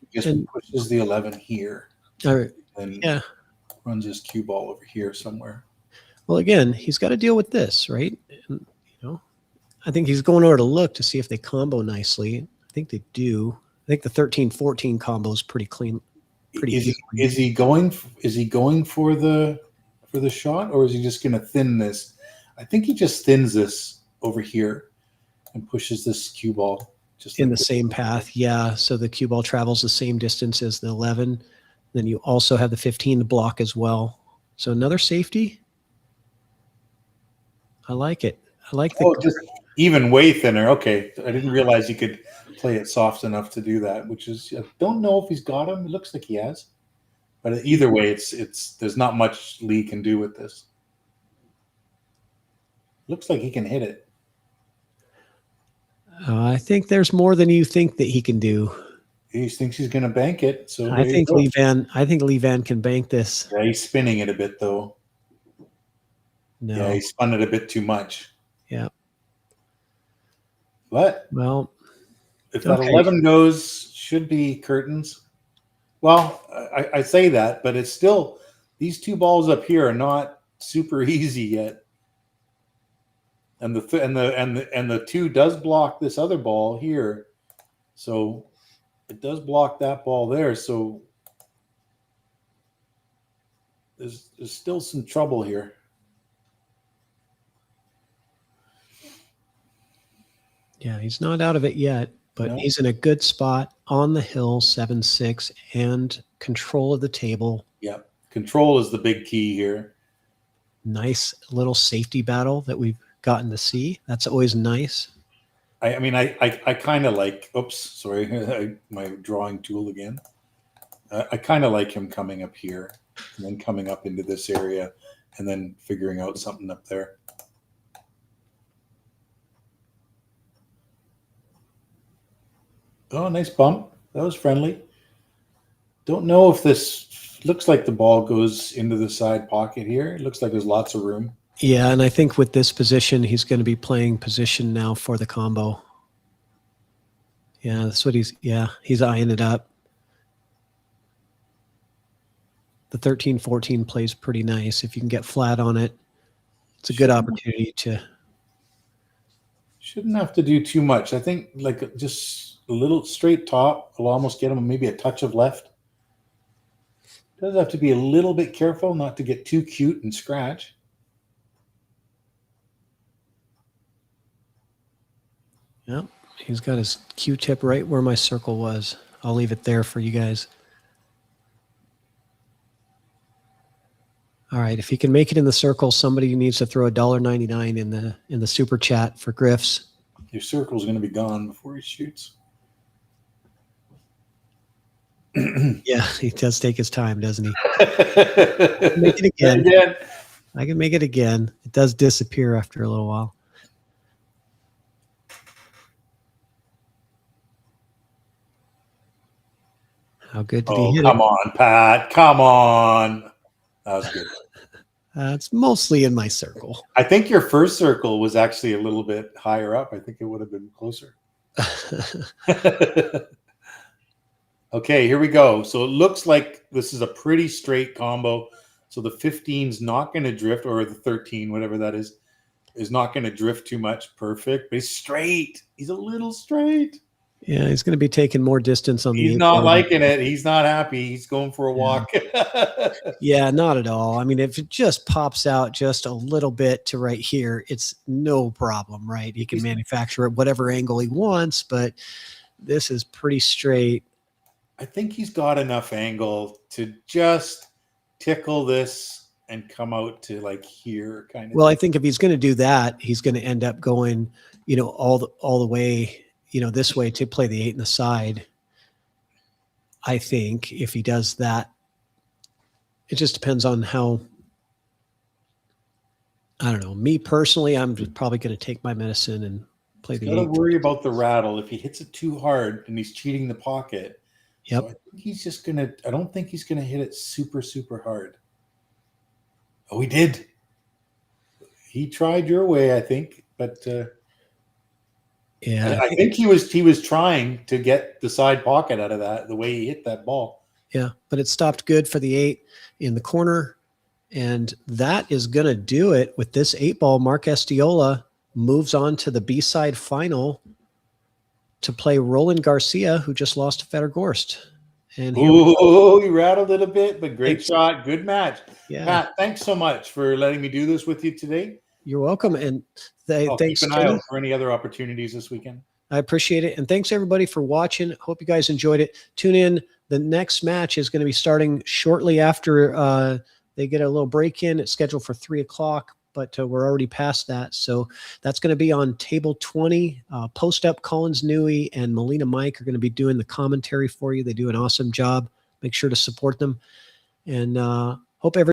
pushes the 11 here. And runs his cue ball over here somewhere. Well, again, he's got to deal with this, right? And, I think he's going over to look to see if they combo nicely. I think they do. I think the 13-14 combo is pretty clean. Is he going for the shot, or is he just going to thin this? I think he just thins this over here and pushes this cue ball just in the same path. Yeah. So the cue ball travels the same distance as the 11. Then you also have the 15 to block as well. So another safety. I like it. I like just even way thinner. Okay. I didn't realize you could play it soft enough to do that, which is, I don't know if he's got him. It looks like he has. But either way, it's there's not much Lee can do with this. Looks like he can hit it. I think there's more than you think that he can do. He thinks he's going to bank it. So I think Lee Van can bank this. Yeah, he's spinning it a bit though. No. Yeah, he spun it a bit too much. Yeah. But well, if that 11 goes, should be curtains. Well, I say that, but it's still, these 2 balls up here are not super easy yet. And the 2 does block this other ball here, so it does block that ball there. So there's still some trouble here. Yeah, he's not out of it yet. But he's in a good spot on the hill, 7-6, and control of the table. Yeah, control is the big key here. Nice little safety battle that we've gotten to see. That's always nice. I mean, I kind of like, oops, sorry, my drawing tool again. I kind of like him coming up here and then coming up into this area and then figuring out something up there. Oh, nice bump. That was friendly. Don't know if this looks like the ball goes into the side pocket here. It looks like there's lots of room. Yeah, and I think with this position, he's going to be playing position now for the combo. Yeah, that's what he's eyeing it up. The 13-14 plays pretty nice. If you can get flat on it, it's a good opportunity to. Shouldn't have to do too much. I think like just a little straight top will almost get him maybe a touch of left. Does have to be a little bit careful not to get too cute and scratch. Yep, he's got his Q-tip right where my circle was. I'll leave it there for you guys. All right, if he can make it in the circle, somebody needs to throw $1.99 in the super chat for GRIFF'S. Your circle's going to be gone before he shoots. Yeah, he does take his time, doesn't he? Make it again. I can make it again. It does disappear after a little while. How good did he hit come it? on, Pat. Come on. That was good. It's mostly in my circle. I think your first circle was actually a little bit higher up. I think it would have been closer. Okay, here we go. So it looks like this is a pretty straight combo. So the 15's not going to drift, or the 13, whatever that is not going to drift too much. Perfect. But he's straight. He's a little straight. Yeah, he's going to be taking more distance on the. He's not liking it. He's not happy. He's going for a walk. Yeah, not at all. I mean, if it just pops out just a little bit to right here, it's no problem, right? He can manufacture it whatever angle he wants, but this is pretty straight. I think he's got enough angle to just tickle this and come out to like here kind of. Well, I think if he's going to do that, he's going to end up going, all the way, this way to play the 8 in the side. I think if he does that, it just depends on how. I don't know. Me personally, I'm probably going to take my medicine and play the 8. Got to worry about the rattle. If he hits it too hard and he's cheating the pocket. Yep. So I think he's just gonna. I don't think he's gonna hit it super, super hard. Oh, he did. He tried your way, I think, but yeah, I think he was trying to get the side pocket out of that. The way he hit that ball. Yeah, but it stopped good for the 8 in the corner, and that is gonna do it with this 8-ball. Mark Estiola moves on to the B-side final to play Roland Garcia, who just lost to Fedor Gorst. And he rattled it a bit, but great shot. Good match. Yeah. Pat, thanks so much for letting me do this with you today. You're welcome. And thanks, keep an eye out for any other opportunities this weekend. I appreciate it. And thanks everybody for watching. Hope you guys enjoyed it. Tune in. The next match is going to be starting shortly after they get a little break in. It's scheduled for 3 o'clock. But we're already past that. So that's going to be on Table 20. Post Up, Collins Newey, and Melina Mike are going to be doing the commentary for you. They do an awesome job. Make sure to support them. And hope everybody